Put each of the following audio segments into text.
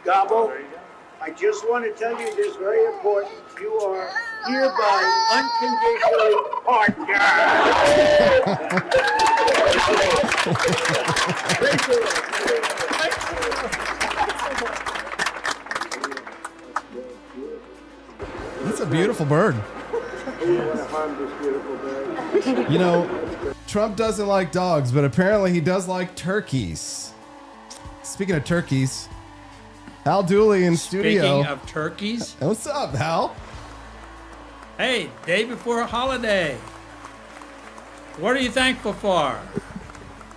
Gobble, I just want to tell you this very important. You are hereby unconditionally partner. That's a beautiful bird. You know, Trump doesn't like dogs, but apparently he does like turkeys. Speaking of turkeys, Hal Dulle in studio. Speaking of turkeys. What's up, Hal? Hey, day before a holiday. What are you thankful for?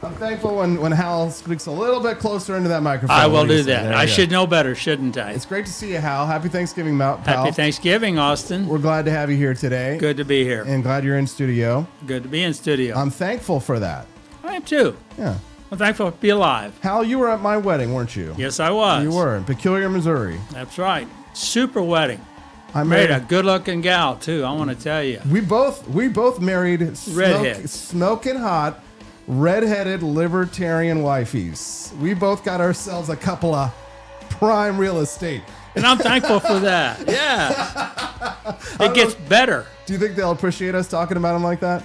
I'm thankful when Hal speaks a little bit closer into that microphone. I will do that. I should know better, shouldn't I? It's great to see you, Hal. Happy Thanksgiving, pal. Happy Thanksgiving, Austin. We're glad to have you here today. Good to be here. And glad you're in studio. Good to be in studio. I'm thankful for that. I am too. Yeah. I'm thankful to be alive. Hal, you were at my wedding, weren't you? Yes, I was. You were in Peculiar, Missouri. That's right. Super wedding. I married a good-looking gal too. I want to tell you. We both married smoking hot, redheaded libertarian wifeys. We both got ourselves a couple of prime real estate. And I'm thankful for that. Yeah. It gets better. Do you think they'll appreciate us talking about them like that?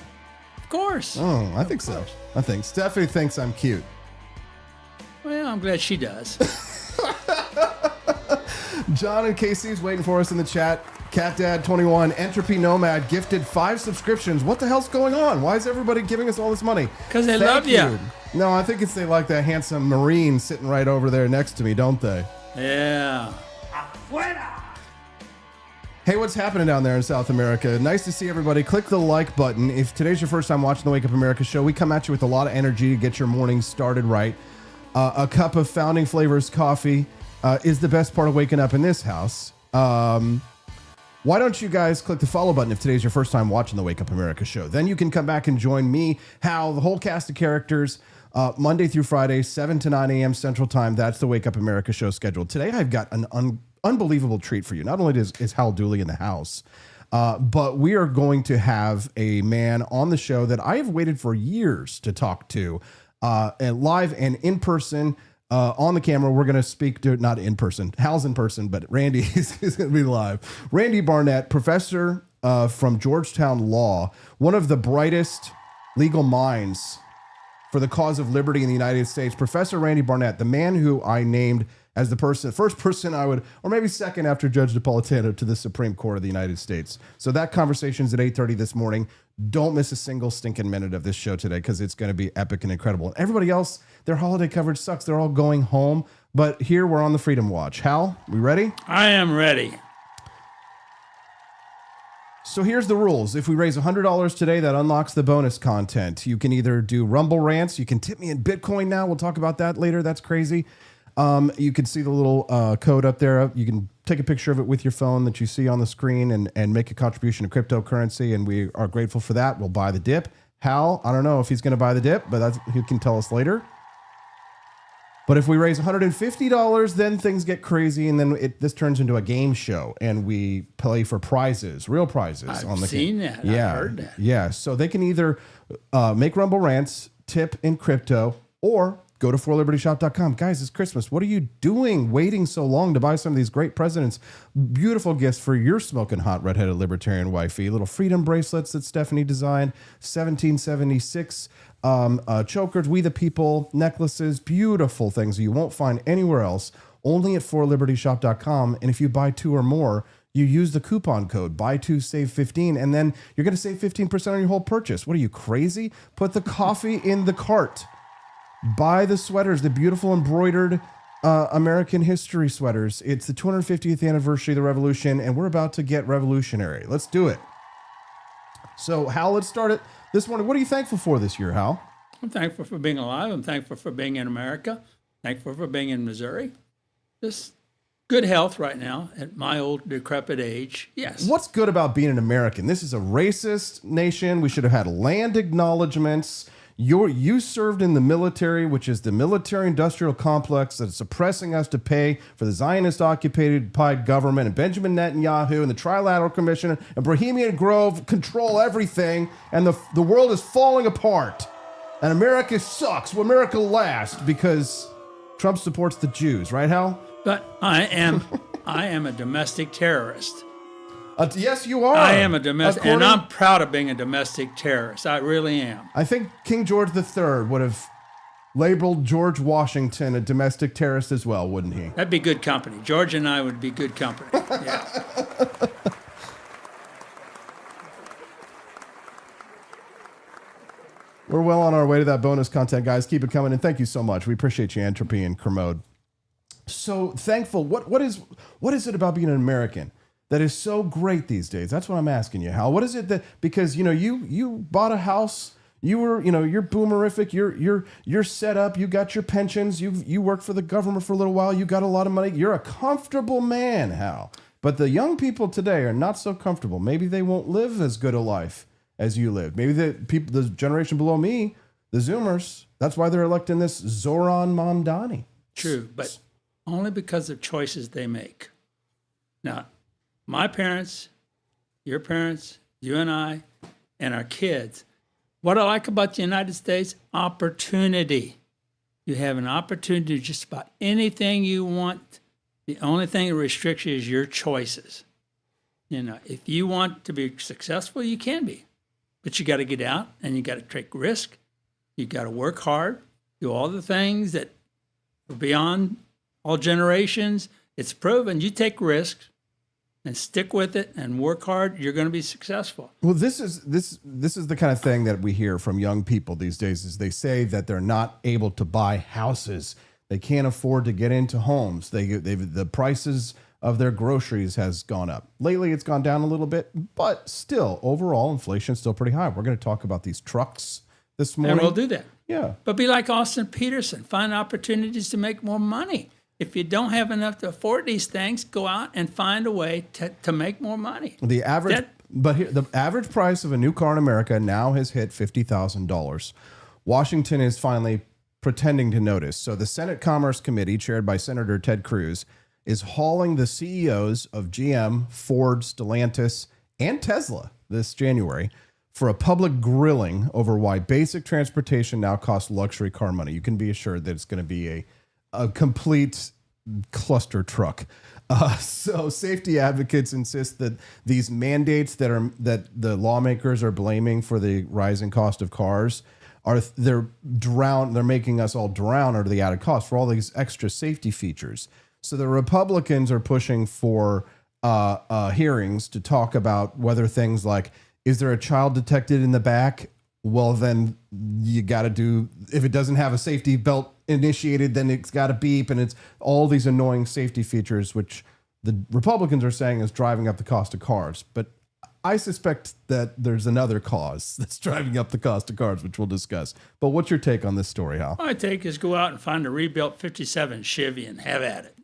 Of course. Oh, I think so. I think Stephanie thinks I'm cute. Well, I'm glad she does. John and Casey's waiting for us in the chat. CatDad21, Entropy Nomad gifted 5 subscriptions. What the hell's going on? Why is everybody giving us all this money? Because they love you. No, I think it's they like that handsome Marine sitting right over there next to me, don't they? Yeah. Hey, what's happening down there in South America? Nice to see everybody. Click the like button. If today's your first time watching the Wake Up America show, we come at you with a lot of energy to get your morning started right. A cup of Founding Flavors coffee is the best part of waking up in this house. Why don't you guys click the follow button if today's your first time watching the Wake Up America show? Then you can come back and join me, Hal, the whole cast of characters, Monday through Friday, 7 to 9 a.m. Central Time. That's the Wake Up America show scheduled. Today, I've got an unbelievable treat for you. Not only is Hal Dulle in the house, but we are going to have a man on the show that I have waited for years to talk to, and live and in person. On the camera, we're going to speak to, not in person, Hal's in person, but Randy is going to be live. Randy Barnett, professor from Georgetown Law, one of the brightest legal minds for the cause of liberty in the United States. Professor Randy Barnett, the man who I named as the first person I would, or maybe second after Judge Napolitano, to the Supreme Court of the United States. So that conversation's at 8:30 this morning. Don't miss a single stinking minute of this show today because it's going to be epic and incredible. And everybody else, their holiday coverage sucks. They're all going home. But here we're on the Freedom Watch. Hal, we ready? I am ready. So here's the rules. If we raise $100 today, that unlocks the bonus content. You can either do Rumble rants. You can tip me in Bitcoin now. We'll talk about that later. That's crazy. You can see the little code up there. You can take a picture of it with your phone that you see on the screen and make a contribution to cryptocurrency, and we are grateful for that. We'll buy the dip. Hal, I don't know if he's going to buy the dip, but he can tell us later. But if we raise $150, then things get crazy, and then this turns into a game show, and we play for prizes, real prizes. I've seen that. Yeah, I've heard that. Yeah, so they can either make Rumble rants, tip in crypto, or go to forlibertyshop.com. Guys, it's Christmas. What are you doing waiting so long to buy some of these great presidents? Beautiful gifts for your smoking hot redheaded libertarian wifey. Little freedom bracelets that Stephanie designed. 1776 chokers, We the People necklaces. Beautiful things you won't find anywhere else. Only at forlibertyshop.com. And if you buy 2 or more, you use the coupon code buy 2 save 15, and then you're going to save 15% on your whole purchase. What are you, crazy? Put the coffee in the cart. Buy the sweaters, the beautiful embroidered American history sweaters. It's the 250th anniversary of the revolution, and we're about to get revolutionary. Let's do it. So, Hal, let's start it this morning. What are you thankful for this year, Hal? I'm thankful for being alive. I'm thankful for being in America. Thankful for being in Missouri. Just good health right now at my old decrepit age. Yes. What's good about being an American? This is a racist nation. We should have had land acknowledgments. You served in the military, which is the military-industrial complex that's suppressing us to pay for the Zionist-occupied government, and Benjamin Netanyahu and the Trilateral Commission and Bohemian Grove control everything, and the world is falling apart. And America sucks. Will America last? Because Trump supports the Jews, right, Hal? But I am a domestic terrorist. Yes, you are. I am a domestic, and I'm proud of being a domestic terrorist. I really am. I think King George III would have labeled George Washington a domestic terrorist as well, wouldn't he? That'd be good company. George and I would be good company. Yeah. We're well on our way to that bonus content, guys. Keep it coming, and thank you so much. We appreciate you, Entropy and Kermode. So thankful. What is it about being an American that is so great these days? That's what I'm asking you, Hal. What is it that, because you bought a house, you're boomerific, you're set up, you got your pensions, you worked for the government for a little while, you got a lot of money, you're a comfortable man, Hal. But the young people today are not so comfortable. Maybe they won't live as good a life as you lived. Maybe the generation below me, the Zoomers, that's why they're electing this Zoran Mamdani. True, but only because of choices they make. Now, my parents, your parents, you and I, and our kids, what I like about the United States, opportunity. You have an opportunity to do just about anything you want. The only thing that restricts you is your choices. If you want to be successful, you can be. But you got to get out and you got to take risk. You got to work hard, do all the things that are beyond all generations. It's proven. You take risks and stick with it and work hard, you're going to be successful. Well, this is the kind of thing that we hear from young people these days. Is they say that they're not able to buy houses. They can't afford to get into homes. The prices of their groceries has gone up. Lately, it's gone down a little bit, but still, overall, inflation's still pretty high. We're going to talk about these trucks this morning. And we'll do that. Yeah. But be like Austin Peterson. Find opportunities to make more money. If you don't have enough to afford these things, go out and find a way to make more money. The average price of a new car in America now has hit $50,000. Washington is finally pretending to notice. So the Senate Commerce Committee, chaired by Senator Ted Cruz, is hauling the CEOs of GM, Ford, Stellantis, and Tesla this January for a public grilling over why basic transportation now costs luxury car money. You can be assured that it's going to be a complete cluster truck. So safety advocates insist that these mandates that the lawmakers are blaming for the rising cost of cars they're making us all drown under the added cost for all these extra safety features. So the Republicans are pushing for hearings to talk about whether things like, is there a child detected in the back? Well, then you got to do, if it doesn't have a safety belt initiated, then it's got to beep. And it's all these annoying safety features, which the Republicans are saying is driving up the cost of cars. But I suspect that there's another cause that's driving up the cost of cars, which we'll discuss. But what's your take on this story, Hal? My take is go out and find a rebuilt 57 Chevy and have at it.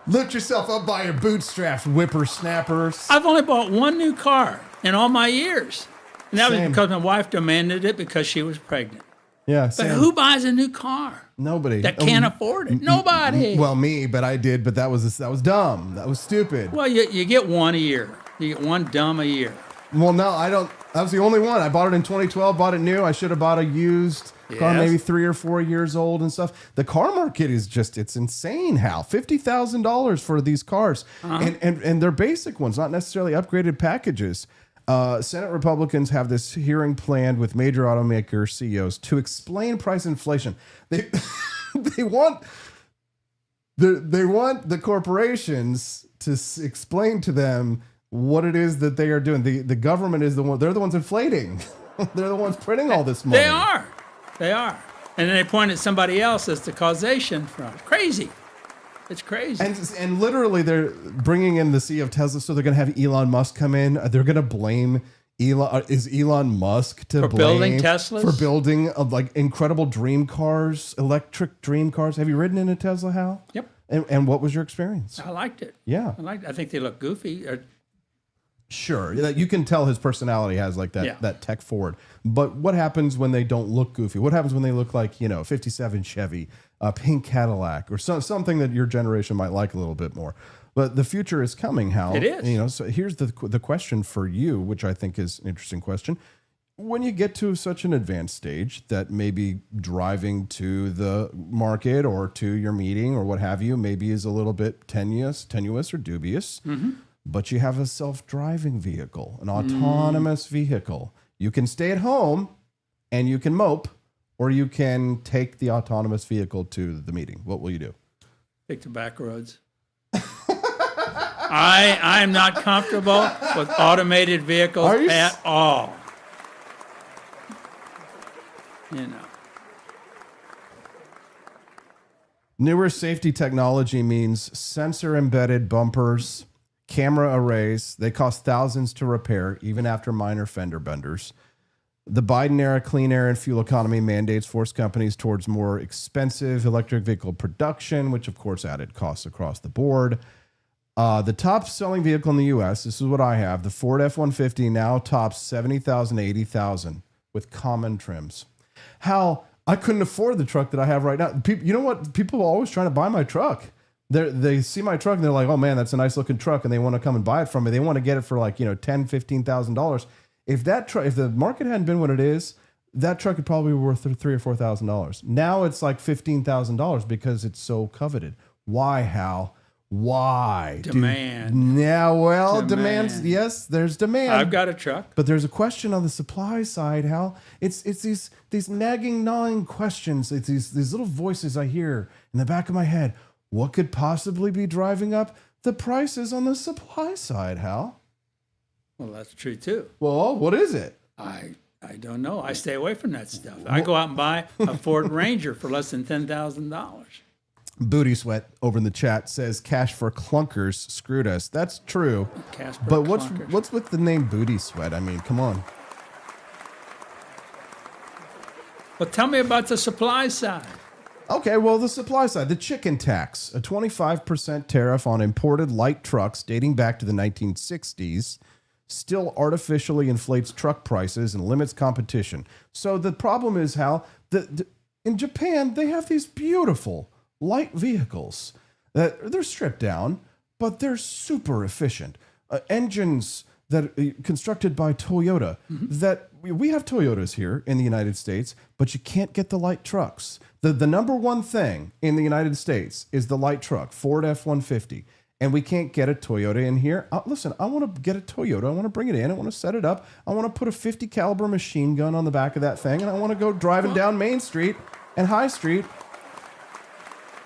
Lift yourself up by your bootstraps, whippersnappers. I've only bought one new car in all my years. And that Same. was because my wife demanded it because she was pregnant. Yeah, But same. who buys a new car? Nobody. That can't afford it. Nobody. Well, me, but I did. But that was dumb. That was stupid. Well, you get one a year. You get one dumb a year. Well, no, I don't. That was the only one. I bought it in 2012. Bought it new. I should have bought a used car, maybe 3 or 4 years old and stuff. The car market is it's insane, Hal. $50,000 for these cars, and they're basic ones, not necessarily upgraded packages. Senate Republicans have this hearing planned with major automaker CEOs to explain price inflation. They want the corporations to explain to them what it is that they are doing. The government is they're the ones inflating. They're the ones printing all this money. They are. And then they point at somebody else as the causation from it. Crazy. It's crazy. And literally they're bringing in the CEO of Tesla, so they're going to have Elon Musk come in. They're going to blame Elon. Is Elon Musk to blame for building Teslas? For building incredible dream cars, electric dream cars. Have you ridden in a Tesla, Hal? Yep. And what was your experience? I liked it. Yeah. I think they look goofy. Sure, you can tell his personality has that tech forward. But what happens when they don't look goofy? What happens when they look like 57 Chevy, a pink Cadillac, or something that your generation might like a little bit more? But the future is coming, Hal. It is. So here's the question for you, which I think is an interesting question. when you get to such an advanced stage that maybe driving to the market or to your meeting or what have you maybe is a little bit tenuous or dubious, but you have a self-driving vehicle, an autonomous vehicle. You can stay at home and you can mope, or you can take the autonomous vehicle to the meeting. What will you do? Take the back roads. I'm not comfortable with automated vehicles at all. You know. Newer safety technology means sensor-embedded bumpers, camera arrays. They cost thousands to repair, even after minor fender benders. The Biden-era clean air and fuel economy mandates force companies towards more expensive electric vehicle production, which, of course, added costs across the board. The top-selling vehicle in the U.S., this is what I have, the Ford F-150 now tops $70,000 to $80,000 with common trims. Hal, I couldn't afford the truck that I have right now. People, you know what? People are always trying to buy my truck. They see my truck and they're like, oh man, that's a nice looking truck. And they want to come and buy it from me. They want to get it for like, $10,000, $15,000. If the market hadn't been what it is, that truck would probably be worth $3,000 or $4,000. Now it's like $15,000 because it's so coveted. Why, Hal? Why? Demand. Demands. Yes, there's demand. I've got a truck. But there's a question on the supply side, Hal. It's these nagging, gnawing questions. It's these little voices I hear in the back of my head. What could possibly be driving up the prices on the supply side, Hal? Well, that's true too. Well, what is it? I don't know. I stay away from that stuff. I go out and buy a Ford Ranger for less than $10,000. Booty Sweat over in the chat says cash for clunkers screwed us. That's true. But what's with the name Booty Sweat? I mean, come on. Well, tell me about the supply side. Okay, well, the supply side, the chicken tax, a 25% tariff on imported light trucks dating back to the 1960s, still artificially inflates truck prices and limits competition. So the problem is, Hal, in Japan, they have these beautiful light vehicles that they're stripped down, but they're super efficient. Engines that constructed by Toyota. That we have Toyotas here in the United States, but you can't get the light trucks. The number one thing in the United States is the light truck, Ford F-150, and we can't get a Toyota in here. Listen, I want to get a Toyota. I want to bring it in. I want to set it up. I want to put a 50 caliber machine gun on the back of that thing, and I want to go driving down Main Street and High Street.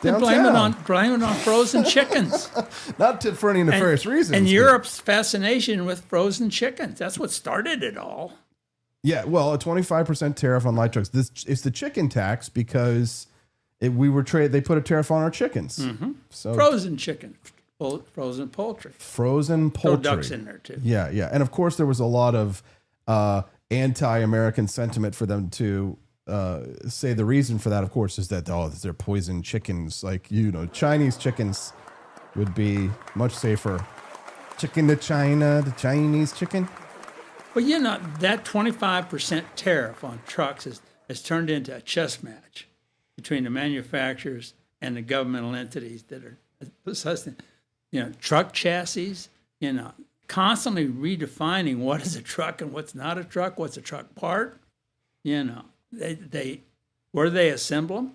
Blame it on frozen chickens. Not for any nefarious reasons. And Europe's fascination with frozen chickens. That's what started it all. Yeah, well, a 25% tariff on light trucks. This is the chicken tax because they put a tariff on our chickens. So frozen chicken, frozen poultry. Throw ducks in there too. Yeah. And of course, there was a lot of anti-American sentiment for them to say the reason for that, of course, is that they're poisoned chickens. Like, Chinese chickens would be much safer. Chicken to China, the Chinese chicken. Well, that 25% tariff on trucks has turned into a chess match between the manufacturers and the governmental entities that are possessing, truck chassis, constantly redefining what is a truck and what's not a truck, what's a truck part, where do they assemble them?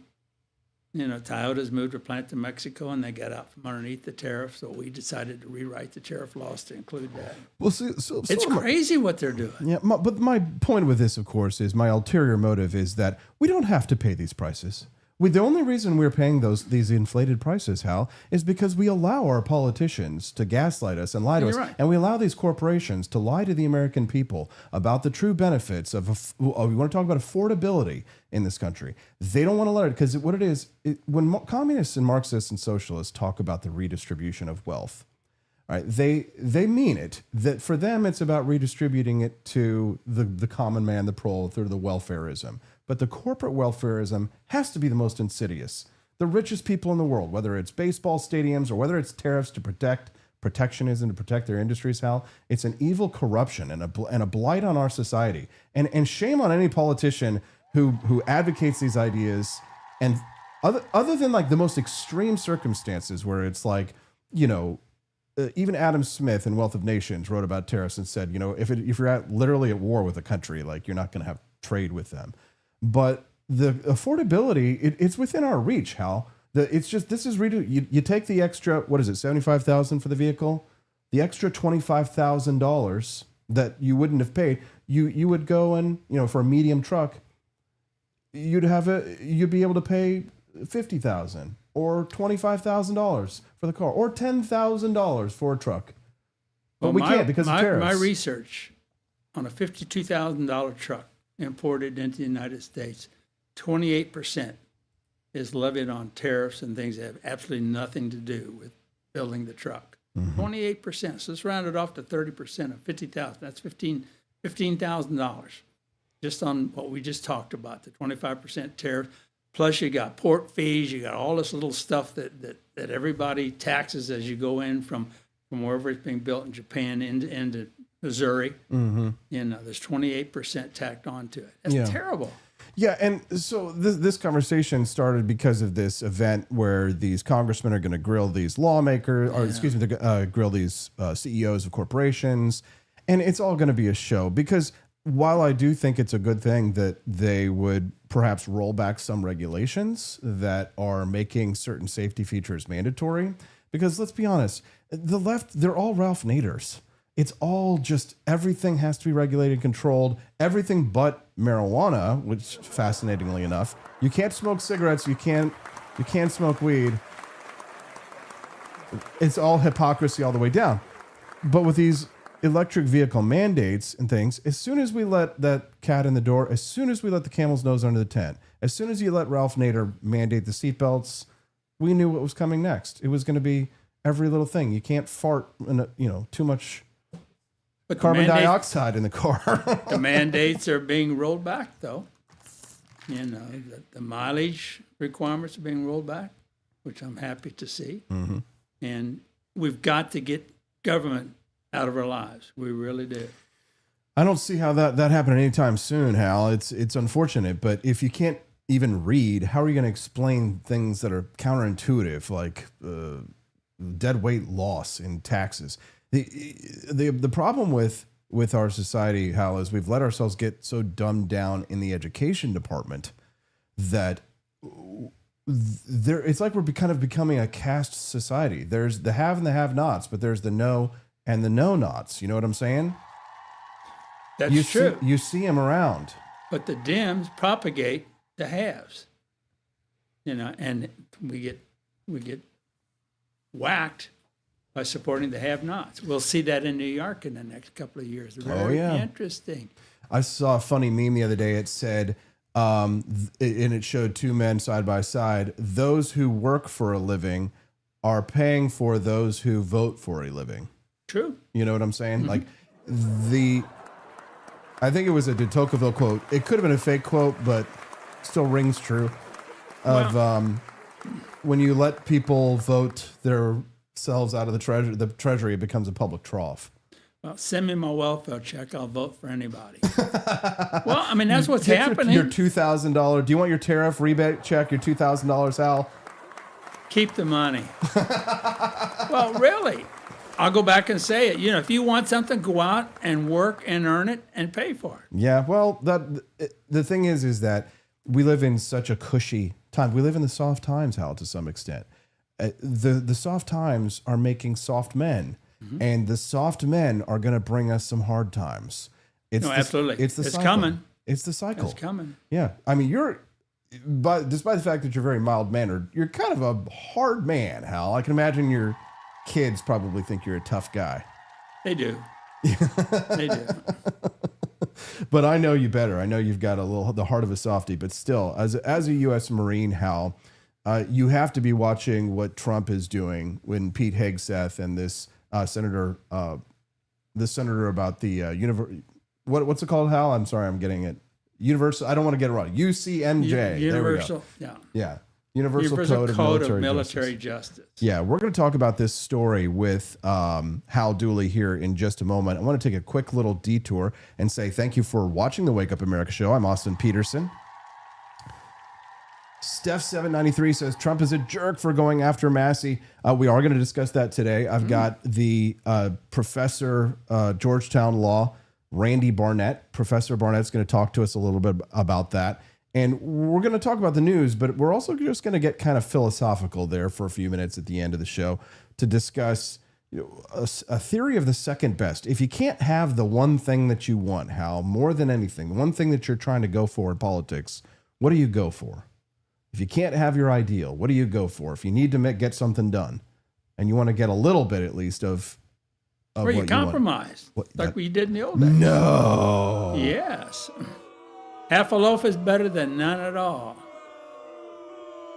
Toyota's moved a plant to Mexico and they got out from underneath the tariff. So we decided to rewrite the tariff laws to include that. Well, it's crazy what they're doing. Yeah, but my point with this, of course, is my ulterior motive is that we don't have to pay these prices. The only reason we're paying these inflated prices, Hal, is because we allow our politicians to gaslight us and lie to us. Right. And we allow these corporations to lie to the American people about the true benefits of, we want to talk about affordability in this country. They don't want to let it, because what it is, when communists and Marxists and socialists talk about the redistribution of wealth, right, they mean it, that for them it's about redistributing it to the common man, the prole, through the welfareism. But the corporate welfareism has to be the most insidious. The richest people in the world, whether it's baseball stadiums or whether it's tariffs to protectionism to protect their industries, Hal, it's an evil corruption and a blight on our society. And shame on any politician who advocates these ideas. And other than like the most extreme circumstances where it's like, even Adam Smith in Wealth of Nations wrote about tariffs and said, if you're literally at war with a country, like you're not going to have trade with them. But the affordability, it's within our reach, Hal. You take the extra, what is it, $75,000 for the vehicle? The extra $25,000 that you wouldn't have paid, you would go and, for a medium truck, you'd be able to pay $50,000 or $25,000 for the car or $10,000 for a truck. But we can't because of tariffs. My research on a $52,000 truck imported into the United States, 28% is levied on tariffs and things that have absolutely nothing to do with building the truck. 28%. So let's round it off to 30% of 50,000. That's $15,000 just on what we just talked about, the 25% tariff. Plus you got port fees, you got all this little stuff that everybody taxes as you go in from wherever it's being built in Japan into Missouri. There's 28% tacked onto it. That's terrible. Yeah, and so this conversation started because of this event where these congressmen are going to grill these lawmakers, grill these CEOs of corporations, and it's all going to be a show. Because while I do think it's a good thing that they would perhaps roll back some regulations that are making certain safety features mandatory, because let's be honest, the left, they're all Ralph Naders. It's all just everything has to be regulated, controlled, everything but marijuana, which fascinatingly enough, you can't smoke cigarettes, you can't smoke weed. It's all hypocrisy all the way down. But with these electric vehicle mandates and things, as soon as we let that cat in the door, as soon as we let the camel's nose under the tent, as soon as you let Ralph Nader mandate the seatbelts, we knew what was coming next. It was going to be every little thing. You can't fart, too much carbon dioxide in the car. The mandates are being rolled back, though. The mileage requirements are being rolled back, which I'm happy to see. And we've got to get government out of our lives. We really do. I don't see how that happened anytime soon, Hal. It's unfortunate, but if you can't even read, how are you going to explain things that are counterintuitive, like dead weight loss in taxes? The problem with our society, Hal, is we've let ourselves get so dumbed down in the education department that it's like we're kind of becoming a caste society. There's the have and the have-nots, but there's the know and the know-nots. You know what I'm saying? That's true. You see them around. But the Dems propagate the haves. And we get whacked by supporting the have-nots. We'll see that in New York in the next couple of years. Very interesting. I saw a funny meme the other day. It said, and it showed two men side by side. Those who work for a living are paying for those who vote for a living. True. You know what I'm saying? Like I think it was a de Tocqueville quote. It could have been a fake quote, but still rings true. When you let people vote themselves out of the treasury, it becomes a public trough. Well, send me my welfare check. I'll vote for anybody. Well, I mean, that's what's happening. Your $2,000. Do you want your tariff rebate check? Your $2,000, Hal? Keep the money. Well, really. I'll go back and say it. If you want something, go out and work and earn it and pay for it. Yeah, well, the thing is that we live in such a cushy time. We live in the soft times, Hal, to some extent. The soft times are making soft men, and the soft men are going to bring us some hard times. Absolutely. It's cycle. Coming. It's the cycle. It's coming. Yeah. I mean, despite the fact that you're very mild-mannered, you're kind of a hard man, Hal. I can imagine your kids probably think you're a tough guy. They do. They do. But I know you better. I know you've got the heart of a softie, but still, as a U.S. Marine, Hal, you have to be watching what Trump is doing when Pete Hegseth and this senator about the what's it called, Hal? I'm sorry, I'm getting it. Universal. I don't want to get it wrong. UCMJ. Universal. There we go. Yeah. Universal Code of Military Justice. Yeah, we're going to talk about this story with Hal Dulle here in just a moment. I want to take a quick little detour and say thank you for watching the Wake Up America show. I'm Austin Peterson. Steph793 says Trump is a jerk for going after Massie. We are going to discuss that today. I've got the professor, Georgetown law, Randy Barnett. Professor Barnett's going to talk to us a little bit about that. And we're going to talk about the news, but we're also just going to get kind of philosophical there for a few minutes at the end of the show to discuss a theory of the second best. If you can't have the one thing that you want, Hal, more than anything, the one thing that you're trying to go for in politics, what do you go for? If you can't have your ideal, what do you go for? If you need to get something done and you want to get a little bit at least of where you what compromise, like we did in the old days. No. Yes. Half a loaf is better than none at all.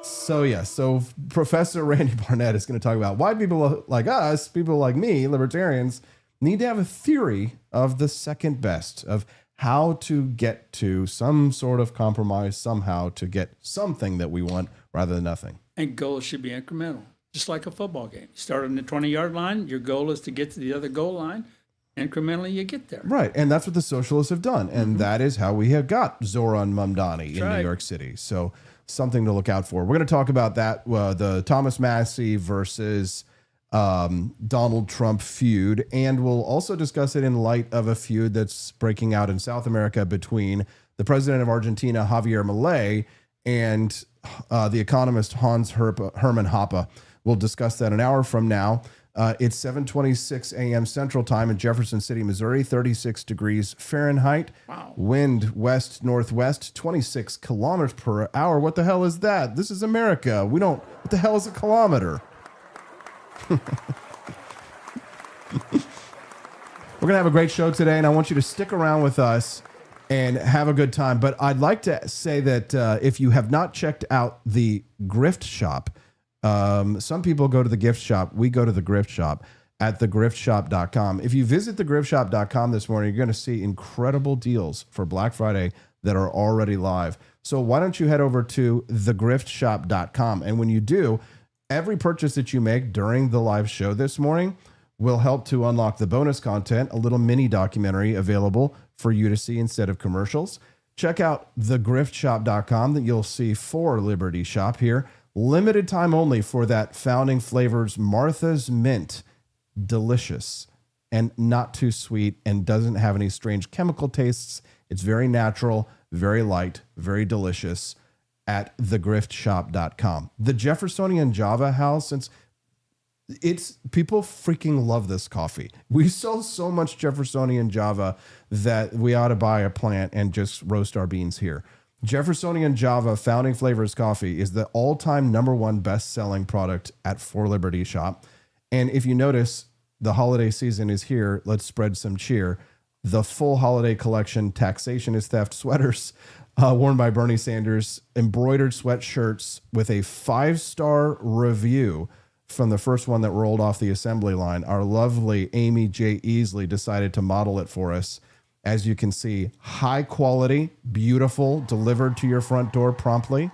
So Professor Randy Barnett is going to talk about why people like us, people like me, libertarians, need to have a theory of the second best, of how to get to some sort of compromise somehow to get something that we want rather than nothing. And goals should be incremental, just like a football game. You start on the 20-yard line. Your goal is to get to the other goal line. Incrementally, you get there. Right. And that's what the socialists have done. And that is how we have got Zoran Mamdani in New York City. So something to look out for. We're going to talk about that, the Thomas Massie versus Donald Trump feud. And we'll also discuss it in light of a feud that's breaking out in South America between the president of Argentina, Javier Milei, and the economist Herman Hoppe. We'll discuss that an hour from now. It's 7:26 a.m. Central Time in Jefferson City, Missouri, 36 degrees Fahrenheit. Wow. Wind west-northwest, 26 kilometers per hour. What the hell is that? This is America. What the hell is a kilometer? We're going to have a great show today, and I want you to stick around with us and have a good time. But I'd like to say that if you have not checked out the Grift Shop, some people go to the gift shop. We go to the Grift Shop at thegriftshop.com. If you visit thegriftshop.com this morning, you're going to see incredible deals for Black Friday that are already live. So why don't you head over to thegriftshop.com? And when you do, every purchase that you make during the live show this morning will help to unlock the bonus content, a little mini documentary available for you to see instead of commercials. Check out thegriftshop.com that you'll see for Liberty Shop here. Limited time only for that Founding Flavors Martha's Mint. Delicious and not too sweet and doesn't have any strange chemical tastes. It's very natural, very light, very delicious at thegriftshop.com. The Jeffersonian Java House, since people freaking love this coffee. We sell so much Jeffersonian Java that we ought to buy a plant and just roast our beans here. Jeffersonian Java Founding Flavors Coffee is the all-time #1 best-selling product at For Liberty Shop. And if you notice, the holiday season is here. Let's spread some cheer. The full holiday collection, Taxation is Theft sweaters, worn by Bernie Sanders, embroidered sweatshirts with a 5-star review from the first one that rolled off the assembly line. Our lovely Amy J. Easley decided to model it for us. As you can see, high quality, beautiful, delivered to your front door promptly.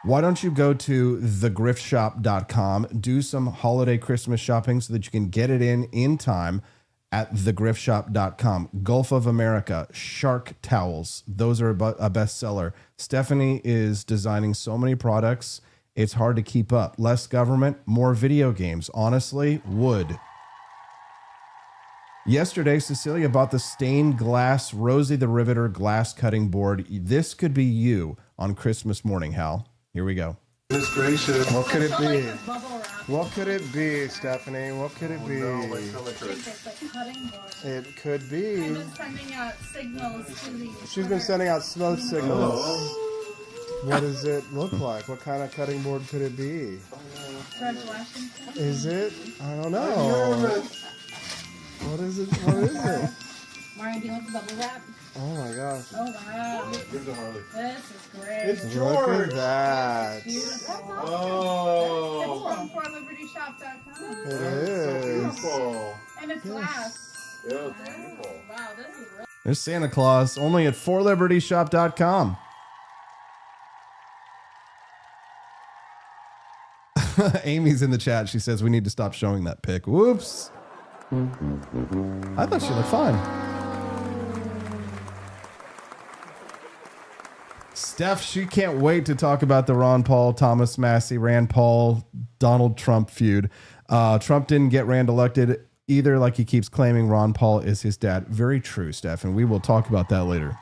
Why don't you go to thegriftshop.com, do some holiday Christmas shopping so that you can get it in time at thegriftshop.com. Gulf of America, shark towels, those are a bestseller. Stephanie is designing so many products, it's hard to keep up. Less government, more video games. Honestly, would. Yesterday, Cecilia bought the stained glass Rosie the Riveter glass cutting board. This could be you on Christmas morning, Hal. Here we go. Goodness gracious. What could it be? What could it be, Stephanie? What could it be? It could be. I've been sending out signals to the... She's been sending out smoke signals. What does it look like? What kind of cutting board could it be? George Washington. Is it? I don't know. What is it? What is it? Mario, do you want the bubble wrap? Oh my gosh. Oh, wow. Give it to Harley. This is great. It's Look George. at that. Beautiful. Oh. It's from forlibertyshop.com. It So is. beautiful. And it's glass. Yeah, it's beautiful. Wow, this is really... There's Santa Claus, only at forlibertyshop.com. Amy's in the chat. She says we need to stop showing that pic. Whoops. I thought she looked fine. Steph, she can't wait to talk about the Ron Paul, Thomas Massie, Rand Paul, Donald Trump feud. Trump didn't get Rand elected either, like he keeps claiming Ron Paul is his dad. Very true, Steph, and we will talk about that later.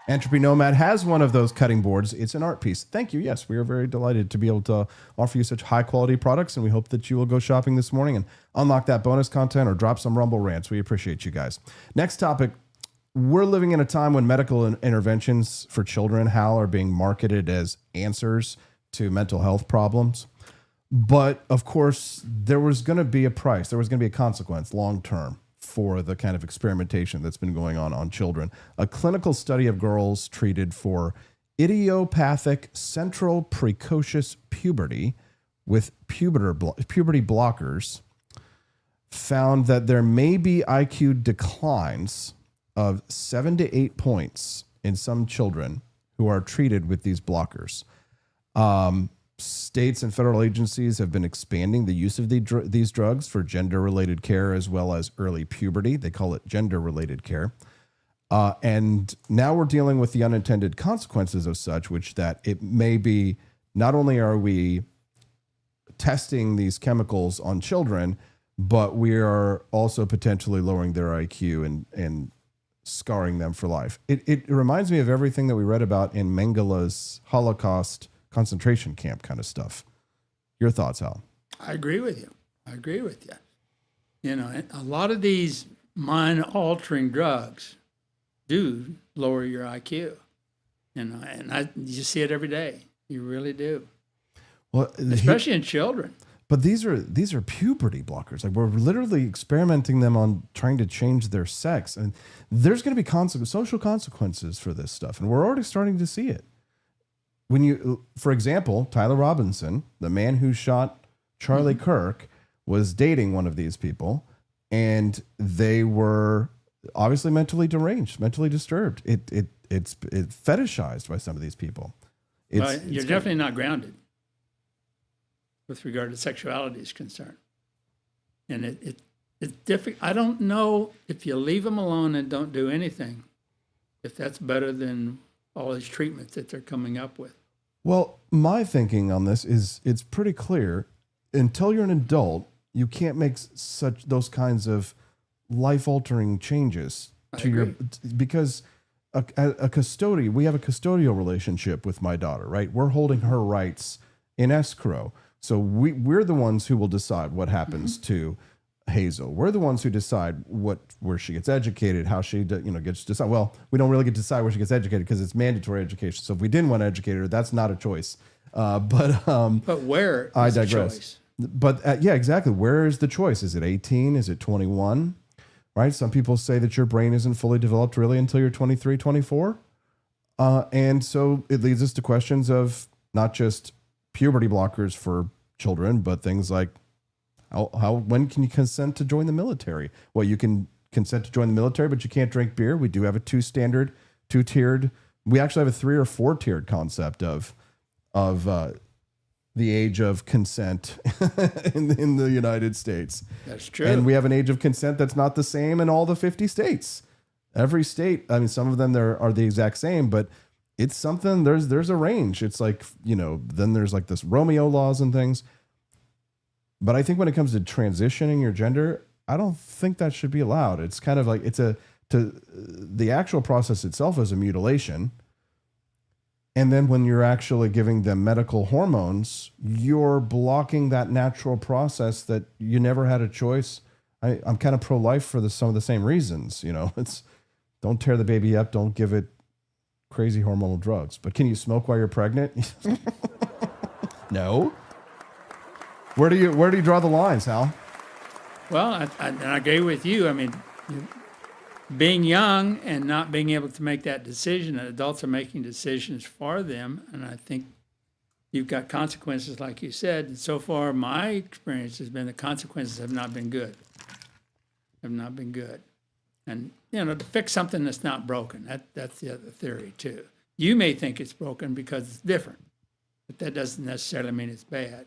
Entropy Nomad has one of those cutting boards. It's an art piece. Thank you. Yes, we are very delighted to be able to offer you such high quality products, and we hope that you will go shopping this morning and unlock that bonus content or drop some Rumble rants. We appreciate you guys. Next topic. We're living in a time when medical interventions for children, Hal, are being marketed as answers to mental health problems. But of course, there was going to be a price. There was going to be a consequence long term for the kind of experimentation that's been going on children. A clinical study of girls treated for idiopathic central precocious puberty with puberty blockers found that there may be IQ declines of 7 to 8 points in some children who are treated with these blockers. States and federal agencies have been expanding the use of these drugs for gender-related care as well as early puberty. They call it gender-related care. And now we're dealing with the unintended consequences of such, which that it may be, not only are we testing these chemicals on children, but we are also potentially lowering their IQ and scarring them for life. It reminds me of everything that we read about in Mengele's Holocaust concentration camp kind of stuff. Your thoughts, Hal? I agree with you. You know, a lot of these mind-altering drugs do lower your IQ. You know, and you see it every day. You really do. Well, especially in children. But these are puberty blockers. Like, we're literally experimenting them on trying to change their sex, and there's going to be social consequences for this stuff, and we're already starting to see it. When you, for example, Tyler Robinson, the man who shot Charlie Kirk, was dating one of these people, and they were obviously mentally deranged, mentally disturbed. It's fetishized by some of these people. You're definitely not grounded with regard to sexuality is concerned. And it's different. I don't know if you leave them alone and don't do anything, if that's better than all these treatments that they're coming up with. Well, my thinking on this is it's pretty clear. Until you're an adult, you can't make those kinds of life-altering changes to because a custodian, we have a custodial relationship with my daughter, right? We're holding her rights in escrow. So we're the ones who will decide what happens to Hazel. We're the ones who decide where she gets educated, how she gets to decide. Well, we don't really get to decide where she gets educated because it's mandatory education. So if we didn't want to educate her, that's not a choice. But where is I the digress. choice? But yeah, exactly. Where is the choice? Is it 18? Is it 21? Right? Some people say that your brain isn't fully developed really until you're 23, 24. And so it leads us to questions of not just puberty blockers for children, but things like when can you consent to join the military? Well, you can consent to join the military, but you can't drink beer. We do have a two-tiered. We actually have a 3 or 4 tiered concept of the age of consent in the United States. That's true. And we have an age of consent that's not the same in all the 50 states. Every state, I mean, some of them are the exact same, but it's something, there's a range. It's like, then there's like this Romeo laws and things. But I think when it comes to transitioning your gender, I don't think that should be allowed. It's kind of like the actual process itself is a mutilation. And then when you're actually giving them medical hormones, you're blocking that natural process that you never had a choice. I'm kind of pro-life for some of the same reasons. It's don't tear the baby up. Don't give it crazy hormonal drugs. But can you smoke while you're pregnant? No. Where do you draw the lines, Hal? Well, I agree with you. I mean, being young and not being able to make that decision, and adults are making decisions for them. And I think you've got consequences, like you said. And so far, my experience has been the consequences have not been good. And, to fix something that's not broken, that's the other theory, too. You may think it's broken because it's different, but that doesn't necessarily mean it's bad.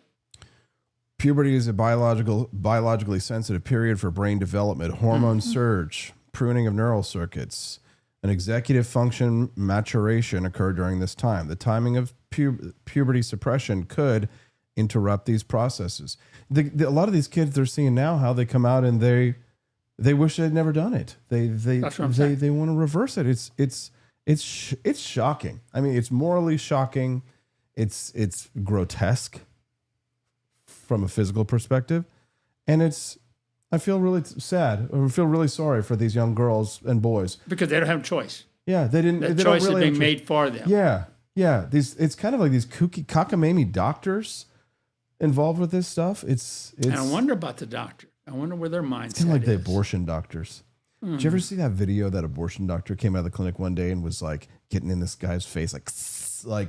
Puberty is a biologically sensitive period for brain development, hormone surge, pruning of neural circuits, An executive function maturation occurred during this time. The timing of puberty suppression could interrupt these processes. A lot of these kids they're seeing now, how they come out and they wish they'd never done it. They want to reverse it. It's shocking. I mean, it's morally shocking. It's grotesque from a physical perspective, and I feel really sad. I feel really sorry for these young girls and boys because they don't have a choice. Yeah, they didn't. The they choice don't really is being made for them. Yeah. It's kind of like these kooky cockamamie doctors involved with this stuff. It's. And I wonder about the doctor. I wonder where their mindset It's kind of like the is. abortion doctors. Did you ever see that video that abortion doctor came out of the clinic one day and was like getting in this guy's face, like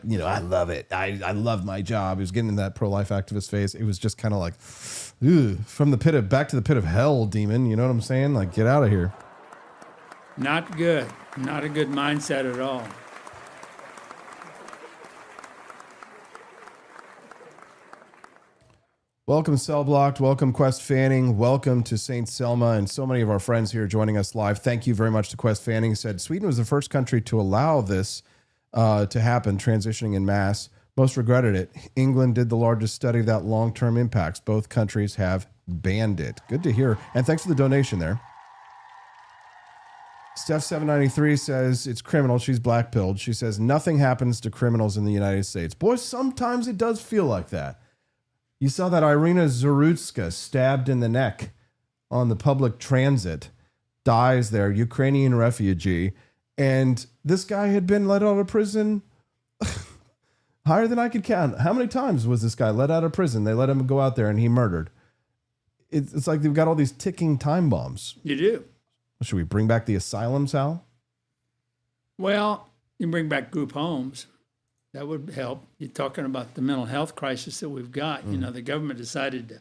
I love it. I love my job. He was getting in that pro-life activist face. It was just kind of like, from the pit of back to the pit of hell, demon. You know what I'm saying? Like, get out of here. Not good. Not a good mindset at all. Welcome, Cell Blocked. Welcome, Quest Fanning. Welcome to St. Selma and so many of our friends here joining us live. Thank you very much to Quest Fanning. He said Sweden was the first country to allow this to happen, transitioning en masse. Most regretted it. England did the largest study of that long-term impacts. Both countries have banned it. Good to hear. And thanks for the donation there. Steph793 says it's criminal. She's black-pilled. She says nothing happens to criminals in the United States. Boy, sometimes it does feel like that. You saw that Irina Zarutska stabbed in the neck on the public transit, dies there, Ukrainian refugee. And this guy had been let out of prison higher than I could count. How many times was this guy let out of prison? They let him go out there and he murdered. It's like they've got all these ticking time bombs. You do. Should we bring back the asylums, Hal? Well, you bring back group homes. That would help. You're talking about the mental health crisis that we've got. You know, the government decided to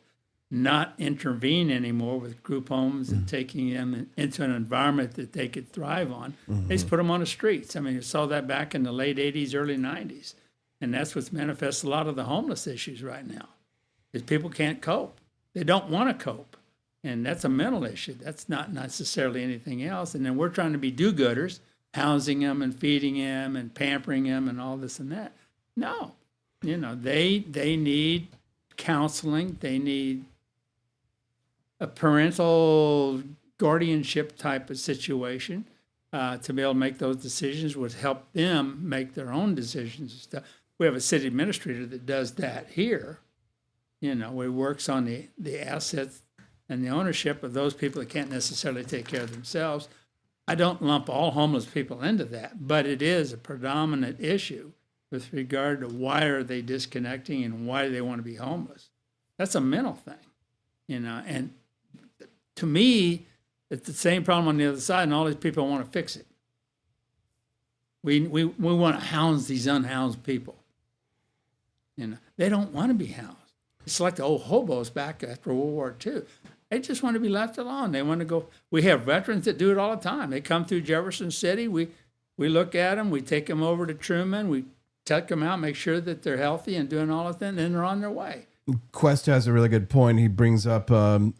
not intervene anymore with group homes and taking them into an environment that they could thrive on. They just put them on the streets. I mean, you saw that back in the late 80s, early 90s. And that's what's manifests a lot of the homeless issues right now, is people can't cope. They don't want to cope. And that's a mental issue. That's not necessarily anything else. And then we're trying to be do-gooders, housing them and feeding them and pampering them and all this and that. No, they need counseling. They need a parental guardianship type of situation to be able to make those decisions, would help them make their own decisions and stuff. We have a city administrator that does that here. He works on the assets and the ownership of those people that can't necessarily take care of themselves. I don't lump all homeless people into that, but it is a predominant issue with regard to why are they disconnecting and why do they want to be homeless. That's a mental thing, and to me, it's the same problem on the other side, and all these people want to fix it. We want to house these unhoused people. They don't want to be housed. It's like the old hobos back after World War II. They just want to be left alone. They want to go. We have veterans that do it all the time. They come through Jefferson City. We look at them. We take them over to Truman. We check them out, make sure that they're healthy and doing all of that, and then they're on their way. Quest has a really good point. He brings up,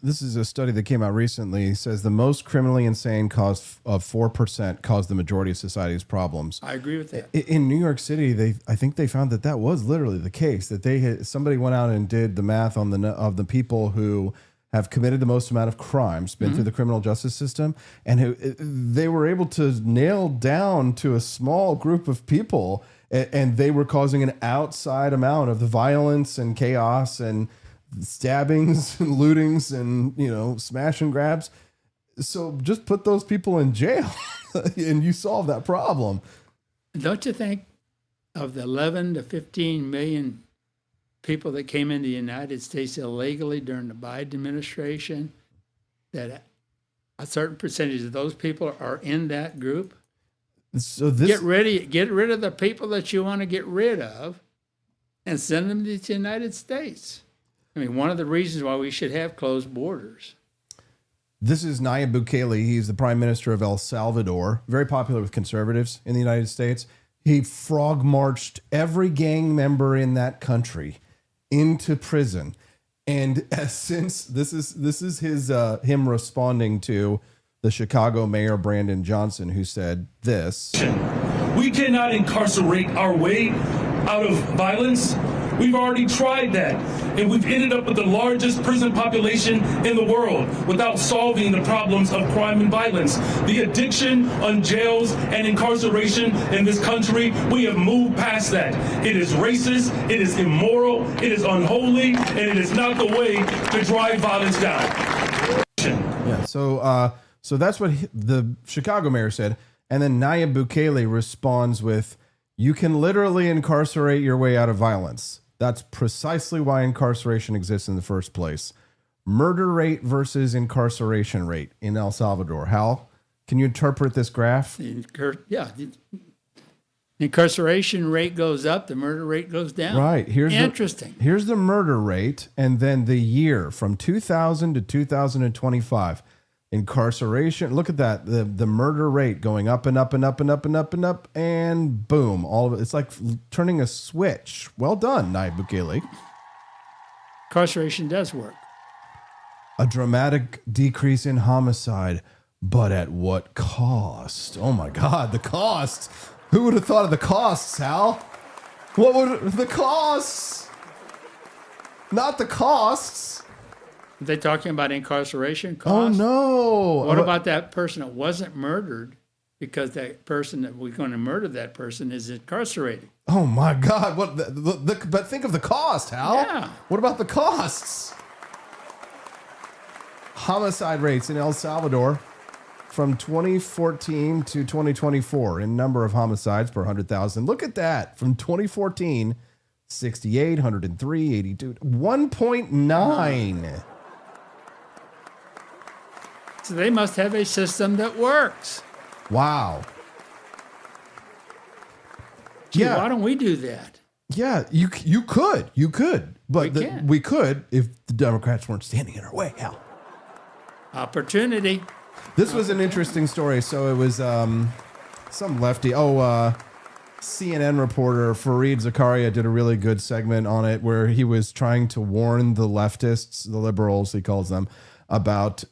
this is a study that came out recently. He says the most criminally insane cause of 4% caused the majority of society's problems. I agree with that. In New York City, I think they found that was literally the case, that somebody went out and did the math on of the people who have committed the most amount of crimes, been through the criminal justice system, and they were able to nail down to a small group of people, and they were causing an outside amount of the violence and chaos and stabbings and lootings and, smash and grabs. So just put those people in jail and you solve that problem. Don't you think of the 11 to 15 million people that came into the United States illegally during the Biden administration, that a certain percentage of those people are in that group? So get rid of the people that you want to get rid of and send them to the United States. I mean, one of the reasons why we should have closed borders. This is Nayib Bukele. He's the prime minister of El Salvador, very popular with conservatives in the United States. He frog marched every gang member in that country into prison. And since this is his him responding to the Chicago mayor, Brandon Johnson, who said this. We cannot incarcerate our way out of violence. We've already tried that, and we've ended up with the largest prison population in the world without solving the problems of crime and violence. The addiction on jails and incarceration in this country, we have moved past that. It is racist, it is immoral, it is unholy, and it is not the way to drive violence down. Yeah, so that's what the Chicago mayor said. And then Nayib Bukele responds with, you can literally incarcerate your way out of violence. That's precisely why incarceration exists in the first place. Murder rate versus incarceration rate in El Salvador. Hal, can you interpret this graph? The incarceration rate goes up, the murder rate goes down. Right. Interesting. Here's the murder rate, and then the year from 2000 to 2025. Incarceration. Look at that. The murder rate going up and up and up and up and up and up, and boom, all of it. It's like turning a switch. Well done, Nayib Bukele. Incarceration does work. A dramatic decrease in homicide, but at what cost? Oh my God, the cost. Who would have thought of the costs, Hal? What would the costs? Not the costs. Are they talking about incarceration costs? Oh no. What about that person that wasn't murdered because that person that we're going to murder that person is incarcerated? Oh my God. What but think of the cost, Hal. Yeah. What about the costs? Homicide rates in El Salvador from 2014 to 2024 in number of homicides per 100,000. Look at that. From 2014, 68, 103, 82, 1.9. So they must have a system that works. Wow. Gee, Yeah. why don't we do that? Yeah, you could, but we could if the Democrats weren't standing in our way, Hal. Opportunity. This was an interesting story. So it was some lefty. CNN reporter Fareed Zakaria did a really good segment on it where he was trying to warn the leftists, the liberals, he calls them, about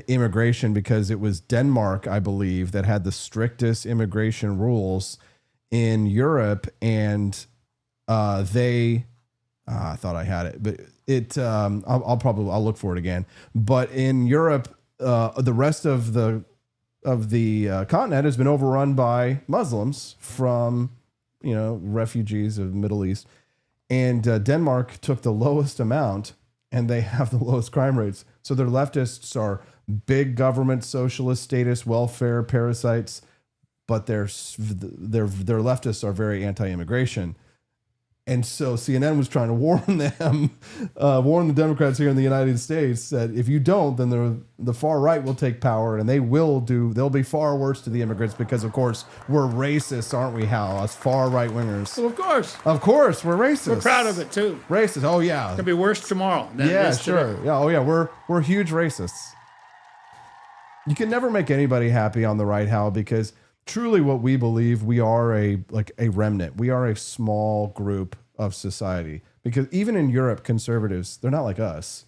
immigration because it was Denmark, I believe, that had the strictest immigration rules in Europe, and I thought I had it, but I'll look for it again. But in Europe, the rest of the continent has been overrun by Muslims from, refugees of the Middle East, and Denmark took the lowest amount, and they have the lowest crime rates. So their leftists are big government, socialist status, welfare parasites, but their leftists are very anti-immigration. And so CNN was trying to warn them, warn the Democrats here in the United States that if you don't, then the far right will take power, and they'll be far worse to the immigrants because, of course, we're racist, aren't we, Hal? Us far right wingers. Well, of course. Of course, we're racist. We're proud of it too. Racist. Oh yeah. It's gonna be worse tomorrow than it Yeah, is sure. today. Yeah. Oh yeah. We're huge racists. You can never make anybody happy on the right, Hal, because truly what we believe, we are a remnant. We are a small group of society, because even in Europe, conservatives, they're not like us.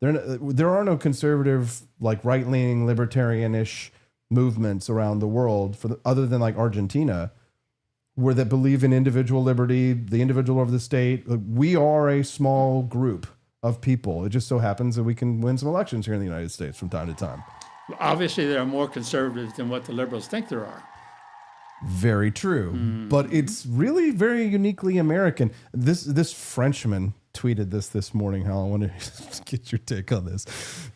There are no conservative, like right-leaning, libertarian-ish movements around the world other than like Argentina, where that believe in individual liberty, the individual over the state. We are a small group of people. It just so happens that we can win some elections here in the United States from time to time. Obviously, there are more conservatives than what the liberals think there are. Very true, but it's really very uniquely American. This Frenchman tweeted this morning, Hal. I want to get your take on this.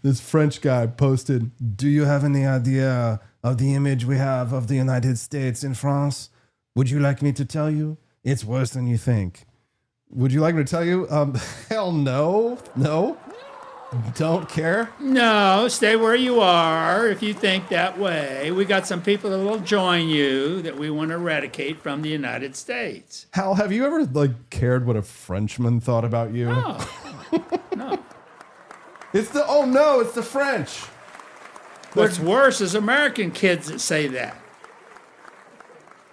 This French guy posted, "Do you have any idea of the image we have of the United States in France? Would you like me to tell you? It's worse than you think." Would you like me to tell you? Hell no. Don't care. No, stay where you are if you think that way. We got some people that will join you that we want to eradicate from the United States. Hal, have you ever cared what a Frenchman thought about you? No. No. It's the French. What's worse is American kids that say that.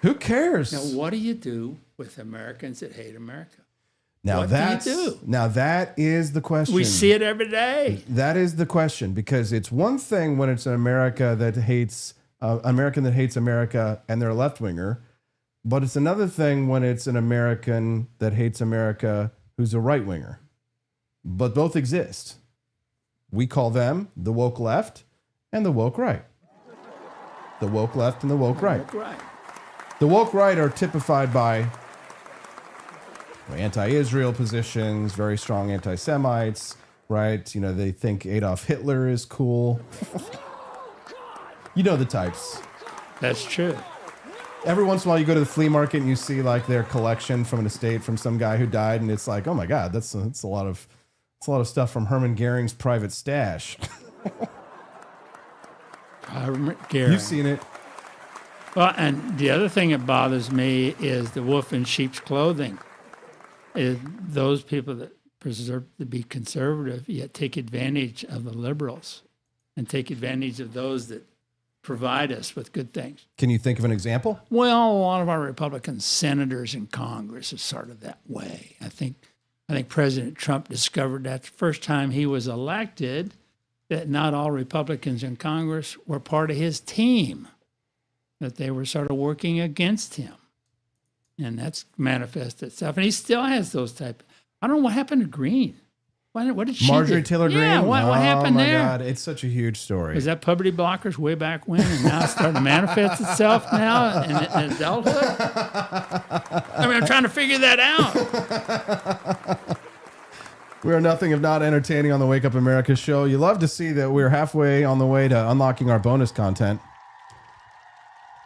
Who cares? Now, what do you do with Americans that hate America? Now What do you that's do? now that is the question. We see it every day. That is the question, because it's one thing when it's an American that hates America and they're a left winger, but it's another thing when it's an American that hates America who's a right winger. But both exist. We call them the woke left and the woke right. The woke left and the woke right. Right. The woke right are typified by anti-Israel positions, very strong anti-Semites, right? You know, they think Adolf Hitler is cool. You know the types. That's true. Every once in a while you go to the flea market and you see like their collection from an estate from some guy who died, and it's like, oh my God, that's a lot of stuff from Hermann Goering's private stash. Gary. You've seen it. Well, and the other thing that bothers me is the wolf in sheep's clothing. Is those people that preserve to be conservative yet take advantage of the liberals and take advantage of those that provide us with good things. Can you think of an example? Well, a lot of our Republican senators in Congress is sort of that way. I think President Trump discovered that the first time he was elected, that not all Republicans in Congress were part of his team, that they were sort of working against him. And that's manifested itself. And he still has those type. I don't know what happened to Green. What did she Marjorie do? Taylor Greene? Yeah, what happened there? Oh my God, it's such a huge story. Was that puberty blockers way back when, and now it's starting to manifest itself now in adulthood? I mean, I'm trying to figure that out. We are nothing if not entertaining on the Wake Up America show. You love to see that we're halfway on the way to unlocking our bonus content.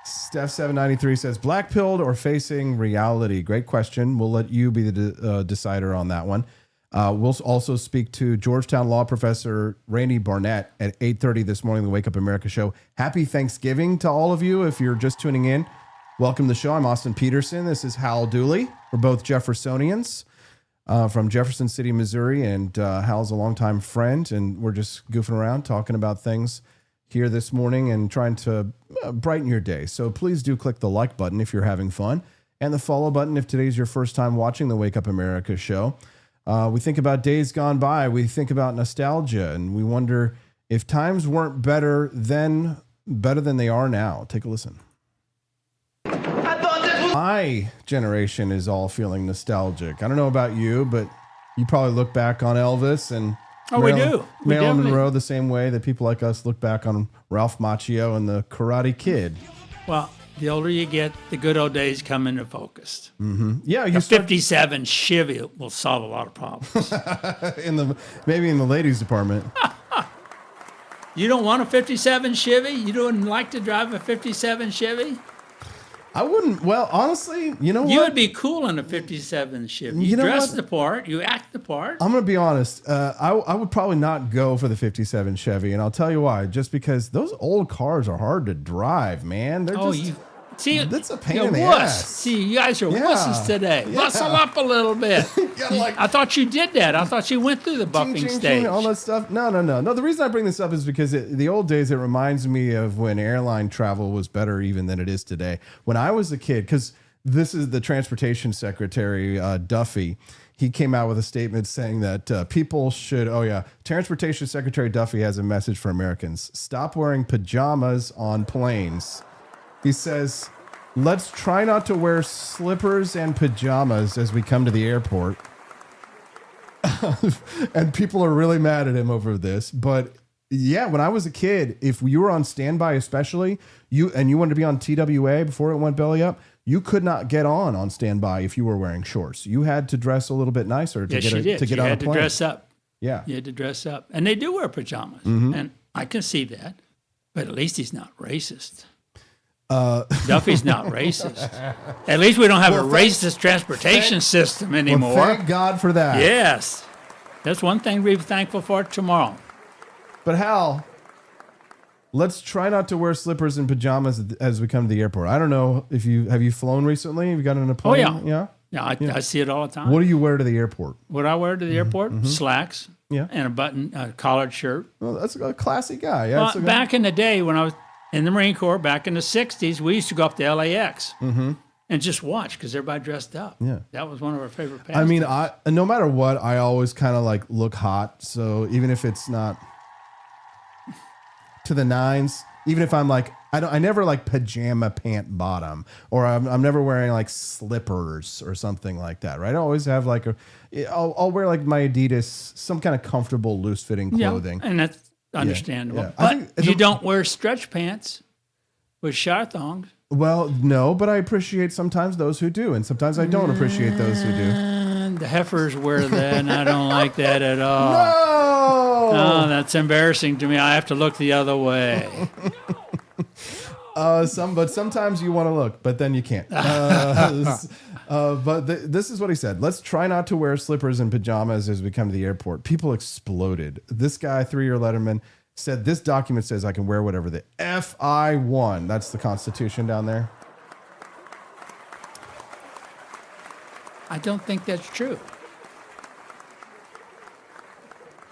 Steph793 says, black-pilled or facing reality? Great question. We'll let you be the decider on that one. We'll also speak to Georgetown law professor Randy Barnett at 8:30 this morning on the Wake Up America show. Happy Thanksgiving to all of you. If you're just tuning in, welcome to the show. I'm Austin Peterson. This is Hal Dulle. We're both Jeffersonians from Jefferson City, Missouri, and Hal's a longtime friend, and we're just goofing around talking about things here this morning and trying to brighten your day. So please do click the like button if you're having fun, and the follow button if today's your first time watching the Wake Up America show. We think about days gone by. We think about nostalgia, and we wonder if times weren't better than they are now. Take a listen. My generation is all feeling nostalgic. I don't know about you, but you probably look back on Elvis and We do. We Marilyn definitely- Monroe the same way that people like us look back on Ralph Macchio and the Karate Kid. Well, the older you get, the good old days come into focus. Yeah, A you start 57 Chevy will solve a lot of problems. maybe in the ladies department. You don't want a 57 Chevy? You don't like to drive a 57 Chevy? I wouldn't. Well, honestly, you know what? You would be cool in a 57 Chevy. You You know dress what? the part. You act the part. I'm going to be honest. I would probably not go for the 57 Chevy, and I'll tell you why. Just because those old cars are hard to drive, man. They're just, you see, that's a pain you're in the wuss. ass. See, you guys are Yeah. wusses today. Yeah. Muscle up a little bit. gotta, like- I thought you did that. I thought you went through the Ching, buffing ching, stage. ching, all that stuff. No. The reason I bring this up is because the old days, it reminds me of when airline travel was better even than it is today. When I was a kid, because this is the transportation secretary, Duffy. He came out with a statement saying that people should, Transportation Secretary Duffy has a message for Americans. Stop wearing pajamas on planes. He says, let's try not to wear slippers and pajamas as we come to the airport. And people are really mad at him over this. But yeah, when I was a kid, if you were on standby, especially you wanted to be on TWA before it went belly up, you could not get on standby if you were wearing shorts. You had to dress a little bit nicer to Yes, you did. to get You on a had to plane. dress up. Yeah. You had to dress up. And they do wear pajamas. And I can see that. But at least he's not racist. Duffy's not racist. At least we don't have a racist transportation system anymore. Well, thank God for that. Yes. That's one thing we're thankful for tomorrow. But Hal, let's try not to wear slippers and pajamas as we come to the airport. I don't know if have you flown recently? Have you gotten on a plane? Oh, yeah. Yeah. Yeah, I see it all the time. What do you wear to the airport? What I wear to the airport? Slacks. Yeah. And a button, collared shirt. Well, that's a classy guy. Yeah. Well, it's a- back in the day when I was in the Marine Corps, back in the 60s, we used to go up to LAX. and just watch because everybody dressed up. Yeah. That was one of our favorite pastimes. I mean, no matter what, I always kind of like look hot. So even if it's not to the nines, even if I'm like, I never like pajama pant bottom, or I'm never wearing like slippers or something like that, right? I always have like I'll wear like my Adidas, some kind of comfortable, loose fitting clothing. Yeah, and that's understandable. yeah. I But think you don't wear stretch pants with shower thongs. Well, no, but I appreciate sometimes those who do, and sometimes I don't appreciate those who do. And the heifers wear that, and I don't like that at all. No! Oh, that's embarrassing to me. I have to look the other way. But sometimes you want to look, but then you can't. This is what he said. Let's try not to wear slippers and pajamas as we come to the airport. People exploded. This guy, 3-year letterman, said this document says I can wear whatever the F I want. That's the Constitution down there. I don't think that's true.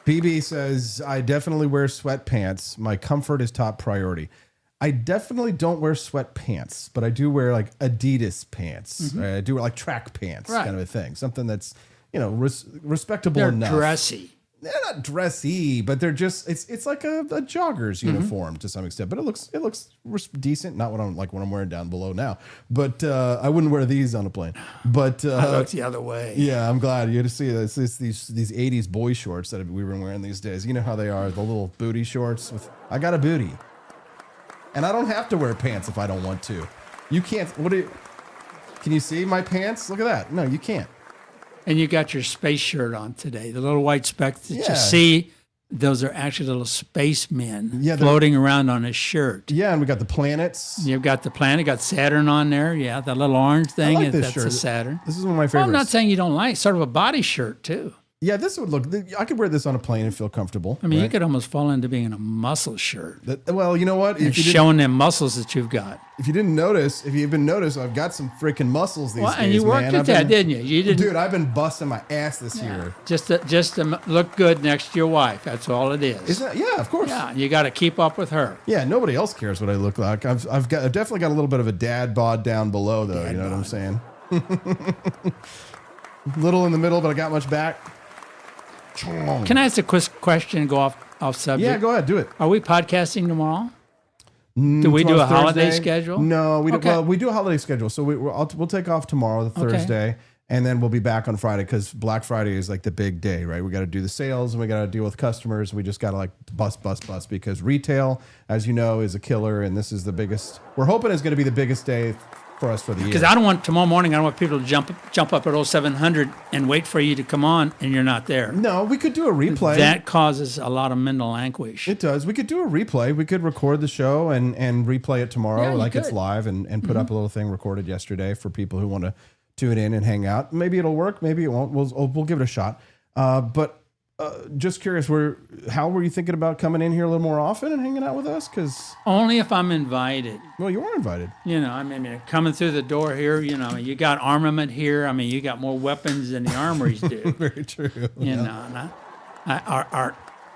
PB says, I definitely wear sweatpants. My comfort is top priority. I definitely don't wear sweatpants, but I do wear like Adidas pants. Right? I do wear like track pants, Right. kind of a thing. Something that's, respectable They're enough. dressy. They're not dressy, but they're just, it's like a jogger's uniform to some extent, but it looks decent. Not what I'm wearing down below now, but I wouldn't wear these on a plane. But I look the other way. yeah, I'm glad you to see this. These 80s boy shorts that we've been wearing these days. You know how they are, the little booty shorts. I got a booty, and I don't have to wear pants if I don't want to. You can't. Can you see my pants? Look at that. No, you can't. And you got your space shirt on today. The little white specks that Yeah. you see, those are actually little spacemen Yeah, they're- floating around on his shirt. Yeah, and we got the planets. You've got the planet, got Saturn on there. Yeah, that little orange thing, I like this that's shirt. a Saturn. This is one of my Well, favorites. I'm not saying you don't like it. Sort of a body shirt, too. Yeah, this would look. I could wear this on a plane and feel comfortable. I mean, you right? could almost fall into being in a muscle shirt. Well, you know what? And showing them muscles that you've got. If you even noticed, I've got some freaking muscles these Well, days, and you worked man. at I've that, been- didn't you? You didn't. Dude, I've been busting my ass this year. Just to look good next to your wife. That's all it is. Isn't that? Yeah, of course. Yeah, you got to keep up with her. Yeah, nobody else cares what I look like. I've definitely got a little bit of a dad bod down below, though. You know what I'm saying? Little in the middle, but I got much back. Can I ask a quick question and go off subject? Yeah, go ahead, do it. Are we podcasting tomorrow? Do we do a Tomorrow's holiday Thursday. schedule? No, we don't. Okay. Well, we do a holiday schedule, so we'll take off tomorrow, the Okay. Thursday, and then we'll be back on Friday because Black Friday is like the big day, right? We got to do the sales and we got to deal with customers. We just got to like bust because retail, as you know, is a killer, and this is the biggest. We're hoping it's going to be the biggest day for us for the year. Because I don't want tomorrow morning. I don't want people to jump up at 0700 and wait for you to come on, and you're not there. No, we could do a replay. That causes a lot of mental anguish. It does. We could do a replay. We could record the show and replay it tomorrow, Yeah, you like it's could. live, and put up a little thing recorded yesterday for people who want to tune in and hang out. Maybe it'll work. Maybe it won't. We'll give it a shot. But just curious, how were you thinking about coming in here a little more often and hanging out with us? Because Only if I'm invited. well, you are invited. You know, I mean, coming through the door here, you know, you got armament here. I mean, you got more weapons than the armories do. Very true. You know, and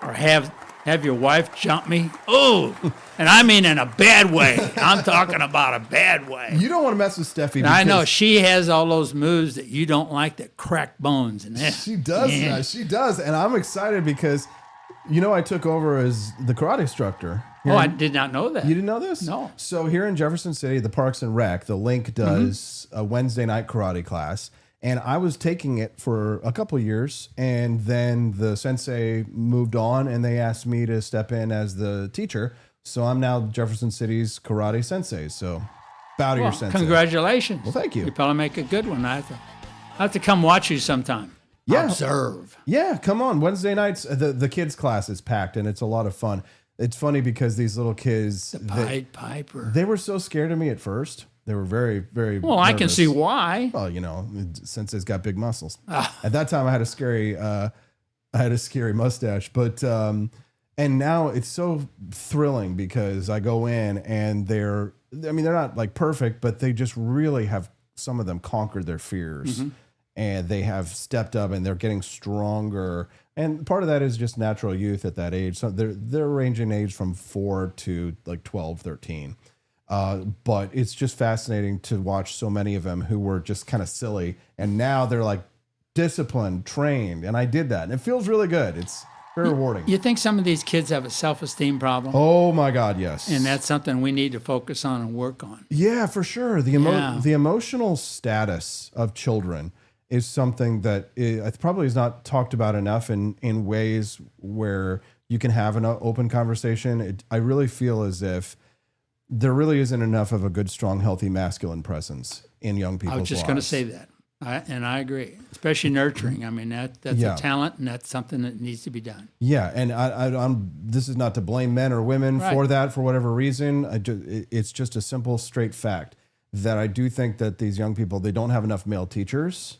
or have your wife jump me. Oh, and I mean in a bad way. I'm talking about a bad way. You don't want to mess with Steffi. And I know because she has all those moves that you don't like that crack bones. And she does. Yeah. She does, and I'm excited because I took over as the karate instructor. Oh, I did not know that. You didn't know this? No. So here in Jefferson City, the Parks and Rec, the Link does a Wednesday night karate class. And I was taking it for a couple of years. And then the sensei moved on and they asked me to step in as the teacher. So I'm now Jefferson City's karate sensei. So bow to your sensei. Congratulations. Well, thank you. You probably make a good one. I have to come watch you sometime. Yeah. Observe. Yeah, come on. Wednesday nights, the kids' class is packed and it's a lot of fun. It's funny because these little kids, Pied Piper. they were so scared of me at first. They were very, very Well, I can nervous. see why. Well, Sensei's got big muscles. At that time, I had a scary mustache, but and now it's so thrilling because I go in and they're not like perfect, but they just really have, some of them conquered their fears and they have stepped up and they're getting stronger. And part of that is just natural youth at that age. So they're ranging age from 4 to like 12, 13. But it's just fascinating to watch so many of them who were just kind of silly, and now they're like disciplined, trained, and I did that, and it feels really good. It's very rewarding. You think some of these kids have a self-esteem problem? Oh my God, yes. And that's something we need to focus on and work on. Yeah, for sure. The emotional status of children is something that probably is not talked about enough in ways where you can have an open conversation. I really feel as if there really isn't enough of a good, strong, healthy masculine presence in young people's lives. I was just going to say that. I agree, especially nurturing. I mean, that's a talent, and that's something that needs to be done. Yeah, and I'm. This is not to blame men or women for that, for whatever reason. It's just a simple, straight fact that I do think that these young people, they don't have enough male teachers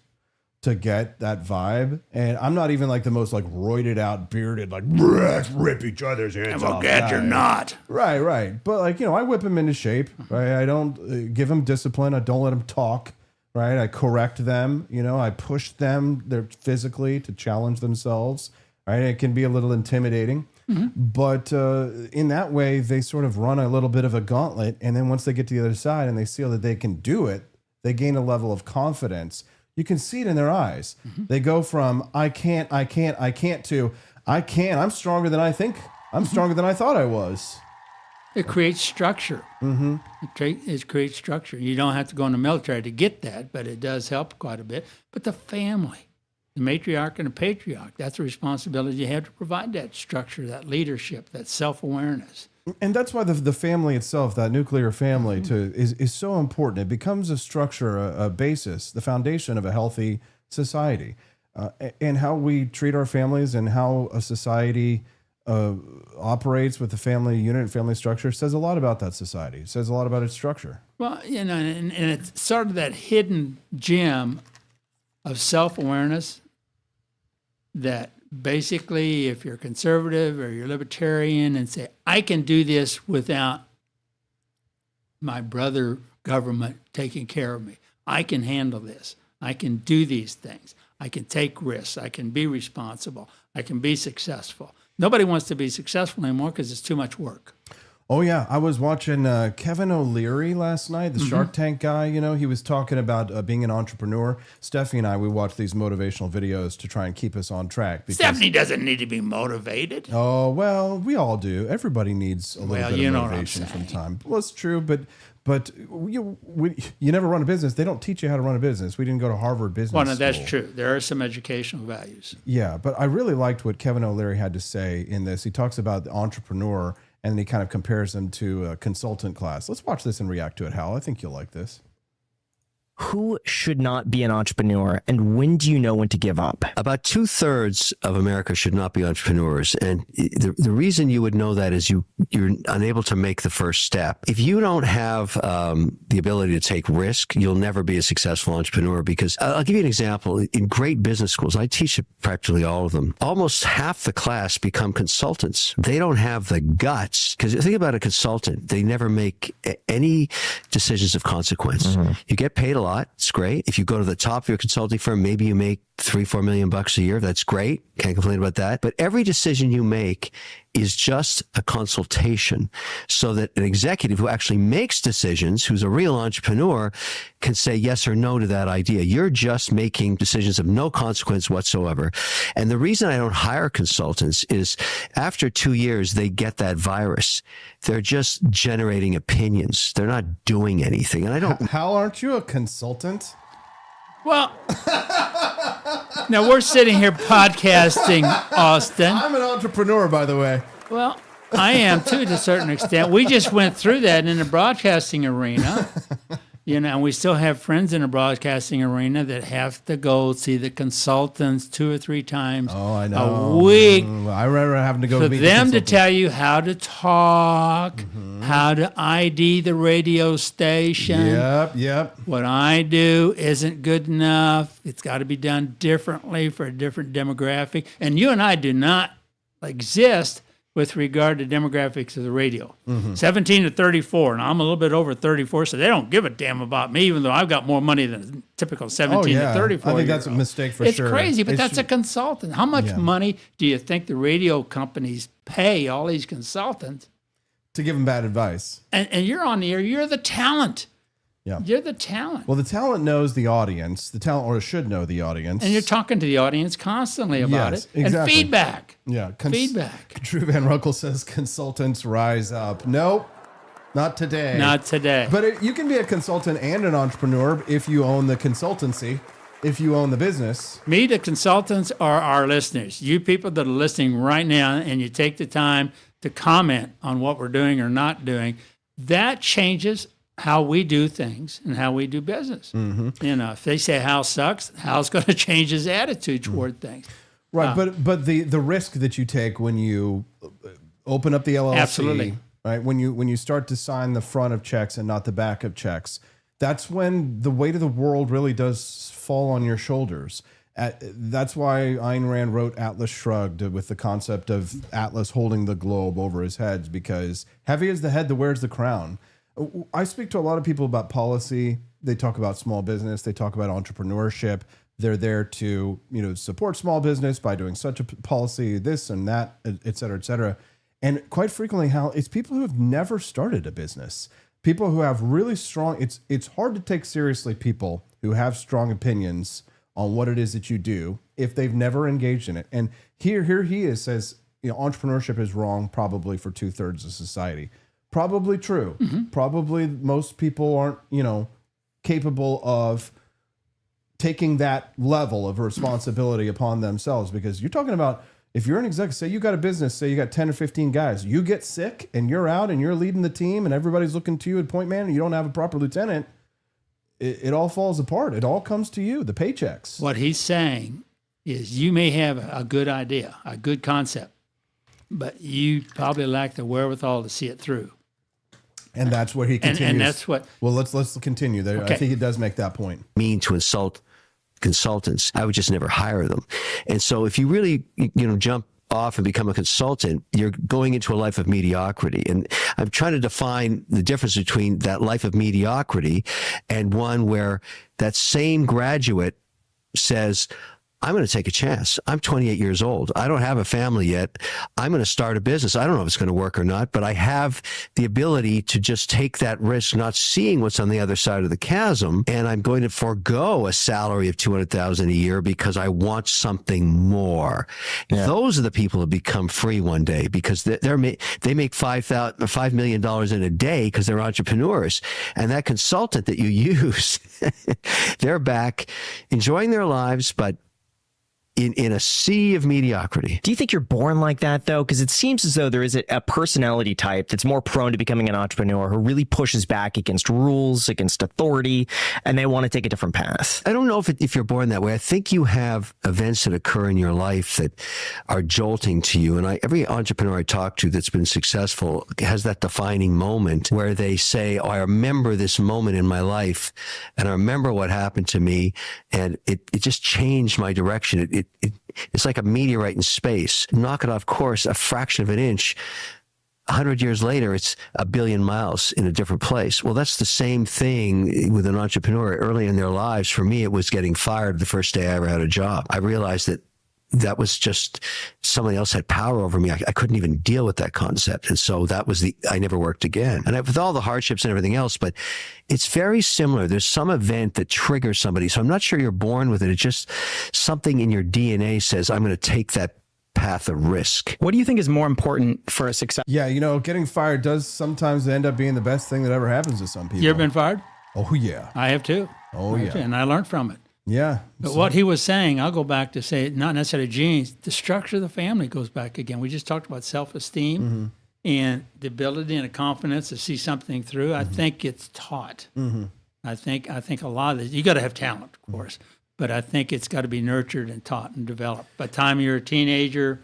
to get that vibe. And I'm not even like the most like roided out, bearded, like let's rip each other's heads off. You're not. Right. But like, I whip them into shape. Right. I don't give them discipline. I don't let them talk. Right. I correct them. I push them physically to challenge themselves. Right. It can be a little intimidating, but in that way, they sort of run a little bit of a gauntlet. And then once they get to the other side and they feel that they can do it, they gain a level of confidence. You can see it in their eyes. They go from I can't to I can. I'm stronger than I think. I'm stronger than I thought I was. It creates structure. It creates structure. You don't have to go in the military to get that, but it does help quite a bit. But the family, the matriarch and the patriarch, that's a responsibility you have to provide that structure, that leadership, that self-awareness. And that's why the family itself, that nuclear family, is so important. It becomes a structure, a basis, the foundation of a healthy society. And how we treat our families and how a society operates with the family unit, family structure, says a lot about that society. It says a lot about its structure. Well, and it's sort of that hidden gem of self-awareness that basically, if you're conservative or you're libertarian and say, I can do this without my brother government taking care of me. I can handle this. I can do these things. I can take risks. I can be responsible. I can be successful. Nobody wants to be successful anymore because it's too much work. Oh, yeah. I was watching Kevin O'Leary last night, the Shark Tank guy. He was talking about being an entrepreneur. Stephanie and I, we watch these motivational videos to try and keep us on track. Stephanie doesn't need to be motivated. Oh, well, we all do. Everybody needs a little bit of motivation from time. Well, it's true, but you never run a business. They don't teach you how to run a business. We didn't go to Harvard Business School. That's true. There are some educational values. Yeah, but I really liked what Kevin O'Leary had to say in this. He talks about the entrepreneur, and then he kind of compares them to a consultant class. Let's watch this and react to it, Hal. I think you'll like this. Who should not be an entrepreneur, and when do you know when to give up? About 2/3 of America should not be entrepreneurs. And the reason you would know that is you're unable to make the first step. If you don't have the ability to take risk, you'll never be a successful entrepreneur. Because I'll give you an example. In great business schools, I teach practically all of them. Almost half the class become consultants. They don't have the guts. Because think about a consultant. They never make any decisions of consequence. You get paid a lot. It's great. If you go to the top of your consulting firm, maybe you make $3-4 million a year. That's great. Can't complain about that. But every decision you make is just a consultation, so that an executive who actually makes decisions, who's a real entrepreneur, can say yes or no to that idea. You're just making decisions of no consequence whatsoever. And the reason I don't hire consultants is after 2 years, they get that virus. They're just generating opinions. They're not doing anything. And I don't. Hal, aren't you a consultant? Well, now we're sitting here podcasting, Austin. I'm an entrepreneur, by the way. Well, I am too, to a certain extent. We just went through that in the broadcasting arena, and we still have friends in the broadcasting arena that have to go see the consultants 2 or 3 times a week. I remember having to go for meet them to tell you how to talk, how to ID the radio station. Yep. What I do isn't good enough. It's got to be done differently for a different demographic. And you and I do not exist with regard to demographics of the radio. 17 to 34, and I'm a little bit over 34, so they don't give a damn about me, even though I've got more money than a typical 17 to 34. I think that's a mistake for it's sure. It's crazy, but that's a consultant. How much money do you think the radio companies pay all these consultants to give them bad advice. And you're on the air. You're the talent. Yeah. You're the talent. Well, the talent knows the audience. The talent, or should know the audience. And you're talking to the audience constantly about Yes, it. And exactly. feedback. Yeah. Feedback. Drew Van Ruckle says consultants rise up. Nope, not today. Not today. But you can be a consultant and an entrepreneur if you own the consultancy, if you own the business. Me, the consultants are our listeners. You people that are listening right now, and you take the time to comment on what we're doing or not doing, that changes how we do things and how we do business. You know, if they say Hal sucks, Hal's going to change his attitude toward things. Right, but the risk that you take when you open up the LLC, Absolutely. right? When you start to sign the front of checks and not the back of checks, that's when the weight of the world really does fall on your shoulders. That's why Ayn Rand wrote Atlas Shrugged with the concept of Atlas holding the globe over his head, because heavy is the head that wears the crown. I speak to a lot of people about policy. They talk about small business. They talk about entrepreneurship. They're there to, support small business by doing such a policy, this and that, et cetera, et cetera. And quite frequently, Hal, it's people who have never started a business. People who have really strong, it's hard to take seriously people who have strong opinions on what it is that you do if they've never engaged in it. And here he is, says, entrepreneurship is wrong probably for 2/3 of society. Probably true. Probably most people aren't, capable of taking that level of responsibility upon themselves, because you're talking about, if you're an executive, say you got a business, say you got 10 or 15 guys, you get sick and you're out and you're leading the team and everybody's looking to you at point man and you don't have a proper lieutenant, it all falls apart. It all comes to you, the paychecks. What he's saying is you may have a good idea, a good concept, but you probably lack the wherewithal to see it through. And that's where he continues. And that's what. Well, let's continue there. Okay. I think he does make that point. Mean to insult consultants. I would just never hire them. And so if you really, jump off and become a consultant, you're going into a life of mediocrity. And I'm trying to define the difference between that life of mediocrity and one where that same graduate says, I'm going to take a chance. I'm 28 years old. I don't have a family yet. I'm going to start a business. I don't know if it's going to work or not, but I have the ability to just take that risk, not seeing what's on the other side of the chasm. And I'm going to forego a salary of $200,000 a year because I want something more. Yeah. Those are the people who become free one day because they make $5 million in a day because they're entrepreneurs. And that consultant that you use, they're back enjoying their lives, but in a sea of mediocrity. Do you think you're born like that, though? Because it seems as though there is a personality type that's more prone to becoming an entrepreneur who really pushes back against rules, against authority, and they want to take a different path. I don't know if you're born that way. I think you have events that occur in your life that are jolting to you. And every entrepreneur I talk to that's been successful has that defining moment where they say, oh, I remember this moment in my life, and I remember what happened to me, and it just changed my direction. It's like a meteorite in space. Knock it off course a fraction of an inch. 100 years later, it's a billion miles in a different place. Well, that's the same thing with an entrepreneur. Early in their lives, for me, it was getting fired the first day I ever had a job. I realized that was just somebody else had power over me. I couldn't even deal with that concept. And so I never worked again. And with all the hardships and everything else, but it's very similar. There's some event that triggers somebody. So I'm not sure you're born with it. It's just something in your DNA says, I'm going to take that path of risk. What do you think is more important for a success? Yeah, getting fired does sometimes end up being the best thing that ever happens to some people. You ever been fired? Oh, yeah. I have too. Oh, yeah. And I learned from it. Yeah. But what he was saying, I'll go back to say, not necessarily genes, the structure of the family goes back again. We just talked about self-esteem and the ability and the confidence to see something through. I think it's taught. I think a lot of this, you got to have talent, of course, but I think it's got to be nurtured and taught and developed. By the time you're a teenager,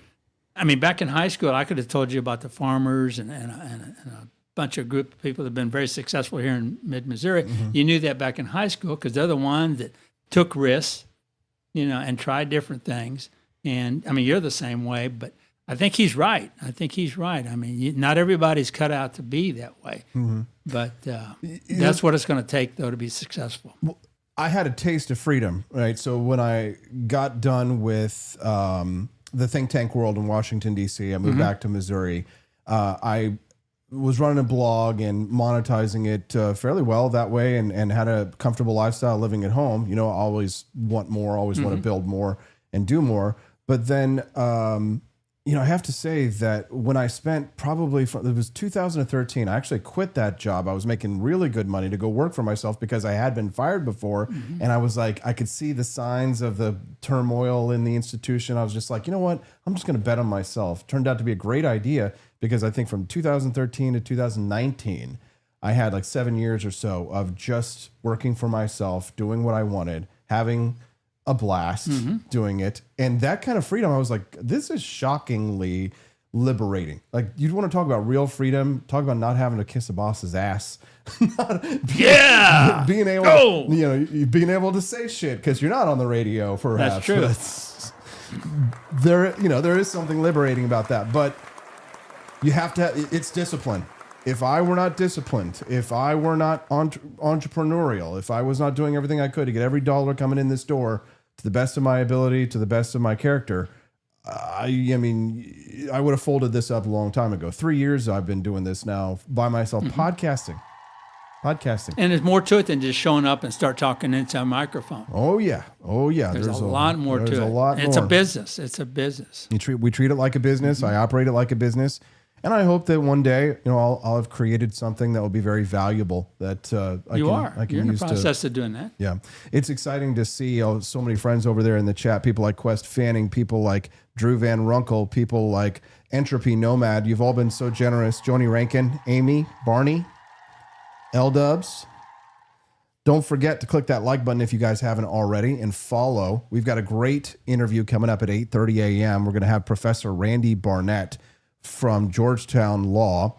I mean, back in high school, I could have told you about the farmers and a bunch of group of people that have been very successful here in mid-Missouri. You knew that back in high school because they're the ones that took risks, and tried different things. And I mean, you're the same way, but I think he's right. I mean, not everybody's cut out to be that way, but that's what it's going to take, though, to be successful. Well, I had a taste of freedom, right? So when I got done with the think tank world in Washington, D.C., I moved back to Missouri. I was running a blog and monetizing it fairly well that way, and had a comfortable lifestyle living at home. You know, I always want more, always want to build more and do more. But then, you know, I have to say that when I spent probably it was 2013, I actually quit that job. I was making really good money to go work for myself because I had been fired before. And I was like, I could see the signs of the turmoil in the institution. I was just like, you know what? I'm just going to bet on myself. Turned out to be a great idea because I think from 2013 to 2019, I had like 7 years or so of just working for myself, doing what I wanted, having a blast doing it. And that kind of freedom, I was like, this is shockingly liberating. Like, you want to talk about real freedom, talk about not having to kiss a boss's ass. Being able, you know, being able to say shit because you're not on the radio for That's true. There, you know, there is something liberating about that, but you have to, it's discipline. If I were not disciplined, if I were not entrepreneurial, if I was not doing everything I could to get every dollar coming in this door to the best of my ability, to the best of my character, I mean, I would have folded this up a long time ago. 3 years I've been doing this now by myself, podcasting. And there's more to it than just showing up and start talking into a microphone. Oh yeah. There's a lot more to it. It's a business. It's a business. We treat it like a business. I operate it like a business. And I hope that one day, you know, I'll have created something that will be very valuable that I can You're in the use process of doing that. Yeah. It's exciting to see so many friends over there in the chat. People like Quest Fanning, people like Drew Van Runkle, people like Entropy Nomad. You've all been so generous. Joni Rankin, Amy, Barney, L-Dubs. Don't forget to click that like button if you guys haven't already and follow. We've got a great interview coming up at 8:30 a.m. We're going to have Professor Randy Barnett from Georgetown Law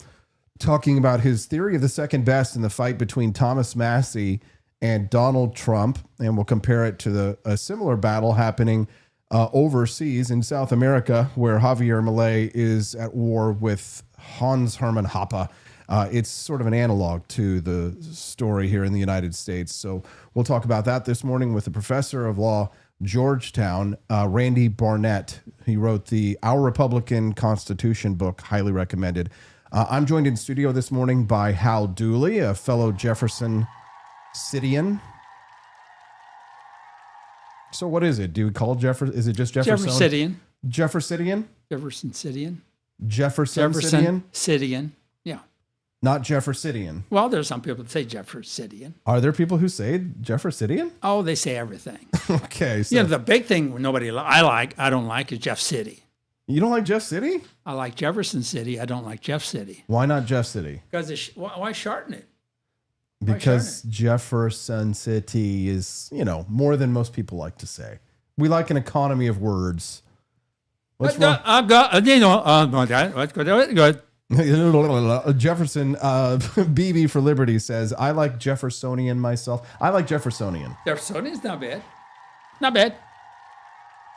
talking about his theory of the second best in the fight between Thomas Massie and Donald Trump. And we'll compare it to a similar battle happening overseas in South America, where Javier Milei is at war with Hans Hermann Hoppe. It's sort of an analog to the story here in the United States. So we'll talk about that this morning with the professor of law, Georgetown, Randy Barnett. He wrote the Our Republican Constitution book, highly recommended. I'm joined in studio this morning by Hal Dulle, a fellow Jefferson Citian. So what is it? Do we call Jefferson? Is it just Jeffersonian? Jeffersonian. Jeffersonian? Jeffersonian? Citian. Yeah. Not Jeffersonian. Well, there's some people that say Jeffersonian. Are there people who say Jeffersonian? Oh, they say everything. Okay. So. Yeah, the big thing I don't like is Jeff City. You don't like Jeff City? I like Jefferson City. I don't like Jeff City. Why not Jeff City? Because why shorten it? Because Jefferson City is, you know, more than most people like to say. We like an economy of words. What's wrong? I've got, you know, good. Jefferson, BB for Liberty says, I like Jeffersonian myself. I like Jeffersonian. Jeffersonian's not bad. Not bad.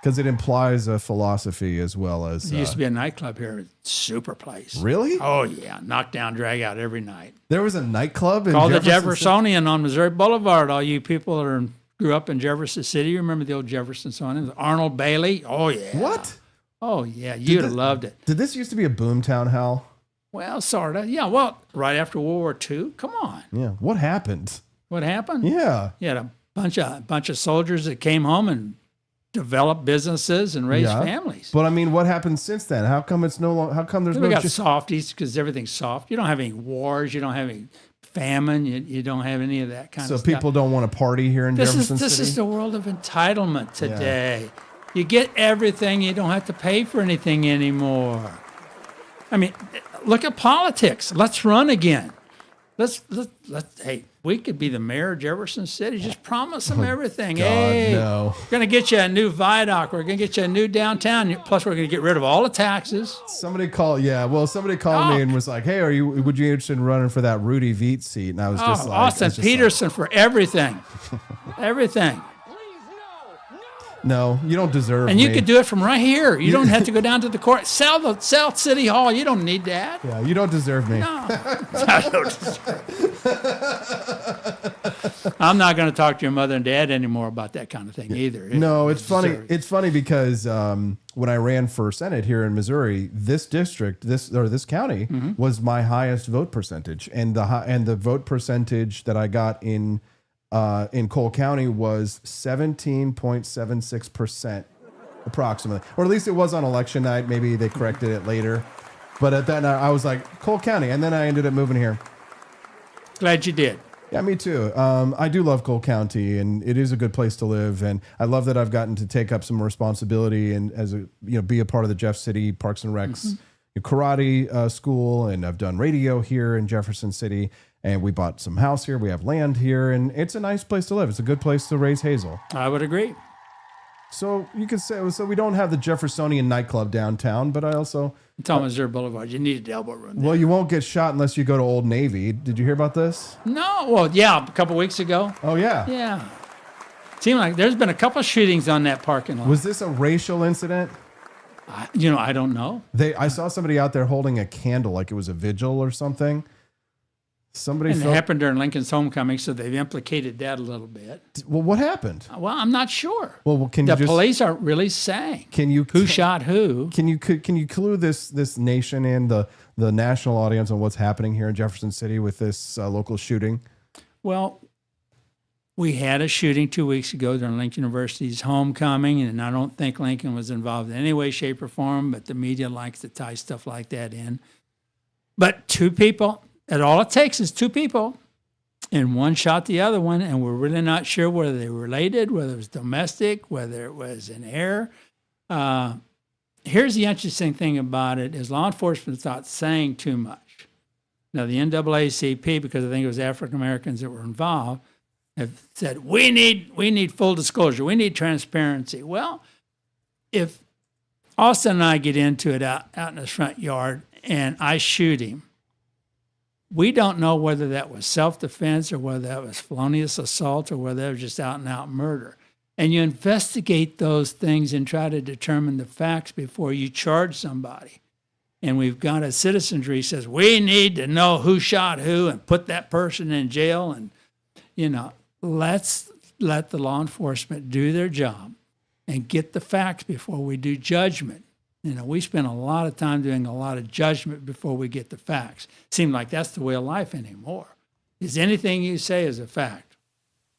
Because it implies a philosophy as well as... There used to be a nightclub here, Super Place. Really? Oh, yeah. Knock down, drag out every night. There was a nightclub in called the Jeffersonian on Missouri Boulevard. All you people that grew up in Jefferson City, you remember the old Jeffersonian? Arnold Bailey? Oh, yeah. What? Oh, yeah. You'd have loved it. Did this used to be a boomtown, Hal? Well, sort of. Yeah, well, right after World War II. Come on. Yeah. What happened? What happened? Yeah. You had a bunch of soldiers that came home and developed businesses and raised families. But I mean, what happened since then? How come it's no longer? How come there's we got softies because everything's soft. You don't have any wars. You don't have any famine. You don't have any of that kind of stuff. So people don't want to party here in Jefferson City? This is the world of entitlement today. Yeah. You get everything. You don't have to pay for anything anymore. I mean, look at politics. Let's run again. Hey, we could be the mayor of Jefferson City. Just promise them everything. God, hey, no. We're going to get you a new viaduct. We're going to get you a new downtown. Plus, we're going to get rid of all the taxes. Somebody called me and was like, hey, would you be interested in running for that Rudy Veit seat? And I was just like... Austin Peterson for everything. Everything. No, you don't deserve And me. you could do it from right here. You don't have to go down to the court. Sell City Hall. You don't need that. Yeah, you don't deserve me. No. I don't deserve. I'm not going to talk to your mother and dad anymore about that kind of thing either. No, it's funny. Deserve. It's funny because when I ran for Senate here in Missouri, this district, this county, was my highest vote percentage, and the vote percentage that I got in Cole County was 17.76% approximately, or at least it was on election night. Maybe they corrected it later, but at that night I was like Cole County, and then I ended up moving here. Glad you did. Yeah, me too. I do love Cole County, and it is a good place to live. And I love that I've gotten to take up some responsibility and be a part of the Jeff City Parks and Recs karate school, and I've done radio here in Jefferson City. And we bought some house here. We have land here, and it's a nice place to live. It's a good place to raise Hazel. I would agree. So you could say, we don't have the Jeffersonian nightclub downtown, but I also... It's on Missouri Boulevard. You needed elbow room there. Well, you won't get shot unless you go to Old Navy. Did you hear about this? No. Well, yeah, a couple weeks ago. Oh, yeah. Yeah. Seemed like there's been a couple of shootings on that parking lot. Was this a racial incident? I don't know. I saw somebody out there holding a candle like it was a vigil or something. Somebody And it happened during Lincoln's homecoming, so they've implicated that a little bit. Well, what happened? Well, I'm not sure. Well, can the you just, police aren't really saying who shot who. Can you clue this nation and the national audience on what's happening here in Jefferson City with this local shooting? Well, we had a shooting 2 weeks ago during Lincoln University's homecoming, and I don't think Lincoln was involved in any way, shape, or form, but the media likes to tie stuff like that in. But two people, and all it takes is two people, and one shot the other one, and we're really not sure whether they were related, whether it was domestic, whether it was an error. Here's the interesting thing about it is law enforcement's not saying too much. Now, the NAACP, because I think it was African Americans that were involved, have said, we need full disclosure. We need transparency. Well, if Austin and I get into it out in his front yard and I shoot him, we don't know whether that was self-defense or whether that was felonious assault or whether that was just out-and-out murder. And you investigate those things and try to determine the facts before you charge somebody. And we've got a citizenry says, we need to know who shot who and put that person in jail. And, let's let the law enforcement do their job and get the facts before we do judgment. We spend a lot of time doing a lot of judgment before we get the facts. Seems like that's the way of life anymore. Is anything you say is a fact.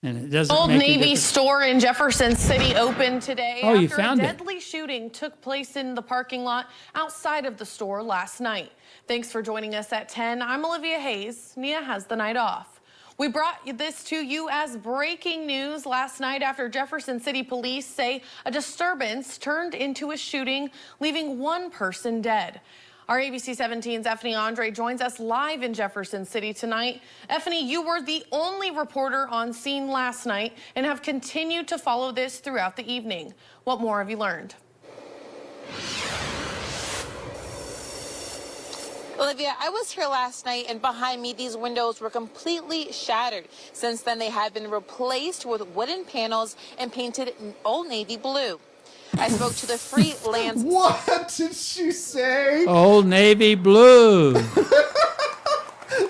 And it doesn't Old make Navy store in Jefferson City opened today after a deadly shooting took place in the parking lot outside of the store last night. Thanks for joining us at 10. I'm Olivia Hayes. Nia has the night off. We brought this to you as breaking news last night after Jefferson City police say a disturbance turned into a shooting, leaving one person dead. Our ABC 17's Effany Andre joins us live in Jefferson City tonight. Effany, you were the only reporter on scene last night and have continued to follow this throughout the evening. What more have you learned? Olivia, I was here last night, and behind me, these windows were completely shattered. Since then, they have been replaced with wooden panels and painted Old Navy blue. I spoke to the freelance. What did she say? Old Navy blue.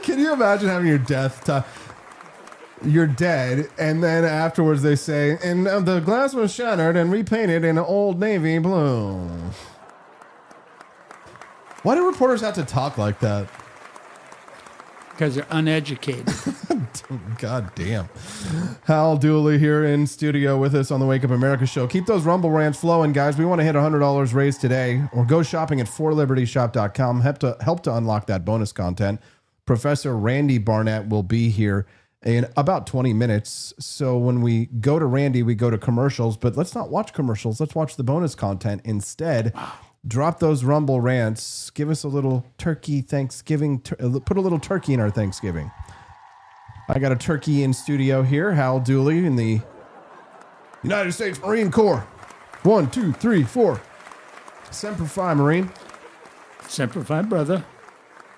Can you imagine having your death you're dead, and then afterwards they say, and the glass was shattered and repainted in Old Navy blue. Why do reporters have to talk like that? Because they're uneducated. God damn. Hal Dulle here in studio with us on the Wake Up America show. Keep those Rumble rants flowing, guys. We want to hit $100 raised today, or go shopping at forlibertyshop.com. Help to unlock that bonus content. Professor Randy Barnett will be here in about 20 minutes. So when we go to Randy, we go to commercials, but let's not watch commercials. Let's watch the bonus content instead. Wow. Drop those Rumble rants. Give us a little turkey Thanksgiving. Put a little turkey in our Thanksgiving. I got a turkey in studio here. Hal Dulle in the United States Marine Corps. 1, 2, 3, 4. Semper Fi, Marine. Semper Fi, brother.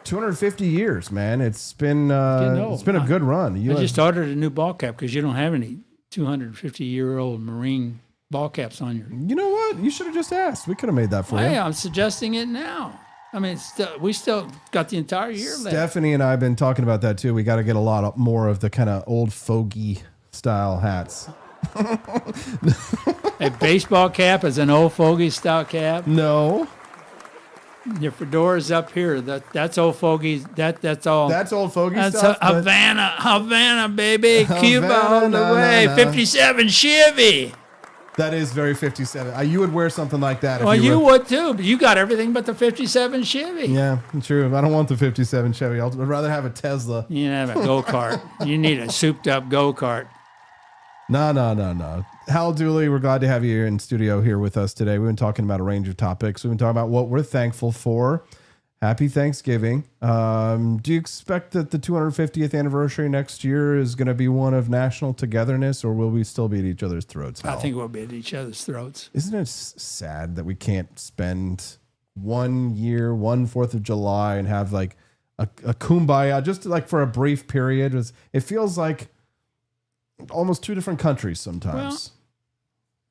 250 years, man. It's been a good run. I just ordered a new ball cap because you don't have any 250-year-old Marine ball caps on your. You know what? You should have just asked. We could have made that for Hey, you. I'm suggesting it now. I mean, we still got the entire year left. Stephanie and I have been talking about that too. We got to get a lot more of the kind of old fogey style hats. A baseball cap is an old fogey style cap. No. Your fedora's up here. That's old fogey. That's all. That's old fogey That's stuff. Havana, baby. Cuba Havana, all the way. 57 Chevy. That is very 57. You would wear something like that. Well, if you were, would too, but you got everything but the 57 Chevy. Yeah, true. I don't want the 57 Chevy. I'd rather have a Tesla. You have a go-kart. You need a souped-up go-kart. No. Hal Dulle, we're glad to have you here in studio here with us today. We've been talking about a range of topics. We've been talking about what we're thankful for. Happy Thanksgiving. Do you expect that the 250th anniversary next year is going to be one of national togetherness, or will we still be at each other's throats, Hal? I think we'll be at each other's throats. Isn't it sad that we can't spend 1 year, 1 4th of July and have like a kumbaya just like for a brief period? It feels like almost two different countries sometimes.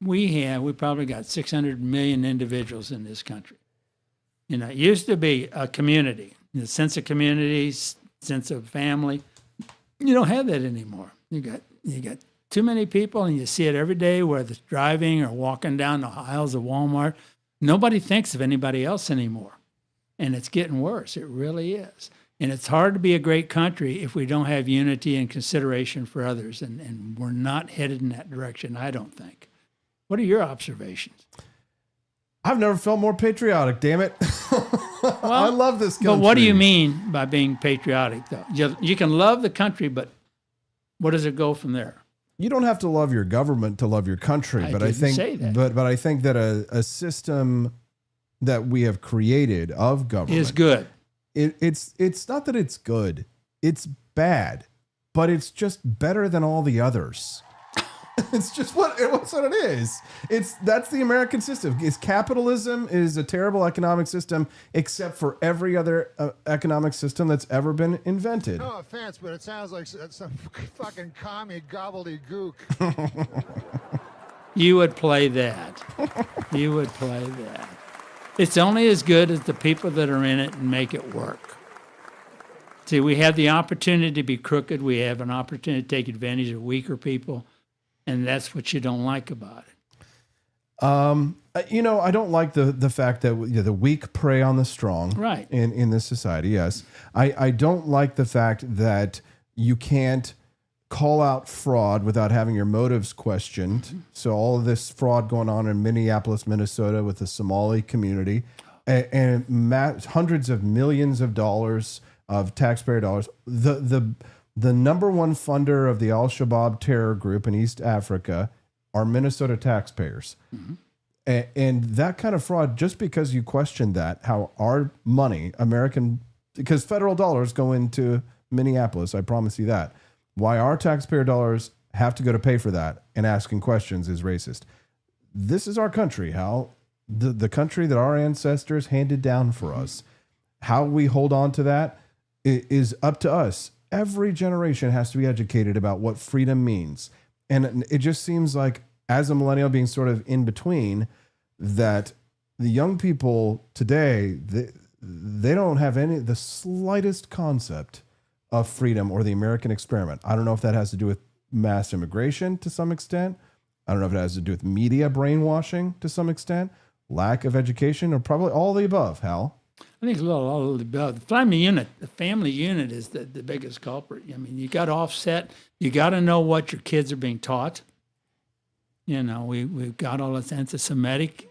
Well, we probably got 600 million individuals in this country. You know, it used to be a community, the sense of community, sense of family. You don't have that anymore. You got too many people, and you see it every day, whether it's driving or walking down the aisles of Walmart. Nobody thinks of anybody else anymore, and it's getting worse. It really is. And it's hard to be a great country if we don't have unity and consideration for others, and we're not headed in that direction, I don't think. What are your observations? I've never felt more patriotic, damn it. Well, I love this country. But what do you mean by being patriotic, though? You can love the country, but where does it go from there? You don't have to love your government to love your country, but I think say that. but I think that a system that we have created of government Is good. It's not that it's good. It's bad, but it's just better than all the others. It's just what it is. That's the American system. Capitalism is a terrible economic system, except for every other economic system that's ever been invented. No offense, but it sounds like some fucking commie gobbledygook. You would play that. You would play that. It's only as good as the people that are in it and make it work. See, we have the opportunity to be crooked. We have an opportunity to take advantage of weaker people. And that's what you don't like about it. I don't like the fact that the weak prey on the strong. Right. In this society, yes. I don't like the fact that you can't call out fraud without having your motives questioned. Mm-hmm. So all of this fraud going on in Minneapolis, Minnesota with the Somali community and hundreds of millions of dollars of taxpayer dollars. The number one funder of the Al-Shabaab terror group in East Africa are Minnesota taxpayers. Mm-hmm. And that kind of fraud, just because you question that, how our money, because federal dollars go into Minneapolis, I promise you that. Why our taxpayer dollars have to go to pay for that and asking questions is racist. This is our country, Hal. The country that our ancestors handed down for us. How we hold on to that is up to us. Every generation has to be educated about what freedom means. And it just seems like, as a millennial being sort of in between, that the young people today, they don't have the slightest concept of freedom or the American experiment. I don't know if that has to do with mass immigration to some extent. I don't know if it has to do with media brainwashing to some extent, lack of education, or probably all the above, Hal. I think it's all of the above. The family unit is the biggest culprit. I mean, you got to offset. You got to know what your kids are being taught. You know, we've got all this anti-Semitic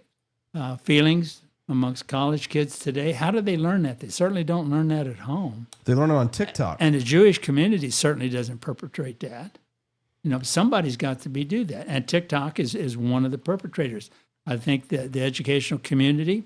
feelings amongst college kids today. How do they learn that? They certainly don't learn that at home. They learn it on TikTok. And the Jewish community certainly doesn't perpetrate that. You know, somebody's got to do that. And TikTok is one of the perpetrators. I think that the educational community.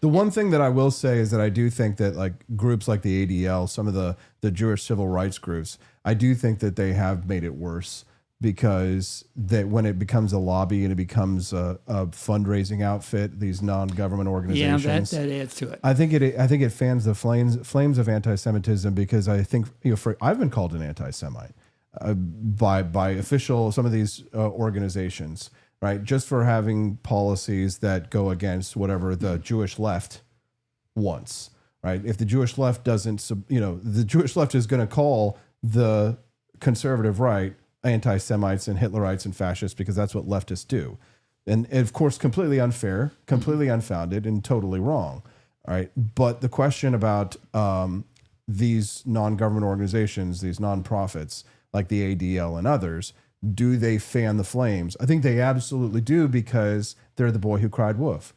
The one thing that I will say is that I do think that like groups like the ADL, some of the Jewish civil rights groups, I do think that they have made it worse because that when it becomes a lobby and it becomes a fundraising outfit, these non-government organizations. Yeah, that adds to it. I think it fans the flames of anti-Semitism because I think I've been called an anti-Semite by official some of these organizations right? Just for having policies that go against whatever the Jewish left wants, right? If the Jewish left doesn't, the Jewish left is going to call the conservative right anti-Semites and Hitlerites and fascists because that's what leftists do. And of course, completely unfair, completely unfounded, and totally wrong. All right. But the question about these non-government organizations, these nonprofits like the ADL and others, do they fan the flames? I think they absolutely do because they're the boy who cried wolf.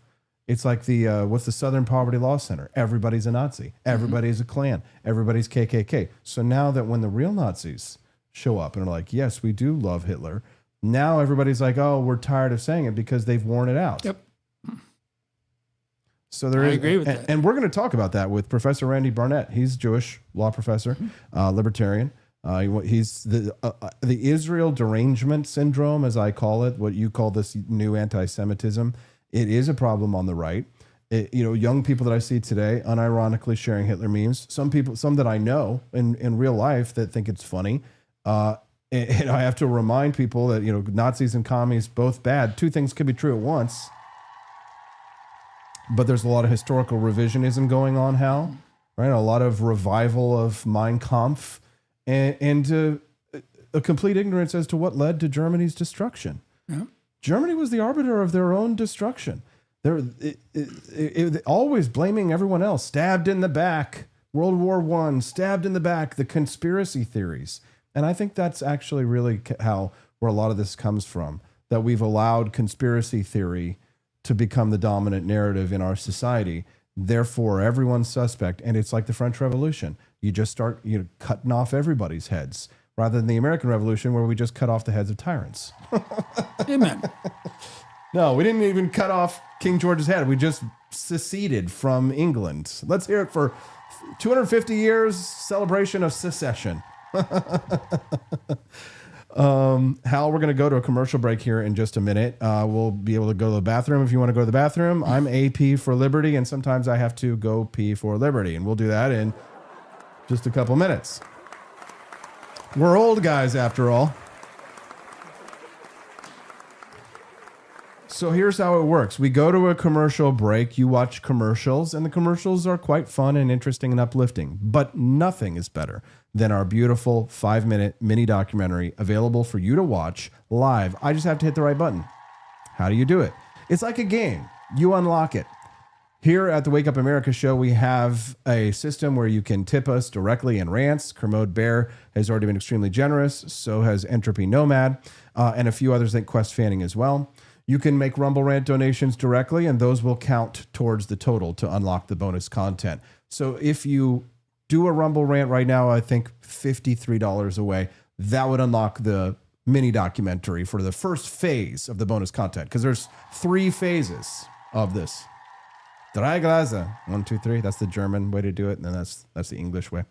It's like what's the Southern Poverty Law Center? Everybody's a Nazi. Everybody's a Klan. Everybody's KKK. So now that when the real Nazis show up and are like, yes, we do love Hitler, now everybody's like, oh, we're tired of saying it because they've worn it out. Yep. So I agree with that. And we're going to talk about that with Professor Randy Barnett. He's a Jewish law professor, libertarian. He's the Israel derangement syndrome, as I call it, what you call this new anti-Semitism. It is a problem on the right. Young people that I see today, unironically sharing Hitler memes. Some that I know in real life that think it's funny. And I have to remind people that, Nazis and commies, both bad. Two things could be true at once. But there's a lot of historical revisionism going on, Hal, right? A lot of revival of Mein Kampf and a complete ignorance as to what led to Germany's destruction. Yeah. Germany was the arbiter of their own destruction. They're always blaming everyone else. Stabbed in the back, World War I, stabbed in the back, the conspiracy theories. And I think that's actually really where a lot of this comes from, that we've allowed conspiracy theory to become the dominant narrative in our society. Therefore, everyone's suspect. And it's like the French Revolution. You just start cutting off everybody's heads, rather than the American Revolution where we just cut off the heads of tyrants. Amen. No, we didn't even cut off King George's head. We just seceded from England. Let's hear it for 250 years celebration of secession. Hal, we're going to go to a commercial break here in just a minute. We'll be able to go to the bathroom if you want to go to the bathroom. I'm AP for Liberty, and sometimes I have to go pee for Liberty, and we'll do that in just a couple minutes. We're old guys, after all. So here's how it works. We go to a commercial break. You watch commercials, and the commercials are quite fun and interesting and uplifting. But nothing is better than our beautiful 5-minute mini documentary available for you to watch live. I just have to hit the right button. How do you do it? It's like a game. You unlock it. Here at the Wake Up America show, we have a system where you can tip us directly in rants. Kermode Bear has already been extremely generous. So has Entropy Nomad, and a few others like Quest Fanning as well. You can make Rumble Rant donations directly, and those will count towards the total to unlock the bonus content. So if you do a Rumble Rant right now, I think $53 away, that would unlock the mini documentary for the first phase of the bonus content, because there's 3 phases of this. Drei Gläser. 1, 2, 3. That's the German way to do it, and then that's the English way.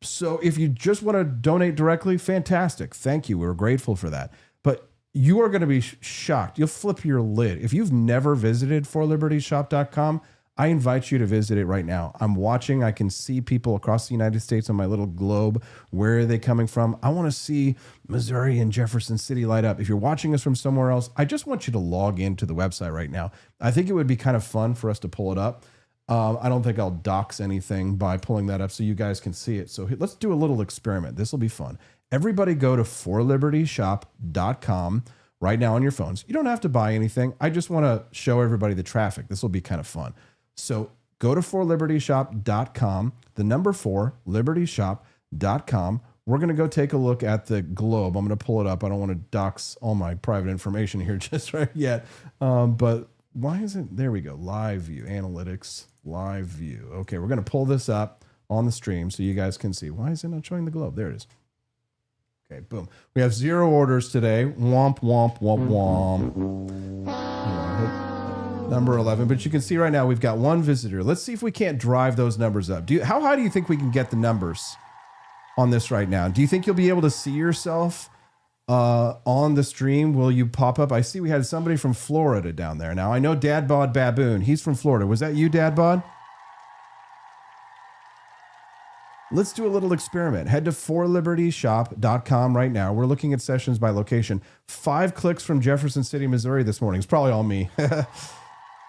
So if you just want to donate directly, fantastic. Thank you. We're grateful for that. But you are going to be shocked. You'll flip your lid. If you've never visited forlibertyshop.com, I invite you to visit it right now. I'm watching. I can see people across the United States on my little globe. Where are they coming from? I want to see Missouri and Jefferson City light up. If you're watching us from somewhere else, I just want you to log into the website right now. I think it would be kind of fun for us to pull it up. I don't think I'll dox anything by pulling that up so you guys can see it. So let's do a little experiment. This will be fun. Everybody go to forlibertyshop.com right now on your phones. You don't have to buy anything. I just want to show everybody the traffic. This will be kind of fun. So go to forlibertyshop.com, the number 4, libertyshop.com. We're going to go take a look at the globe. I'm going to pull it up. I don't want to dox all my private information here just right yet. But why is it? There we go. Live view, analytics, live view. Okay, we're going to pull this up on the stream so you guys can see. Why is it not showing the globe? There it is. Okay, boom. We have 0 orders today. Womp, womp, womp, womp. Number 11. But you can see right now we've got 1 visitor. Let's see if we can't drive those numbers up. How high do you think we can get the numbers on this right now? Do you think you'll be able to see yourself on the stream? Will you pop up? I see we had somebody from Florida down there. Now, I know Dad Bod Baboon. He's from Florida. Was that you, Dad Bod? Let's do a little experiment. Head to forlibertyshop.com right now. We're looking at sessions by location. 5 clicks from Jefferson City, Missouri this morning. It's probably all me.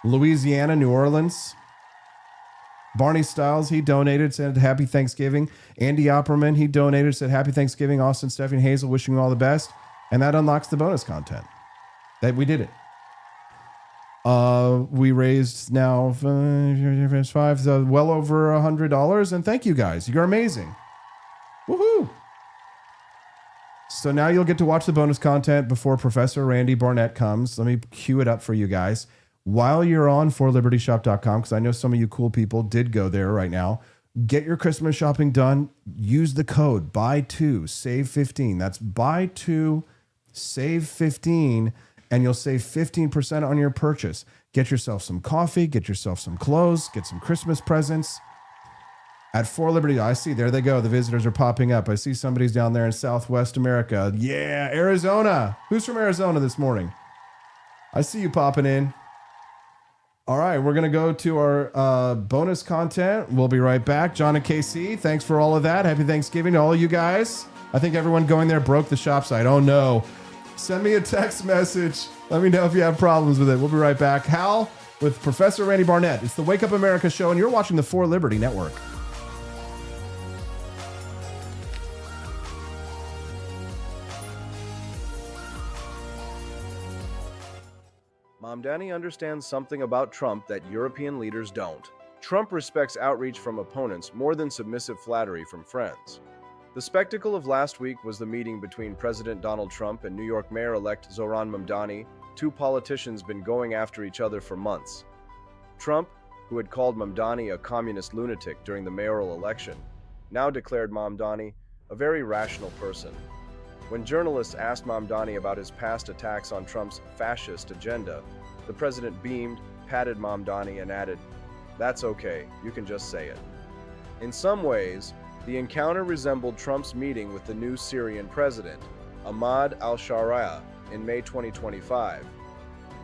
Louisiana, New Orleans. Barney Styles, he donated, said happy Thanksgiving. Andy Opperman, he donated, said happy Thanksgiving. Austin, Stephanie, Hazel, wishing you all the best. And that unlocks the bonus content. That we did it. We raised now 5, so well over $100. And thank you guys. You're amazing. Woohoo. So now you'll get to watch the bonus content before Professor Randy Barnett comes. Let me cue it up for you guys. While you're on forlibertyshop.com, because I know some of you cool people did go there right now, get your Christmas shopping done. Use the code BUY2, save 15. That's BUY2, save 15, and you'll save 15% on your purchase. Get yourself some coffee, get yourself some clothes, get some Christmas presents. At For Liberty, I see, there they go. The visitors are popping up. I see somebody's down there in Southwest America. Yeah, Arizona. Who's from Arizona this morning? I see you popping in. All right, we're going to go to our bonus content. We'll be right back. John and KC, thanks for all of that. Happy Thanksgiving to all you guys. I think everyone going there broke the shop site. Oh, no. Send me a text message. Let me know if you have problems with it. We'll be right back. Hal with Professor Randy Barnett. It's the Wake Up America show, and you're watching the For Liberty Network. Mom Danny understands something about Trump that European leaders don't. Trump respects outreach from opponents more than submissive flattery from friends. The spectacle of last week was the meeting between President Donald Trump and New York Mayor-elect Zohran Mamdani, two politicians been going after each other for months. Trump, who had called Mamdani a communist lunatic during the mayoral election, now declared Mamdani a very rational person. When journalists asked Mamdani about his past attacks on Trump's fascist agenda, the president beamed, patted Mamdani, and added, "That's okay, you can just say it." In some ways, the encounter resembled Trump's meeting with the new Syrian president, Ahmad al-Sharia, in May 2025.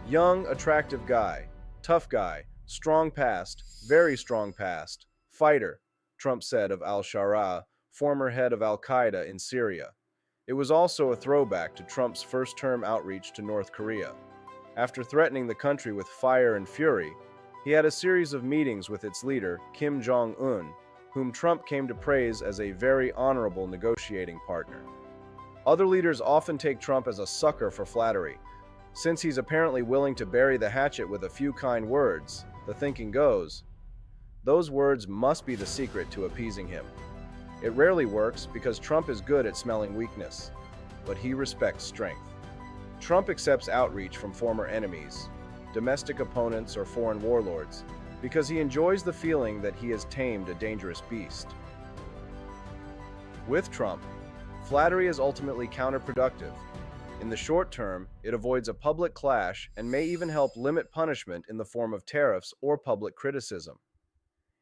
Young, attractive guy, tough guy, strong past, very strong past, fighter, Trump said of al-Sharia, former head of al-Qaeda in Syria. It was also a throwback to Trump's first-term outreach to North Korea. After threatening the country with fire and fury, he had a series of meetings with its leader, Kim Jong-un, whom Trump came to praise as a very honorable negotiating partner. Other leaders often take Trump as a sucker for flattery. Since he's apparently willing to bury the hatchet with a few kind words, the thinking goes, those words must be the secret to appeasing him. It rarely works because Trump is good at smelling weakness, but he respects strength. Trump accepts outreach from former enemies, domestic opponents, or foreign warlords because he enjoys the feeling that he has tamed a dangerous beast. With Trump, flattery is ultimately counterproductive. In the short term, it avoids a public clash and may even help limit punishment in the form of tariffs or public criticism.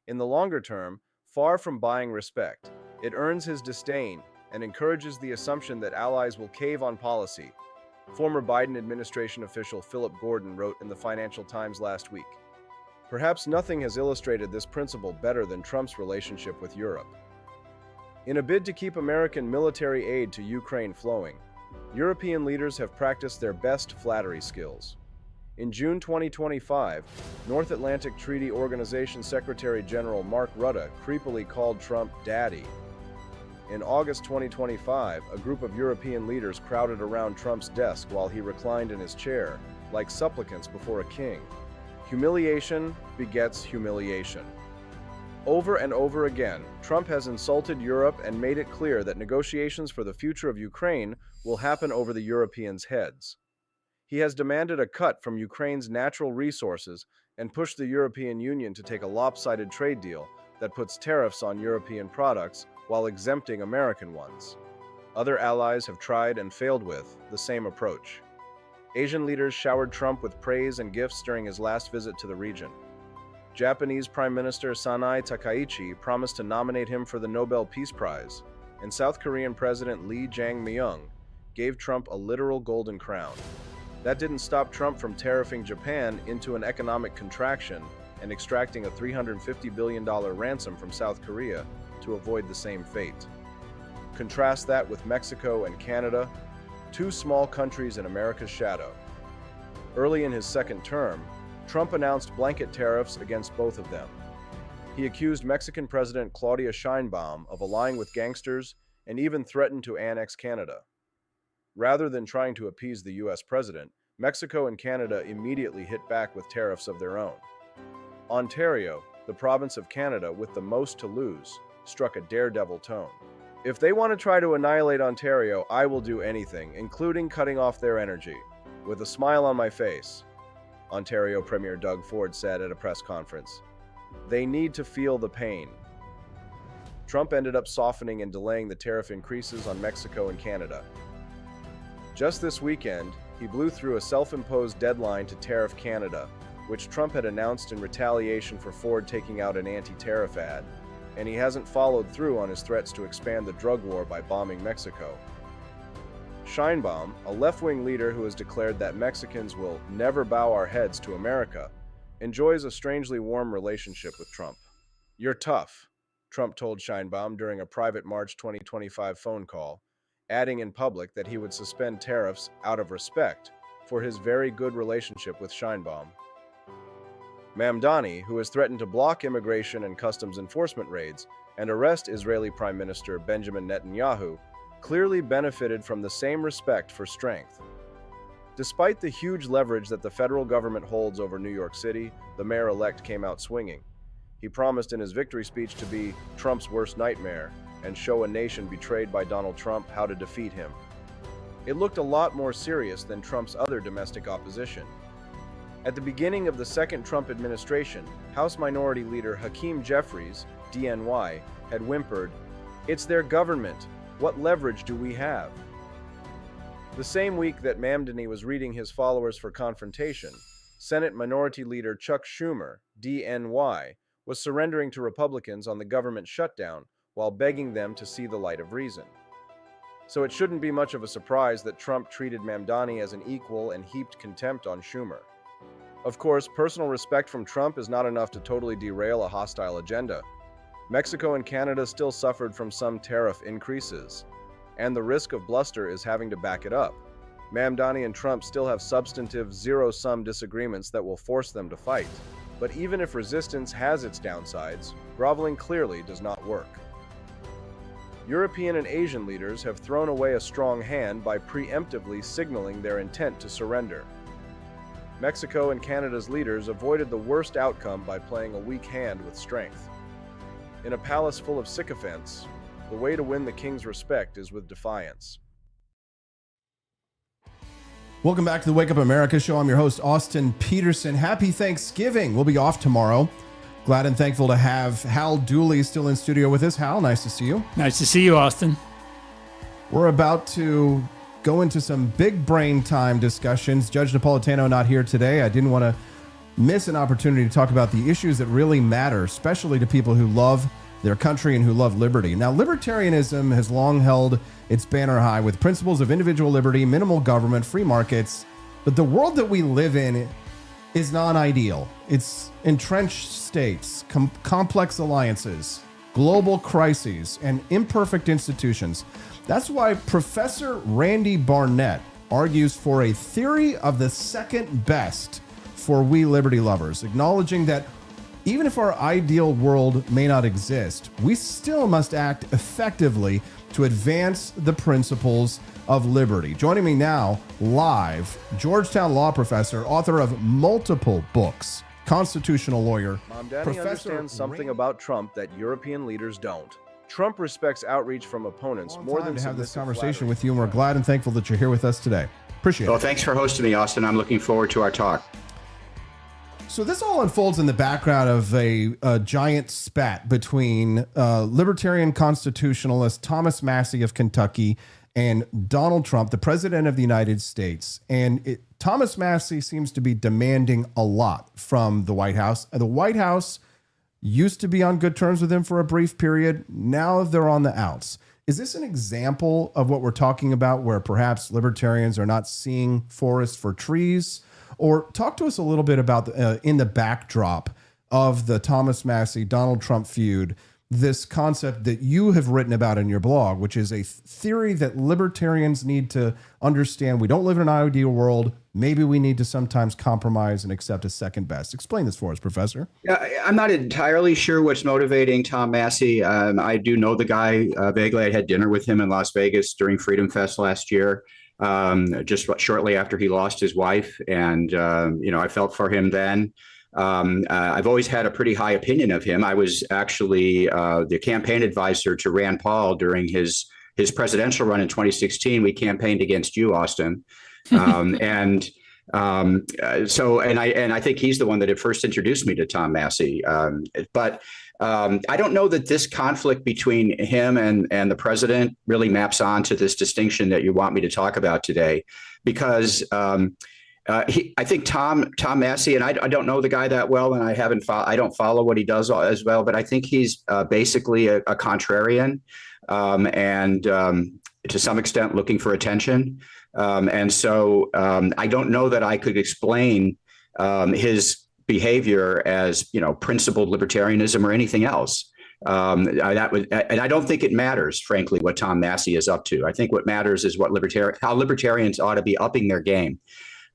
In the longer term, far from buying respect, it earns his disdain and encourages the assumption that allies will cave on policy. Former Biden administration official Philip Gordon wrote in the Financial Times last week, "Perhaps nothing has illustrated this principle better than Trump's relationship with Europe." In a bid to keep American military aid to Ukraine flowing, European leaders have practiced their best flattery skills. In June 2025, North Atlantic Treaty Organization Secretary General Mark Rutte creepily called Trump "Daddy." In August 2025, a group of European leaders crowded around Trump's desk while he reclined in his chair, like supplicants before a king. Humiliation begets humiliation. Over and over again, Trump has insulted Europe and made it clear that negotiations for the future of Ukraine will happen over the Europeans' heads. He has demanded a cut from Ukraine's natural resources and pushed the European Union to take a lopsided trade deal that puts tariffs on European products while exempting American ones. Other allies have tried and failed with the same approach. Asian leaders showered Trump with praise and gifts during his last visit to the region. Japanese Prime Minister Sanai Takaichi promised to nominate him for the Nobel Peace Prize, and South Korean President Lee Jae-myung gave Trump a literal golden crown. That didn't stop Trump from tariffing Japan into an economic contraction and extracting a $350 billion ransom from South Korea to avoid the same fate. Contrast that with Mexico and Canada, two small countries in America's shadow. Early in his second term, Trump announced blanket tariffs against both of them. He accused Mexican President Claudia Sheinbaum of allying with gangsters and even threatened to annex Canada. Rather than trying to appease the US president, Mexico and Canada immediately hit back with tariffs of their own. Ontario, the province of Canada with the most to lose, struck a daredevil tone. If they want to try to annihilate Ontario, I will do anything, including cutting off their energy. With a smile on my face, Ontario Premier Doug Ford said at a press conference. They need to feel the pain. Trump ended up softening and delaying the tariff increases on Mexico and Canada. Just this weekend, he blew through a self-imposed deadline to tariff Canada, which Trump had announced in retaliation for Ford taking out an anti-tariff ad, and he hasn't followed through on his threats to expand the drug war by bombing Mexico. Sheinbaum, a left-wing leader who has declared that Mexicans will never bow our heads to America, enjoys a strangely warm relationship with Trump. You're tough, Trump told Sheinbaum during a private March 2025 phone call, adding in public that he would suspend tariffs out of respect for his very good relationship with Sheinbaum. Mamdani, who has threatened to block immigration and customs enforcement raids and arrest Israeli Prime Minister Benjamin Netanyahu, clearly benefited from the same respect for strength. Despite the huge leverage that the federal government holds over New York City, the mayor-elect came out swinging. He promised in his victory speech to be Trump's worst nightmare and show a nation betrayed by Donald Trump how to defeat him. It looked a lot more serious than Trump's other domestic opposition. At the beginning of the second Trump administration, House Minority Leader Hakeem Jeffries, DNY, had whimpered, "It's their government. What leverage do we have?" The same week that Mamdani was reading his followers for confrontation, Senate Minority Leader Chuck Schumer, DNY, was surrendering to Republicans on the government shutdown while begging them to see the light of reason. So it shouldn't be much of a surprise that Trump treated Mamdani as an equal and heaped contempt on Schumer. Of course, personal respect from Trump is not enough to totally derail a hostile agenda. Mexico and Canada still suffered from some tariff increases, and the risk of bluster is having to back it up. Mamdani and Trump still have substantive zero-sum disagreements that will force them to fight. But even if resistance has its downsides, groveling clearly does not work. European and Asian leaders have thrown away a strong hand by preemptively signaling their intent to surrender. Mexico and Canada's leaders avoided the worst outcome by playing a weak hand with strength. In a palace full of sycophants, the way to win the king's respect is with defiance. Welcome back to the Wake Up America show. I'm your host, Austin Peterson. Happy Thanksgiving. We'll be off tomorrow. Glad and thankful to have Hal Dulle still in studio with us. Hal, nice to see you. Nice to see you, Austin. We're about to go into some big brain time discussions. Judge Napolitano not here today. I didn't want to miss an opportunity to talk about the issues that really matter, especially to people who love their country and who love liberty. Now, libertarianism has long held its banner high with principles of individual liberty, minimal government, free markets. But the world that we live in is non-ideal. It's entrenched states, complex alliances, global crises, and imperfect institutions. That's why Professor Randy Barnett argues for a theory of the second best for we liberty lovers, acknowledging that even if our ideal world may not exist, we still must act effectively to advance the principles of liberty. Joining me now, live, Georgetown law professor, author of multiple books, constitutional lawyer. Mamdani understands something about Trump that European leaders don't. Trump respects outreach from opponents more than to have this conversation with you, and we're glad and thankful that you're here with us today. Appreciate it. Well, thanks for hosting me, Austin. I'm looking forward to our talk. So this all unfolds in the background of a giant spat between libertarian constitutionalist Thomas Massie of Kentucky and Donald Trump, the president of the United States. And Thomas Massie seems to be demanding a lot from the White House. The White House used to be on good terms with him for a brief period. Now they're on the outs. Is this an example of what we're talking about, where perhaps libertarians are not seeing forests for trees? Or talk to us a little bit about in the backdrop of the Thomas Massie, Donald Trump feud. this concept that you have written about in your blog, which is a theory that libertarians need to understand. We don't live in an ideal world. Maybe we need to sometimes compromise and accept a second best. Explain this for us, Professor. Yeah, I'm not entirely sure what's motivating Tom Massie. I do know the guy vaguely. I had dinner with him in Las Vegas during Freedom Fest last year, just shortly after he lost his wife. And, I felt for him then. I've always had a pretty high opinion of him. I was actually the campaign advisor to Rand Paul during his presidential run in 2016. We campaigned against you, Austin. I think he's the one that had first introduced me to Tom Massie. But I don't know that this conflict between him and the president really maps onto this distinction that you want me to talk about today, because I think Tom Massie, and I don't know the guy that well, and I don't follow what he does as well, but I think he's basically a contrarian, and to some extent looking for attention. I don't know that I could explain his behavior as, principled libertarianism or anything else. And I don't think it matters, frankly, what Tom Massie is up to. I think what matters is how libertarians ought to be upping their game.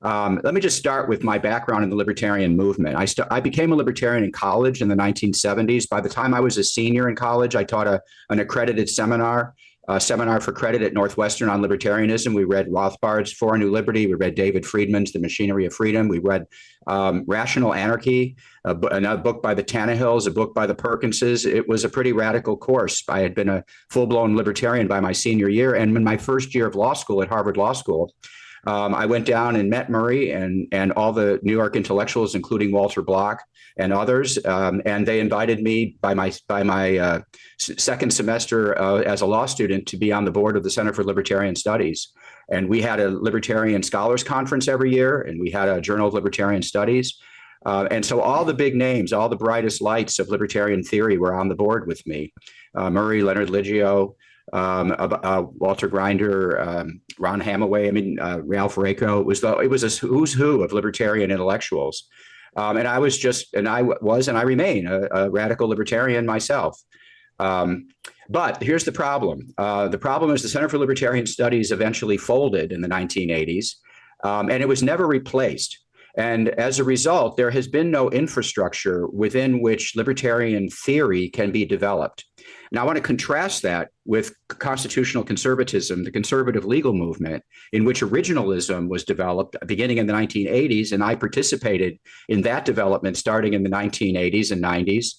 Let me just start with my background in the libertarian movement. I became a libertarian in college in the 1970s. By the time I was a senior in college, I taught an accredited seminar for credit at Northwestern on libertarianism. We read Rothbard's For a New Liberty. We read David Friedman's The Machinery of Freedom. We read Rational Anarchy, another book by the Tannehills, a book by the Perkinses. It was a pretty radical course. I had been a full-blown libertarian by my senior year. And in my first year of law school at Harvard Law School, I went down and met Murray and all the New York intellectuals, including Walter Block and others, and they invited me by my second semester as a law student to be on the board of the Center for Libertarian Studies. And we had a Libertarian Scholars Conference every year, and we had a Journal of Libertarian Studies. And so all the big names, all the brightest lights of libertarian theory were on the board with me. Murray, Leonard Liggio, Walter Grinder, Ron Hamaway, Ralph Raico. It was a who's who of libertarian intellectuals. And I remain a radical libertarian myself. But here's the problem. The problem is the Center for Libertarian Studies eventually folded in the 1980s, and it was never replaced. And as a result, there has been no infrastructure within which libertarian theory can be developed. Now, I want to contrast that with constitutional conservatism, the conservative legal movement, in which originalism was developed beginning in the 1980s, and I participated in that development starting in the 1980s and 90s.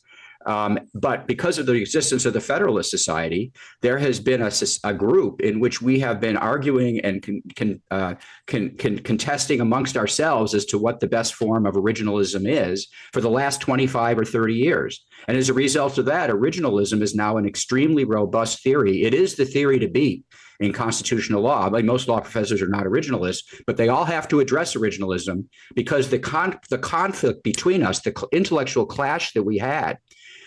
But because of the existence of the Federalist Society, there has been a group in which we have been arguing and contesting amongst ourselves as to what the best form of originalism is for the last 25 or 30 years. And as a result of that, originalism is now an extremely robust theory. It is the theory to beat in constitutional law. Most law professors are not originalists, but they all have to address originalism because the conflict between us, the intellectual clash that we had,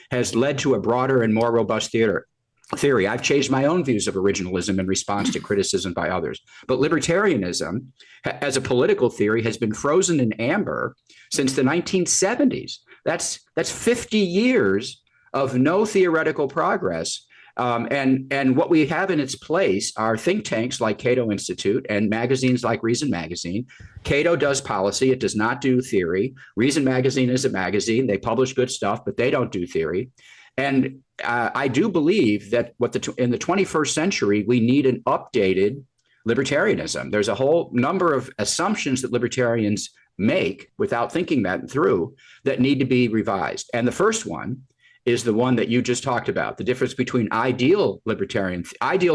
has led to a broader and more robust theory. I've changed my own views of originalism in response to criticism by others. But libertarianism, as a political theory, has been frozen in amber since the 1970s. That's 50 years of no theoretical progress. And what we have in its place are think tanks like Cato Institute and magazines like Reason Magazine. Cato does policy. It does not do theory. Reason Magazine is a magazine. They publish good stuff, but they don't do theory. And I do believe that in the 21st century, we need an updated libertarianism. There's a whole number of assumptions that libertarians make without thinking that through that need to be revised. And the first one is the one that you just talked about, the difference between ideal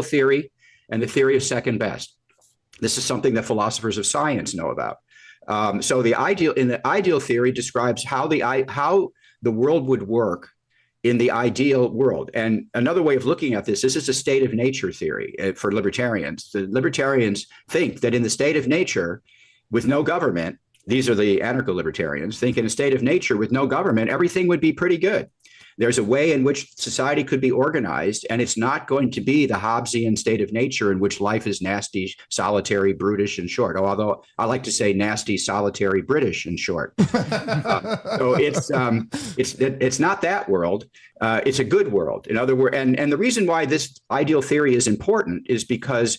theory and the theory of second best. This is something that philosophers of science know about. So the ideal theory describes how the world would work in the ideal world. And another way of looking at this is a state of nature theory for libertarians. The libertarians think that in the state of nature with no government, these are the anarcho-libertarians, think in a state of nature with no government, everything would be pretty good. There's a way in which society could be organized, and it's not going to be the Hobbesian state of nature in which life is nasty, solitary, brutish, and short. Although I like to say nasty, solitary, British, and short. So it's not that world. It's a good world. In other words, and the reason why this ideal theory is important is because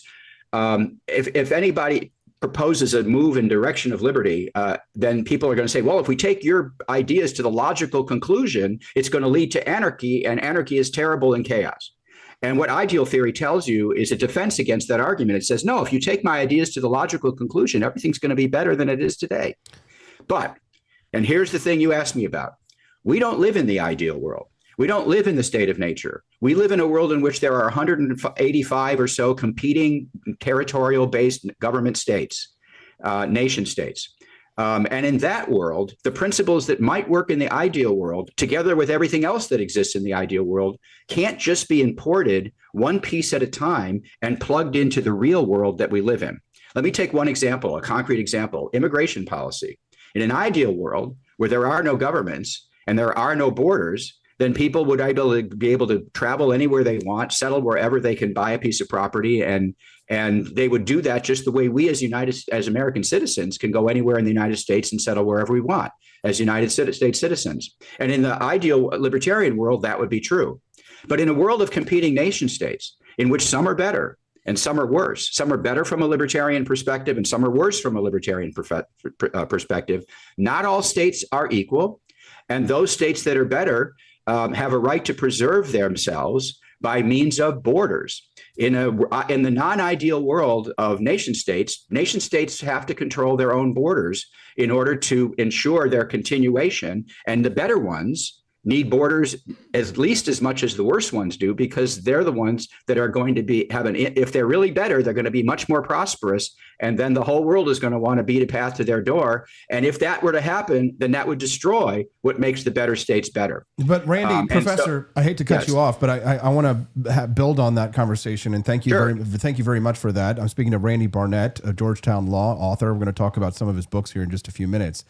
if anybody proposes a move in direction of liberty, then people are going to say, well, if we take your ideas to the logical conclusion, it's going to lead to anarchy, and anarchy is terrible and chaos. And what ideal theory tells you is a defense against that argument. It says, no, if you take my ideas to the logical conclusion, everything's going to be better than it is today. But, and here's the thing you asked me about, we don't live in the ideal world. We don't live in the state of nature. We live in a world in which there are 185 or so competing territorial-based government states, nation states. And in that world, the principles that might work in the ideal world, together with everything else that exists in the ideal world, can't just be imported one piece at a time and plugged into the real world that we live in. Let me take one example, a concrete example, immigration policy. In an ideal world where there are no governments and there are no borders, then people would be able to travel anywhere they want, settle wherever they can buy a piece of property, and they would do that just the way we as American citizens can go anywhere in the United States and settle wherever we want as United States citizens. And in the ideal libertarian world, that would be true. But in a world of competing nation states, in which some are better and some are worse, some are better from a libertarian perspective and some are worse from a libertarian perspective, not all states are equal. And those states that are better have a right to preserve themselves by means of borders. In the non-ideal world of nation states have to control their own borders in order to ensure their continuation. And the better ones need borders at least as much as the worst ones do, because they're the ones that are going to if they're really better, they're going to be much more prosperous. And then the whole world is going to want to beat a path to their door. And if that were to happen, then that would destroy what makes the better states better. But Randy, Professor, I hate to cut you off, but I want to build on that conversation. And thank you very much for that. I'm speaking to Randy Barnett, a Georgetown law author. We're going to talk about some of his books here in just a few minutes.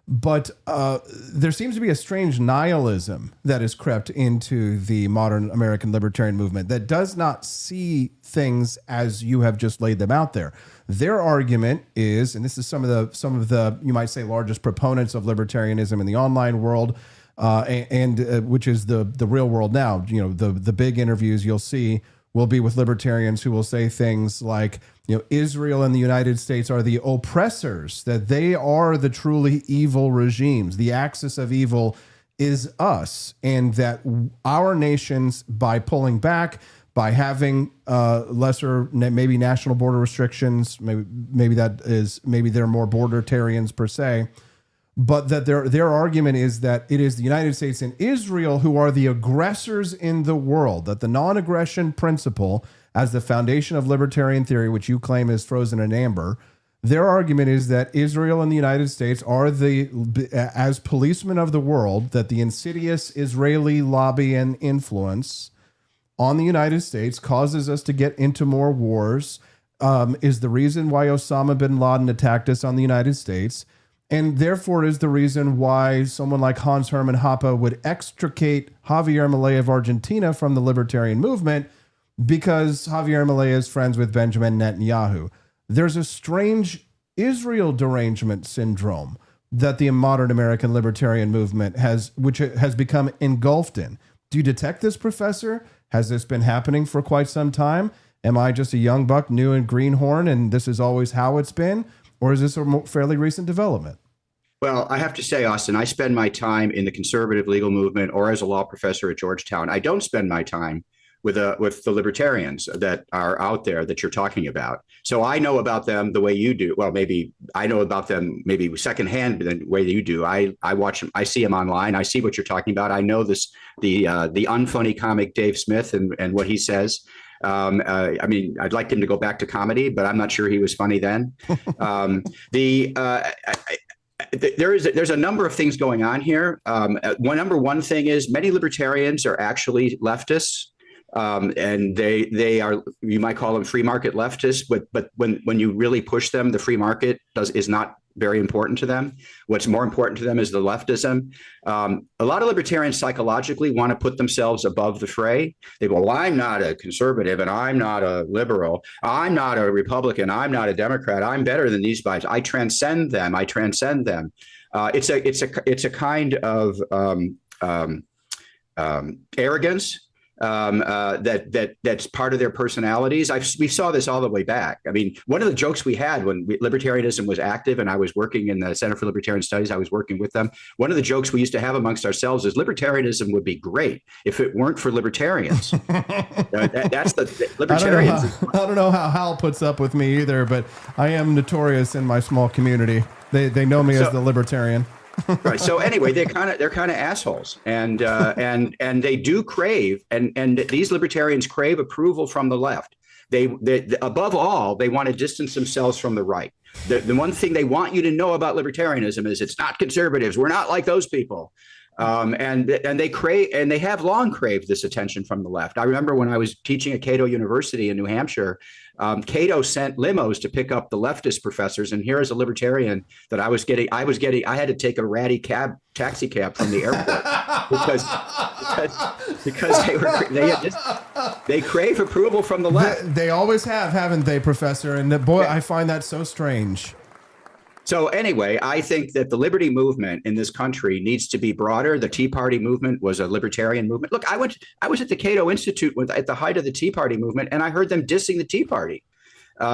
But there seems to be a strange nihilism that has crept into the modern American libertarian movement that does not see things as you have just laid them out there. Their argument is, and this is some of the you might say largest proponents of libertarianism in the online world, and which is the real world now. You know, the big interviews you'll see will be with libertarians who will say things like, you know, Israel and the United States are the oppressors, that they are the truly evil regimes. The axis of evil is us, and that our nations, by pulling back, by having lesser, maybe national border restrictions, maybe they're more bordertarians per se, but that their argument is that it is the United States and Israel who are the aggressors in the world, that the non-aggression principle as the foundation of libertarian theory, which you claim is frozen in amber, their argument is that Israel and the United States are as policemen of the world, that the insidious Israeli lobby and influence on the United States causes us to get into more wars, is the reason why Osama bin Laden attacked us on the United States, and therefore is the reason why someone like Hans Hermann Hoppe would extricate Javier Milei of Argentina from the libertarian movement, because Javier Milei is friends with Benjamin Netanyahu. There's a strange Israel derangement syndrome that the modern American libertarian movement which has become engulfed in. Do you detect this, Professor? Has this been happening for quite some time? Am I just a young buck new in Greenhorn and this is always how it's been? Or is this a fairly recent development? Well, I have to say, Austin, I spend my time in the conservative legal movement or as a law professor at Georgetown. I don't spend my time with the libertarians that are out there that you're talking about. So I know about them the way you do. Well, maybe I know about them maybe secondhand the way that you do. I watch them. I see them online. I see what you're talking about. I know the unfunny comic Dave Smith and what he says. I mean, I'd like him to go back to comedy, but I'm not sure he was funny then. There's a number of things going on here. Number one thing is many libertarians are actually leftists. And they are, you might call them free market leftists, but when you really push them, the free market is not very important to them. What's more important to them is the leftism. A lot of libertarians psychologically want to put themselves above the fray. They go, well, I'm not a conservative and I'm not a liberal. I'm not a Republican. I'm not a Democrat. I'm better than these guys. I transcend them. I transcend them. It's a kind of arrogance that's part of their personalities. We saw this all the way back. I mean, one of the jokes we had when libertarianism was active and I was working in the Center for Libertarian Studies, I was working with them. One of the jokes we used to have amongst ourselves is libertarianism would be great if it weren't for libertarians. That's the libertarians. I don't know how Hal puts up with me either, but I am notorious in my small community. They know me as the libertarian. Right. So anyway, they're kind of assholes, and they do crave, and these libertarians crave approval from the left. They above all, they want to distance themselves from the right. The one thing they want you to know about libertarianism is it's not conservatives. We're not like those people. And they crave, and they have long craved this attention from the left. I remember when I was teaching at Cato University in New Hampshire, Cato sent limos to pick up the leftist professors. And here is a libertarian that I had to take a ratty taxi cab from the airport because they crave approval from the left. They always have, haven't they, Professor? And boy, I find that so strange. So anyway, I think that the liberty movement in this country needs to be broader. The Tea Party movement was a libertarian movement. Look, I was at the Cato Institute at the height of the Tea Party movement, and I heard them dissing the Tea Party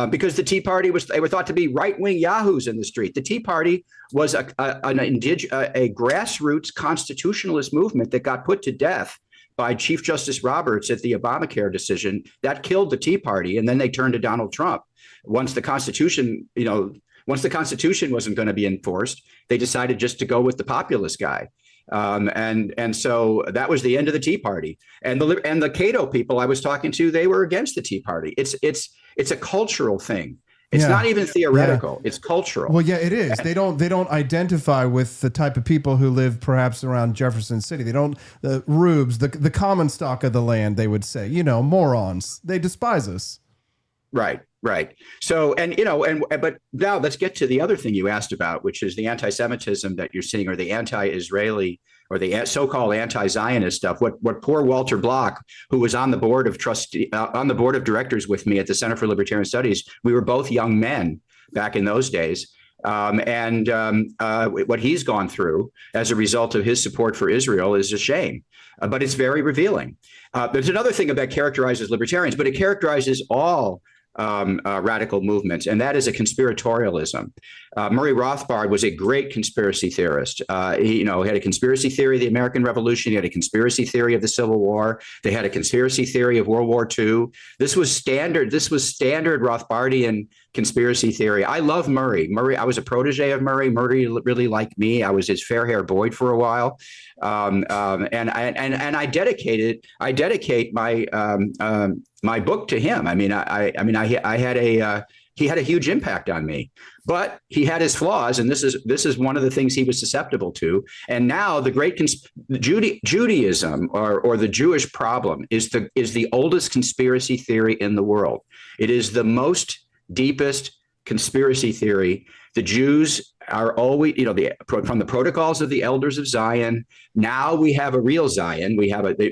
because the Tea Party they were thought to be right-wing yahoos in the street. The Tea Party was a grassroots constitutionalist movement that got put to death by Chief Justice Roberts at the Obamacare decision. That killed the Tea Party, and then they turned to Donald Trump. Once the Constitution wasn't going to be enforced, they decided just to go with the populist guy. And so that was the end of the Tea Party. And the Cato people I was talking to, they were against the Tea Party. It's a cultural thing. It's not even theoretical. It's cultural. Well, yeah, it is. They don't identify with the type of people who live perhaps around Jefferson City. They don't, the rubes, the common stock of the land, they would say, morons. They despise us. Right. So, but now let's get to the other thing you asked about, which is the anti-Semitism that you're seeing, or the anti-Israeli, or the so-called anti-Zionist stuff. What poor Walter Block, who was on the board of directors with me at the Center for Libertarian Studies, we were both young men back in those days. What he's gone through as a result of his support for Israel is a shame, but it's very revealing. There's another thing that characterizes libertarians, but it characterizes all radical movements, and that is a conspiratorialism. Murray Rothbard was a great conspiracy theorist. He had a conspiracy theory of the American Revolution. He had a conspiracy theory of the Civil War. They had a conspiracy theory of World War II. This was standard Rothbardian conspiracy theory. I love Murray. I was a protege of Murray. Murray really liked me. I was his fair-haired boy for a while. And I dedicate my book to him. He had a huge impact on me, but he had his flaws, and this is one of the things he was susceptible to. And now the great Judaism or the Jewish problem is the oldest conspiracy theory in the world. It is the most deepest conspiracy theory. The Jews are always, from the protocols of the elders of Zion. Now we have a real Zion.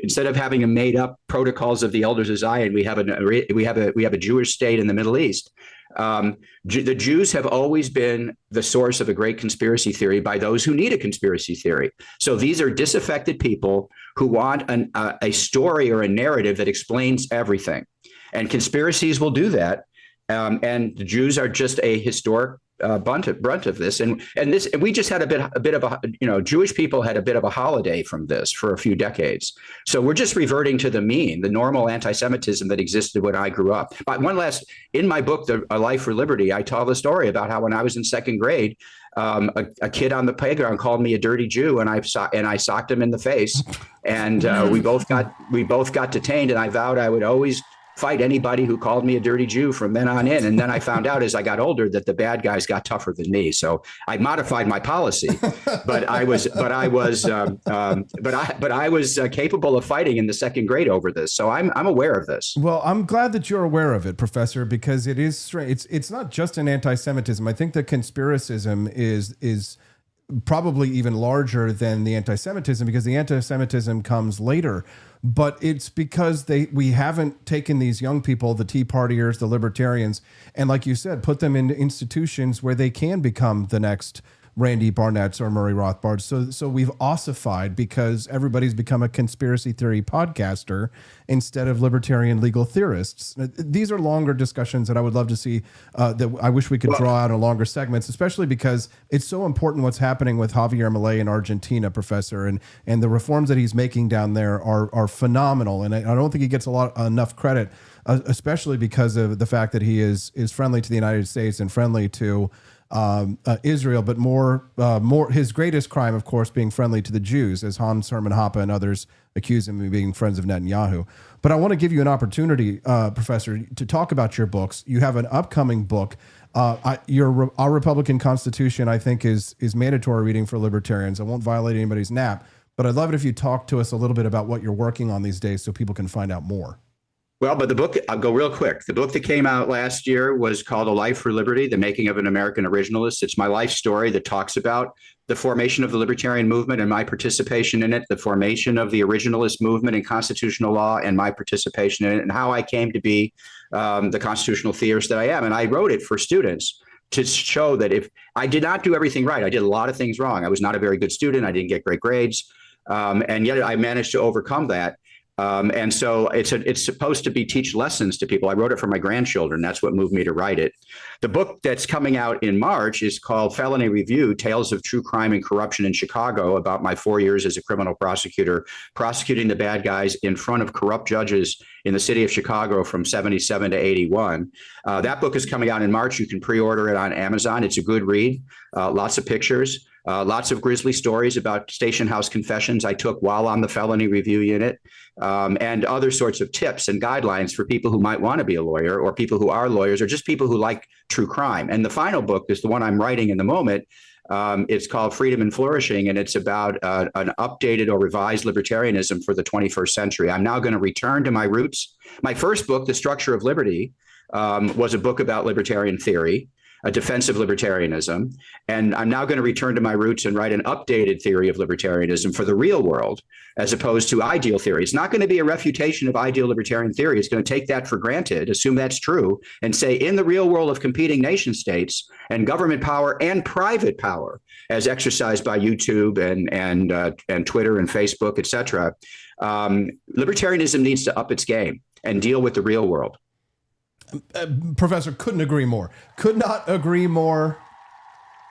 Instead of having a made up protocols of the elders of Zion, we have a Jewish state in the Middle East. The Jews have always been the source of a great conspiracy theory by those who need a conspiracy theory. So these are disaffected people who want a story or a narrative that explains everything, and conspiracies will do that. And the Jews are just a historic brunt of this, and we just had a bit of a Jewish people had a bit of a holiday from this for a few decades. So we're just reverting to the normal anti-Semitism that existed when I grew up. But in my book, A Life for Liberty, I tell the story about how when I was in second grade, a kid on the playground called me a dirty Jew, and I socked him in the face, and we both got detained. And I vowed I would always fight anybody who called me a dirty Jew from then on in. And then I found out as I got older that the bad guys got tougher than me. So I modified my policy, but I was capable of fighting in the second grade over this. So I'm aware of this. Well, I'm glad that you're aware of it, Professor, because it is strange. It's not just an anti-Semitism. I think the conspiracism is probably even larger than the anti-Semitism, because the anti-Semitism comes later. But it's because we haven't taken these young people, the Tea Partiers, the Libertarians, and like you said, put them into institutions where they can become the next Randy Barnett's or Murray Rothbard's. So we've ossified because everybody's become a conspiracy theory podcaster instead of libertarian legal theorists. These are longer discussions that I would love to see, that I wish we could draw out in longer segments, especially because it's so important what's happening with Javier Milei in Argentina, Professor, and the reforms that he's making down there are phenomenal. And I don't think he gets enough credit, especially because of the fact that he is friendly to the United States and friendly to Israel, but more his greatest crime, of course, being friendly to the Jews, as Hans Hermann Hoppe and others accuse him of being friends of Netanyahu. But I want to give you an opportunity, Professor, to talk about your books. You have an upcoming book. Our Republican Constitution, I think, is mandatory reading for libertarians. I won't violate anybody's nap, but I'd love it if you talk to us a little bit about what you're working on these days so people can find out more. Well, but the book, I'll go real quick. The book that came out last year was called A Life for Liberty, The Making of an American Originalist. It's my life story that talks about the formation of the libertarian movement and my participation in it, the formation of the originalist movement in constitutional law and my participation in it, and how I came to be the constitutional theorist that I am. And I wrote it for students to show that if I did not do everything right, I did a lot of things wrong. I was not a very good student. I didn't get great grades. And yet I managed to overcome that. And so it's supposed to teach lessons to people. I wrote it for my grandchildren. That's what moved me to write it. The book that's coming out in March is called Felony Review, Tales of True Crime and Corruption in Chicago, about my 4 years as a criminal prosecutor, prosecuting the bad guys in front of corrupt judges in the city of Chicago from 77 to 81. That book is coming out in March. You can pre-order it on Amazon. It's a good read, lots of pictures. Lots of grisly stories about station house confessions I took while on the felony review unit, and other sorts of tips and guidelines for people who might want to be a lawyer, or people who are lawyers, or just people who like true crime. And the final book is the one I'm writing in the moment. It's called Freedom and Flourishing, and it's about an updated or revised libertarianism for the 21st century. I'm now going to return to my roots. My first book, The Structure of Liberty, was a book about libertarian theory, a defense of libertarianism. And I'm now going to return to my roots and write an updated theory of libertarianism for the real world, as opposed to ideal theory. It's not going to be a refutation of ideal libertarian theory. It's going to take that for granted, assume that's true, and say in the real world of competing nation states and government power and private power, as exercised by YouTube and Twitter and Facebook, et cetera, libertarianism needs to up its game and deal with the real world. Professor, couldn't agree more. Could not agree more.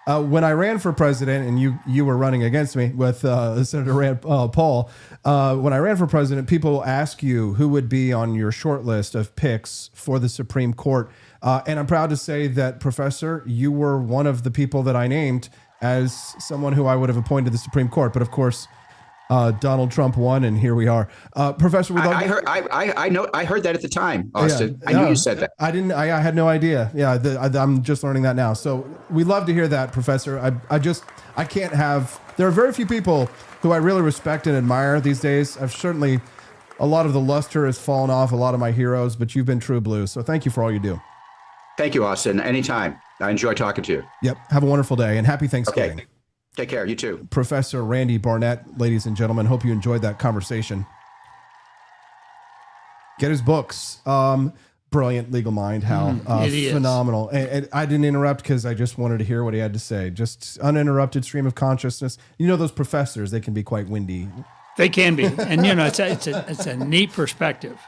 When I ran for president, and you were running against me with Senator Rand Paul, when I ran for president, people ask you who would be on your short list of picks for the Supreme Court. And I'm proud to say that, Professor, you were one of the people that I named as someone who I would have appointed to the Supreme Court. But of course, Donald Trump won, and here we are. Professor, I heard that at the time, Austin. Yeah, I knew you said that. I didn't. I had no idea. Yeah, I'm just learning that now. So we love to hear that, Professor. I can't have. There are very few people who I really respect and admire these days. I've certainly, a lot of the luster has fallen off a lot of my heroes, but you've been true blue. So thank you for all you do. Thank you, Austin. Anytime. I enjoy talking to you. Yep. Have a wonderful day and happy Thanksgiving. Okay. Take care. You too. Professor Randy Barnett, ladies and gentlemen. Hope you enjoyed that conversation. Get his books. Brilliant legal mind, Hal. Phenomenal. And I didn't interrupt because I just wanted to hear what he had to say. Just uninterrupted stream of consciousness. You know, those professors, they can be quite windy. They can be. And, it's a neat perspective.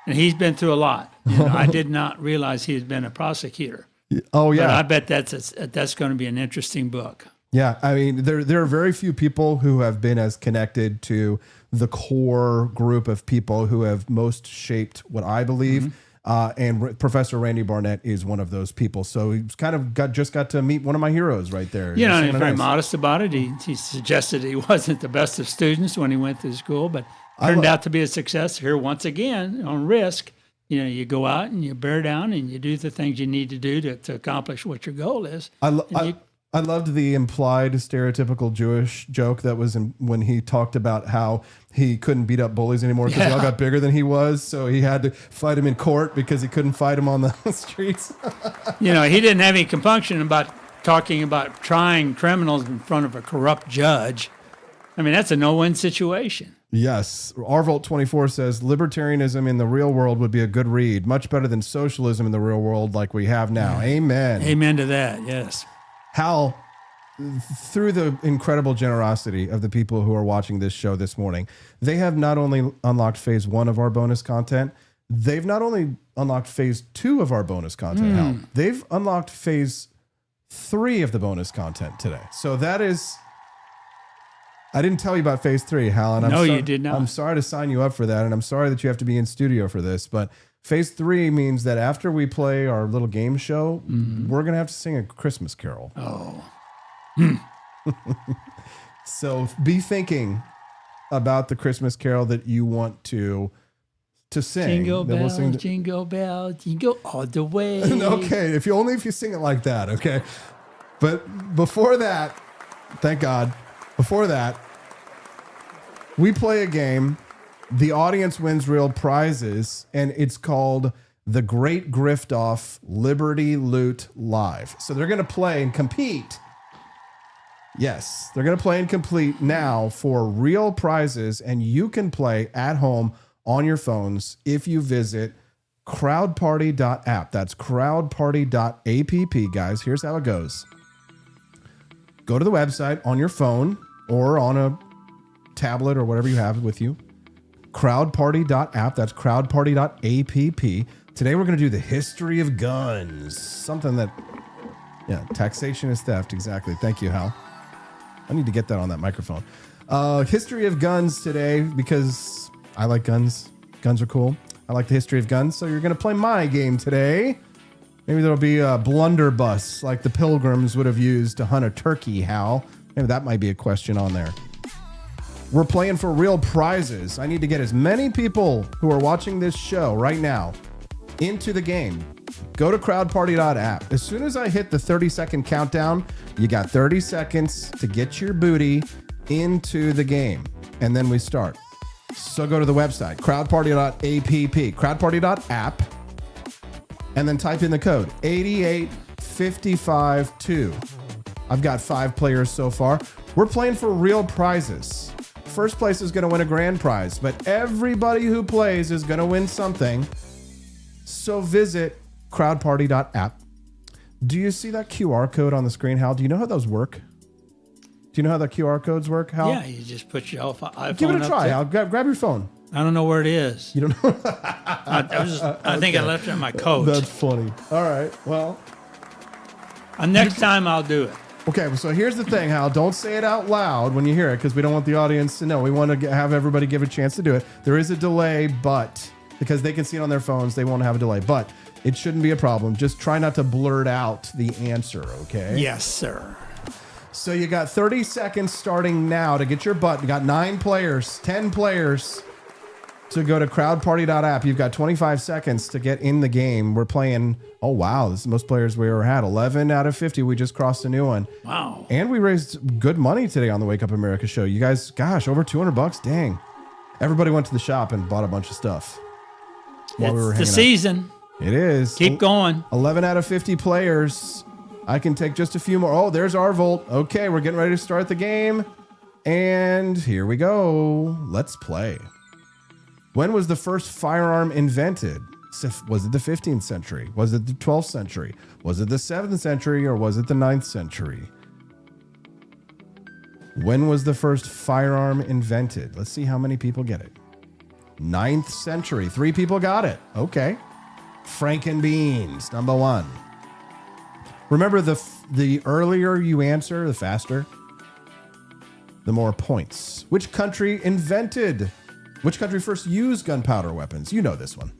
And he's been through a lot. I did not realize he had been a prosecutor. Oh, yeah. But I bet that's going to be an interesting book. Yeah, I mean, there are very few people who have been as connected to the core group of people who have most shaped what I believe. And Professor Randy Barnett is one of those people. So he's kind of got to meet one of my heroes right there. He's very modest about it. He suggested he wasn't the best of students when he went through school, but turned out to be a success here once again on risk. you go out and you bear down and you do the things you need to do to accomplish what your goal is. I loved the implied stereotypical Jewish joke that was when he talked about how he couldn't beat up bullies anymore because they all got bigger than he was. So he had to fight him in court because he couldn't fight him on the streets. He didn't have any compunction about talking about trying criminals in front of a corrupt judge. I mean, that's a no-win situation. Yes. Arvolt24 says, libertarianism in the real world would be a good read. Much better than socialism in the real world like we have now. Amen. Amen to that, yes. Hal, through the incredible generosity of the people who are watching this show this morning, they have not only unlocked phase 1 of our bonus content, they've not only unlocked phase 2 of our bonus content, Hal, they've unlocked phase 3 of the bonus content today. So that is... I didn't tell you about phase 3, Hal. And you did not. I'm sorry to sign you up for that, and I'm sorry that you have to be in studio for this, but phase 3 means that after we play our little game show, we're going to have to sing a Christmas carol. Oh. So be thinking about the Christmas carol that you want to sing. Jingle bell, jingle bell, jingle all the way. Okay, if you sing it like that, okay? But before that, thank God, before that, we play a game. The audience wins real prizes, and it's called the Great Grift Off Liberty Loot Live. So they're going to play and compete. Yes, they're going to play and compete now for real prizes, and you can play at home on your phones if you visit crowdparty.app. That's crowdparty.app, guys. Here's how it goes. Go to the website on your phone or on a tablet or whatever you have with you. Crowdparty.app. That's crowdparty.app. Today we're going to do the history of guns. Something that, taxation is theft. Exactly. Thank you, Hal. I need to get that on that microphone. History of guns today because I like guns. Guns are cool. I like the history of guns. So you're going to play my game today. Maybe there'll be a blunderbuss like the Pilgrims would have used to hunt a turkey, Hal. Maybe that might be a question on there. We're playing for real prizes. I need to get as many people who are watching this show right now into the game. Go to crowdparty.app. As soon as I hit the 30-second countdown, you got 30 seconds to get your booty into the game. And then we start. So go to the website, crowdparty.app, crowdparty.app, and then type in the code 88552. I've got 5 players so far. We're playing for real prizes. First place is going to win a grand prize, but everybody who plays is going to win something. So visit crowdparty.app. Do you see that QR code on the screen, Hal? Do you know how those work? Do you know how the QR codes work, Hal? Yeah, you just put your iPhone. Give it a try, Hal. Grab your phone. I don't know where it is. You don't know? I think I left it in my coat. That's funny. All right. Well, next time I'll do it. Okay, so here's the thing, Hal. Don't say it out loud when you hear it because we don't want the audience to know. We want to have everybody give a chance to do it. There is a delay, but because they can see it on their phones, they won't have a delay. But it shouldn't be a problem. Just try not to blurt out the answer, okay? Yes, sir. So you got 30 seconds starting now to get your butt. You got 9 players, 10 players to go to crowdparty.app. You've got 25 seconds to get in the game. We're playing, oh wow, this is the most players we ever had. 11 out of 50. We just crossed a new one. Wow. And we raised good money today on the Wake Up America show. You guys, gosh, over $200. Dang. Everybody went to the shop and bought a bunch of stuff while we were hanging out. It's the season. It is. Keep going. 11 out of 50 players. I can take just a few more. Oh, there's Arvolt. Okay, we're getting ready to start the game. And here we go. Let's play. When was the first firearm invented? Was it the 15th century? Was it the 12th century? Was it the 7th century or was it the 9th century? When was the first firearm invented? Let's see how many people get it. 9th century. 3 people got it. Okay. Frankenbeans, number 1. Remember, the earlier you answer, the faster, the more points. Which country first used gunpowder weapons? You know this one.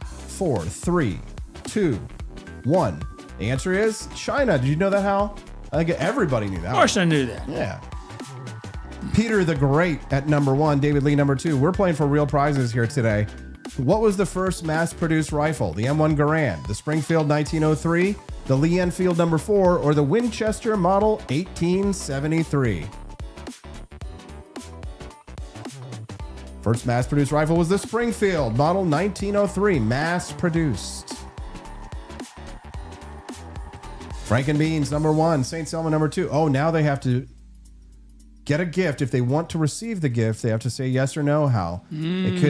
4, 3, 2, 1. The answer is China. Did you know that, Hal? I think everybody knew that. Of course I knew that. Yeah. Peter the Great at number 1. David Lee number 2. We're playing for real prizes here today. What was the first mass-produced rifle? The M1 Garand, the Springfield 1903, the Lee Enfield No. 4, or the Winchester Model 1873? First mass-produced rifle was the Springfield Model 1903, mass-produced. Frankenbeans, number 1. St. Selma, number 2. Oh, now they have to get a gift. If they want to receive the gift, they have to say yes or no, Hal. It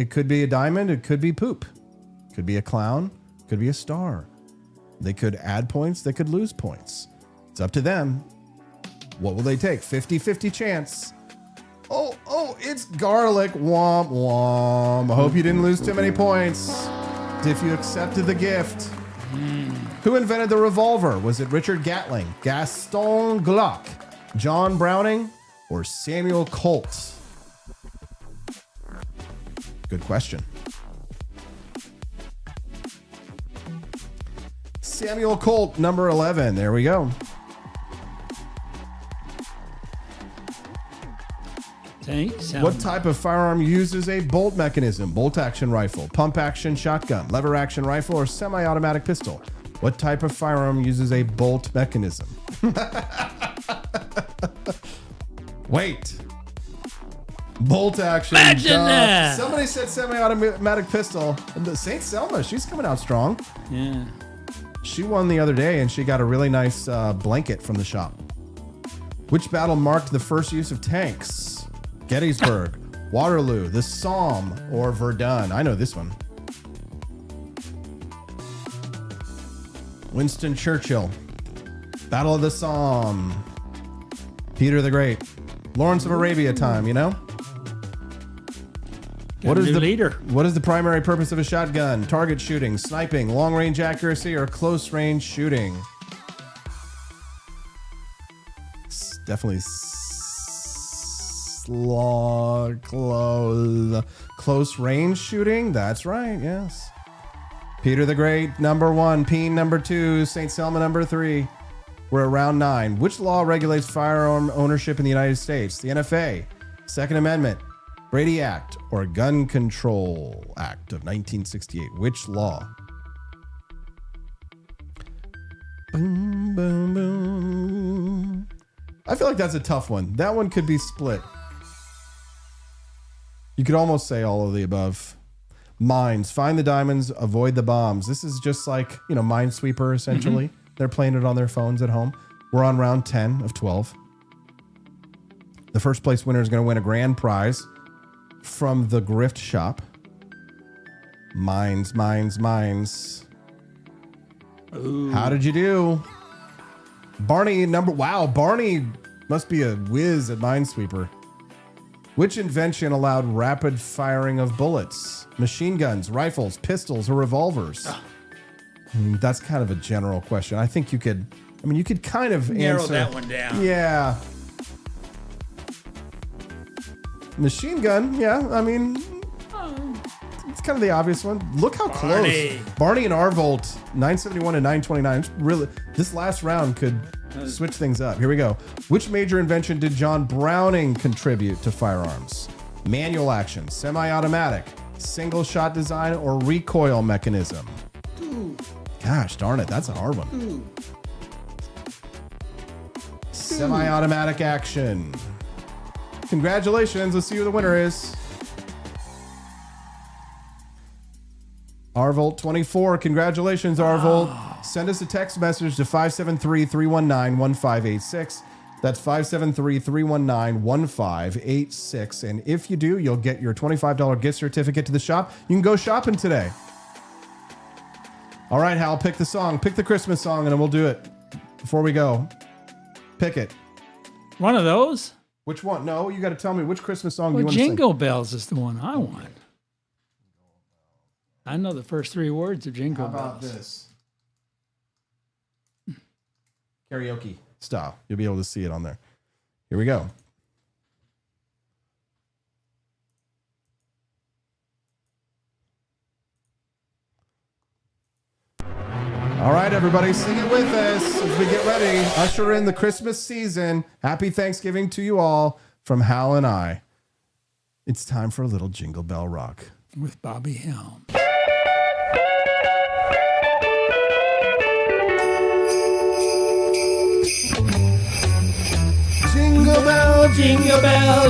could be a diamond. It could be poop. It could be a clown. It could be a star. They could add points. They could lose points. It's up to them. What will they take? 50-50 chance. Oh, it's garlic. Womp womp. I hope you didn't lose too many points if you accepted the gift. Who invented the revolver? Was it Richard Gatling, Gaston Glock, John Browning, or Samuel Colt? Good question. Samuel Colt, number 11. There we go. What type of firearm uses a bolt mechanism? Bolt action rifle, pump action shotgun, lever action rifle, or semi-automatic pistol? What type of firearm uses a bolt mechanism? Wait. Bolt action. Somebody said semi-automatic pistol. St. Selma, she's coming out strong. Yeah. She won the other day and she got a really nice blanket from the shop. Which battle marked the first use of tanks? Gettysburg, Waterloo, the Somme, or Verdun? I know this one. Winston Churchill, Battle of the Somme, Peter the Great, Lawrence of Arabia time, you know? What is the primary purpose of a shotgun? Target shooting, sniping, long range accuracy, or close range shooting? It's definitely close range shooting. That's right. Yes. Peter the Great, number 1. Peen, number 2. St. Selma, number 3. We're at round 9. Which law regulates firearm ownership in the United States? The NFA, Second Amendment, Brady Act, or Gun Control Act of 1968? Which law? Boom, boom, boom. I feel like that's a tough one. That one could be split. You could almost say all of the above. Mines, find the diamonds, avoid the bombs. This is just like, Minesweeper, essentially. Mm-hmm. They're playing it on their phones at home. We're on round 10 of 12. The first place winner is going to win a grand prize from the Grift Shop. Mines. Ooh. How did you do? Barney, Barney must be a whiz at Minesweeper. Which invention allowed rapid firing of bullets? Machine guns, rifles, pistols, or revolvers? That's kind of a general question. I think you could kind of narrow that one down. Yeah. Machine gun, yeah. It's kind of the obvious one. Look how close. Barney and Arvolt, 971 and 929. It's really, this last round could switch things up. Here we go. Which major invention did John Browning contribute to firearms? Manual action, semi-automatic, single shot design, or recoil mechanism? Ooh. Gosh darn it, that's a hard one. Ooh. Semi-automatic action. Congratulations. Let's see who the winner is. Arvolt 24. Congratulations, Arvolt. Send us a text message to 573-319-1586. That's 573-319-1586. And if you do, you'll get your $25 gift certificate to the shop. You can go shopping today. All right, Hal, pick the song. Pick the Christmas song, and then we'll do it before we go. Pick it. One of those? Which one? No, you got to tell me which Christmas song you want to sing. Jingle Bells is the one I want. I know the first 3 words of Jingle Bells. How about this? Karaoke style. You'll be able to see it on there. Here we go. All right, everybody, sing it with us as we get ready. Usher in the Christmas season. Happy Thanksgiving to you all from Hal and I. It's time for a little Jingle Bell Rock. with Bobby Helm.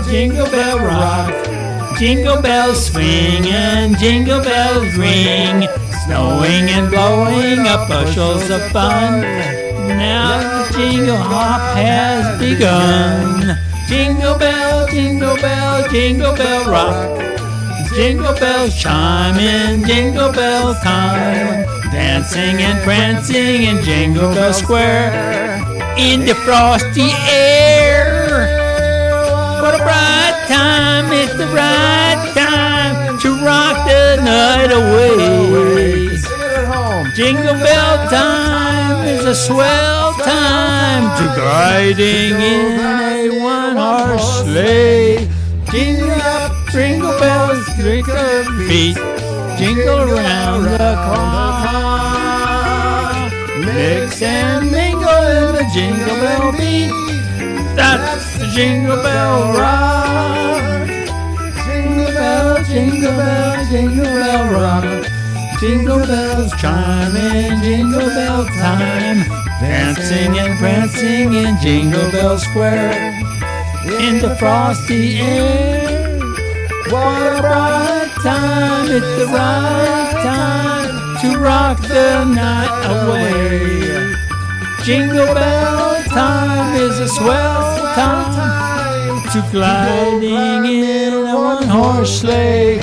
Jingle bell rock. Jingle bells swing and jingle bells ring. Snowing and blowing up bushels of fun. Now the jingle hop has begun. Jingle bell, jingle bell, jingle bell rock. Jingle bells chime in jingle bell time. Dancing and prancing in Jingle Bell Square. In the frosty air. What a bright time, it's the right time to rock the night away. Jingle bell time is a swell time to gliding in a one-horse sleigh. Jingle up, jingle bells, jingle feet, jingle around the clock. Mix and mingle in the jingle bell beat. That's the Jingle Bell Rock. Jingle bell, jingle bell, jingle bell rock. Jingle bells chime in jingle bell time. Dancing and prancing in Jingle Bell Square. In the frosty air. What a bright time, it's the right time to rock the night away. Jingle bell time is a swell time to gliding in a one-horse sleigh.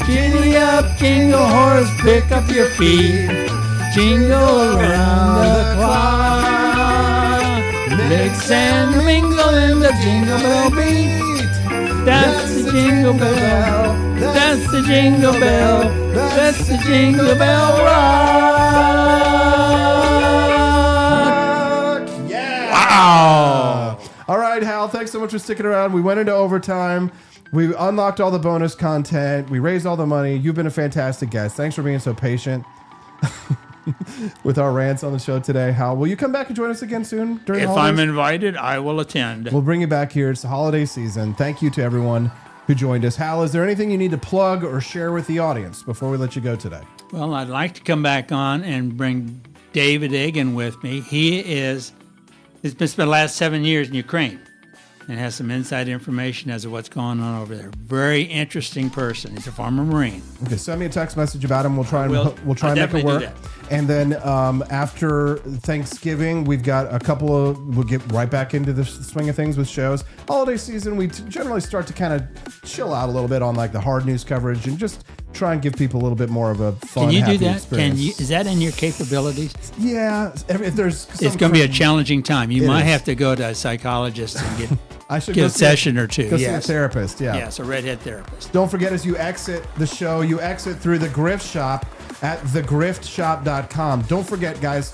Giddy up, jingle horse, pick up your feet. Jingle around the clock. Mix and mingle in the jingle bell beat. That's the jingle bell. That's the jingle bell. That's the jingle bell rock. Wow. All right, Hal, thanks so much for sticking around. We went into overtime. We unlocked all the bonus content. We raised all the money. You've been a fantastic guest. Thanks for being so patient with our rants on the show today. Hal, will you come back and join us again soon during the If holidays? I'm invited, I will attend. We'll bring you back here. It's the holiday season. Thank you to everyone who joined us. Hal, is there anything you need to plug or share with the audience before we let you go today? Well, I'd like to come back on and bring David Egan with me. He's been spent the last 7 years in Ukraine and has some inside information as to what's going on over there. Very interesting person. He's a former Marine. Okay, send me a text message about him. We'll try and I'll make it definitely work. do that. And then after Thanksgiving, we've got a couple of. We'll get right back into the swing of things with shows. Holiday season, we generally start to kind of chill out a little bit on like the hard news coverage and just try and give people a little bit more of a fun, Can you happy do that? experience. Is that in your capabilities? Yeah, if there's. It's going to be a challenging time. You It might is. have to go to a psychologist and get I should get go a see session or two. Go see a Yes. therapist. Yeah. Yes, a redhead therapist. Don't forget, as you exit the show, you exit through the Grift Shop at thegriftshop.com. Don't forget, guys,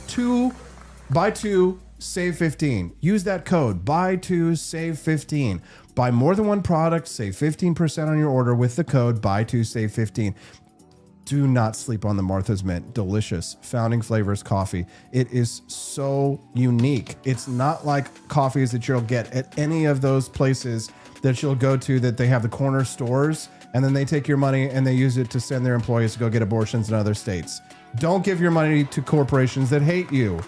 buy two, save 15. Use that code, buy two, save 15. Buy more than one product, save 15% on your order with the code, buy two, save 15. Do not sleep on the Martha's Mint delicious Founding Flavors coffee. It is so unique. It's not like coffees that you'll get at any of those places that you'll go to that they have the corner stores and then they take your money and they use it to send their employees to go get abortions in other states. Don't give your money to corporations that hate you.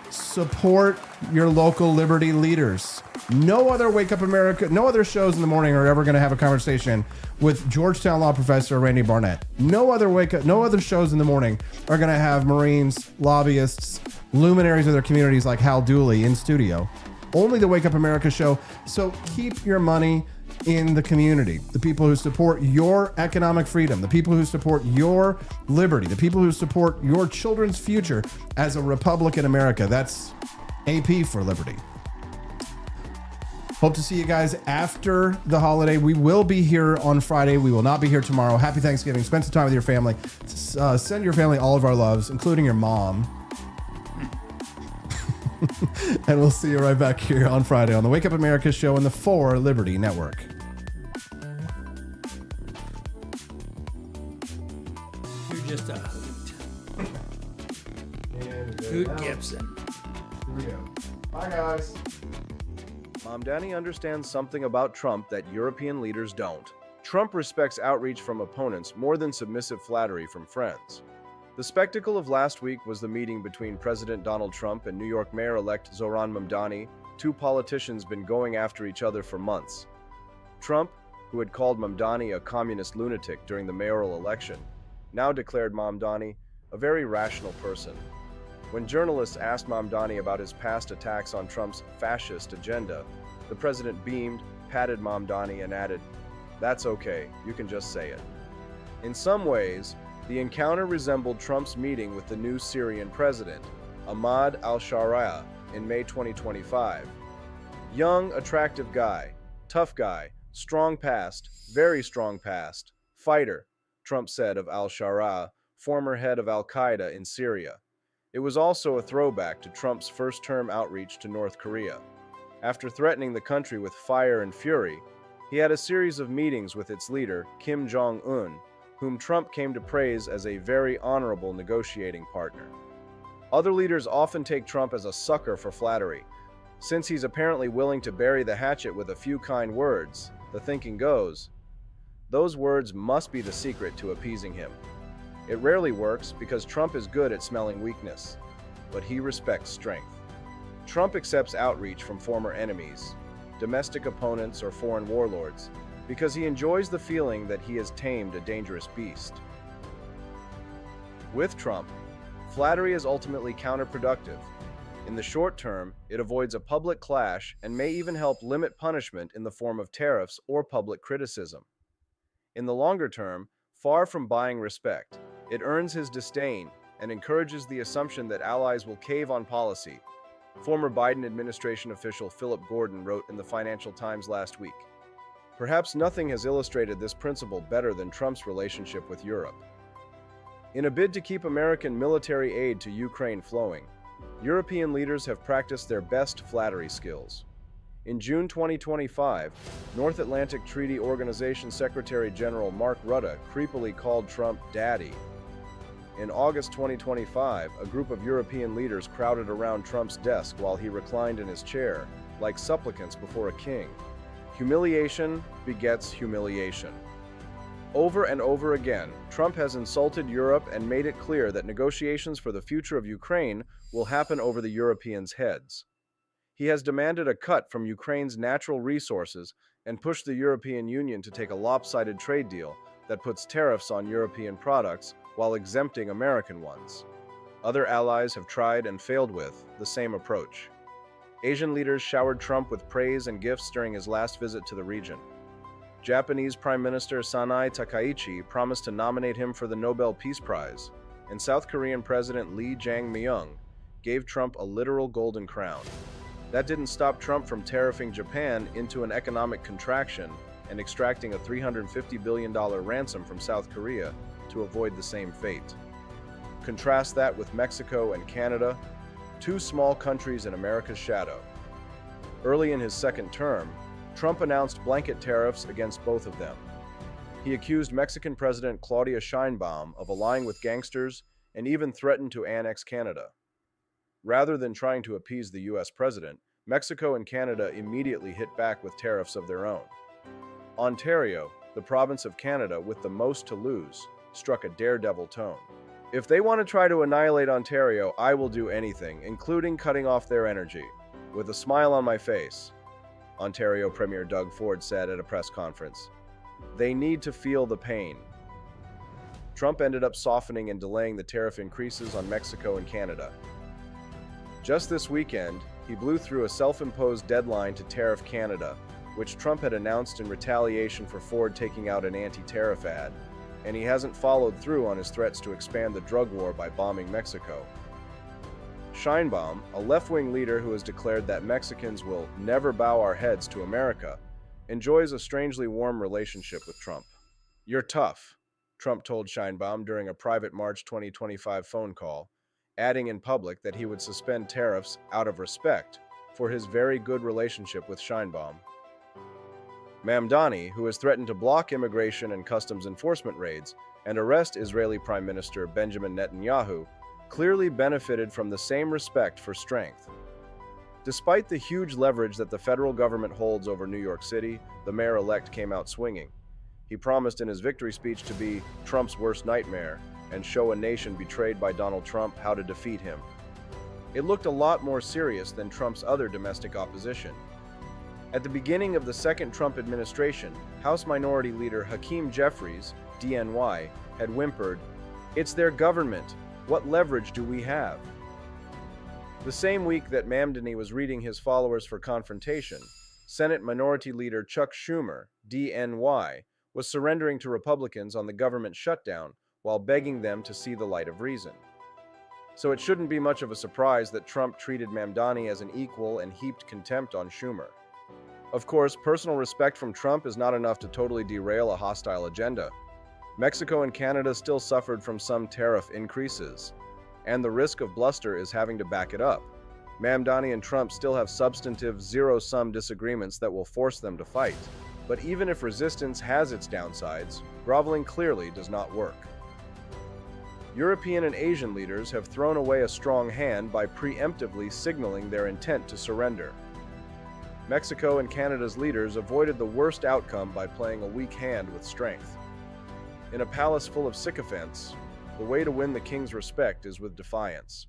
Support your local liberty leaders. No other Wake Up America, no other shows in the morning are ever going to have a conversation with Georgetown law professor Randy Barnett. No other shows in the morning are going to have Marines, lobbyists, luminaries of their communities like Hal Dulle in studio. Only the Wake Up America show. So keep your money in the community. The people who support your economic freedom, the people who support your liberty, the people who support your children's future as a republic in America. That's AP for liberty. Hope to see you guys after the holiday. We will be here on Friday. We will not be here tomorrow. Happy Thanksgiving. Spend some time with your family. Send your family all of our loves, including your mom. And we'll see you right back here on Friday on the Wake Up America show and the For Liberty Network. You're just a hoot. Hoot Gibson. Here we go. Bye, guys. Mom Danny understands something about Trump that European leaders don't. Trump respects outreach from opponents more than submissive flattery from friends. The spectacle of last week was the meeting between President Donald Trump and New York Mayor-elect Zohran Mamdani, two politicians been going after each other for months. Trump, who had called Mamdani a communist lunatic during the mayoral election, now declared Mamdani a very rational person. When journalists asked Mamdani about his past attacks on Trump's fascist agenda, the president beamed, patted Mamdani, and added, "That's okay, you can just say it." In some ways, the encounter resembled Trump's meeting with the new Syrian president, Ahmad al-Sharia, in May 2025. Young, attractive guy, tough guy, strong past, very strong past, fighter, Trump said of al-Sharia, former head of al-Qaeda in Syria. It was also a throwback to Trump's first-term outreach to North Korea. After threatening the country with fire and fury, he had a series of meetings with its leader, Kim Jong-un, whom Trump came to praise as a very honorable negotiating partner. Other leaders often take Trump as a sucker for flattery. Since he's apparently willing to bury the hatchet with a few kind words, the thinking goes, those words must be the secret to appeasing him. It rarely works because Trump is good at smelling weakness, but he respects strength. Trump accepts outreach from former enemies, domestic opponents, or foreign warlords, because he enjoys the feeling that he has tamed a dangerous beast. With Trump, flattery is ultimately counterproductive. In the short term, it avoids a public clash and may even help limit punishment in the form of tariffs or public criticism. In the longer term, far from buying respect, it earns his disdain and encourages the assumption that allies will cave on policy. Former Biden administration official Philip Gordon wrote in the Financial Times last week, "Perhaps nothing has illustrated this principle better than Trump's relationship with Europe." In a bid to keep American military aid to Ukraine flowing, European leaders have practiced their best flattery skills. In June 2025, North Atlantic Treaty Organization Secretary General Mark Rutte creepily called Trump "Daddy." In August 2025, a group of European leaders crowded around Trump's desk while he reclined in his chair, like supplicants before a king. Humiliation begets humiliation. Over and over again, Trump has insulted Europe and made it clear that negotiations for the future of Ukraine will happen over the Europeans' heads. He has demanded a cut from Ukraine's natural resources and pushed the European Union to take a lopsided trade deal that puts tariffs on European products while exempting American ones. Other allies have tried and failed with the same approach. Asian leaders showered Trump with praise and gifts during his last visit to the region. Japanese Prime Minister Sanai Takaichi promised to nominate him for the Nobel Peace Prize, and South Korean President Lee Jae-myung gave Trump a literal golden crown. That didn't stop Trump from tariffing Japan into an economic contraction and extracting a $350 billion ransom from South Korea to avoid the same fate. Contrast that with Mexico and Canada, two small countries in America's shadow. Early in his second term, Trump announced blanket tariffs against both of them. He accused Mexican President Claudia Sheinbaum of allying with gangsters and even threatened to annex Canada. Rather than trying to appease the US president, Mexico and Canada immediately hit back with tariffs of their own. Ontario, the province of Canada with the most to lose, struck a daredevil tone. "If they want to try to annihilate Ontario, I will do anything, including cutting off their energy." With a smile on my face, Ontario Premier Doug Ford said at a press conference, "They need to feel the pain." Trump ended up softening and delaying the tariff increases on Mexico and Canada. Just this weekend, he blew through a self-imposed deadline to tariff Canada, which Trump had announced in retaliation for Ford taking out an anti-tariff ad, and he hasn't followed through on his threats to expand the drug war by bombing Mexico. Sheinbaum, a left-wing leader who has declared that Mexicans will never bow our heads to America, enjoys a strangely warm relationship with Trump. "You're tough," Trump told Sheinbaum during a private March 2025 phone call, adding in public that he would suspend tariffs out of respect for his very good relationship with Sheinbaum. Mamdani, who has threatened to block immigration and customs enforcement raids and arrest Israeli Prime Minister Benjamin Netanyahu, clearly benefited from the same respect for strength. Despite the huge leverage that the federal government holds over New York City, the mayor-elect came out swinging. He promised in his victory speech to be Trump's worst nightmare and show a nation betrayed by Donald Trump how to defeat him. It looked a lot more serious than Trump's other domestic opposition. At the beginning of the second Trump administration, House Minority Leader Hakeem Jeffries, DNY, had whimpered, "It's their government. What leverage do we have?" The same week that Mamdani was reading his followers for confrontation, Senate Minority Leader Chuck Schumer, DNY, was surrendering to Republicans on the government shutdown while begging them to see the light of reason. So it shouldn't be much of a surprise that Trump treated Mamdani as an equal and heaped contempt on Schumer. Of course, personal respect from Trump is not enough to totally derail a hostile agenda. Mexico and Canada still suffered from some tariff increases, and the risk of bluster is having to back it up. Mamdani and Trump still have substantive zero-sum disagreements that will force them to fight. But even if resistance has its downsides, groveling clearly does not work. European and Asian leaders have thrown away a strong hand by preemptively signaling their intent to surrender. Mexico and Canada's leaders avoided the worst outcome by playing a weak hand with strength. In a palace full of sycophants, the way to win the king's respect is with defiance.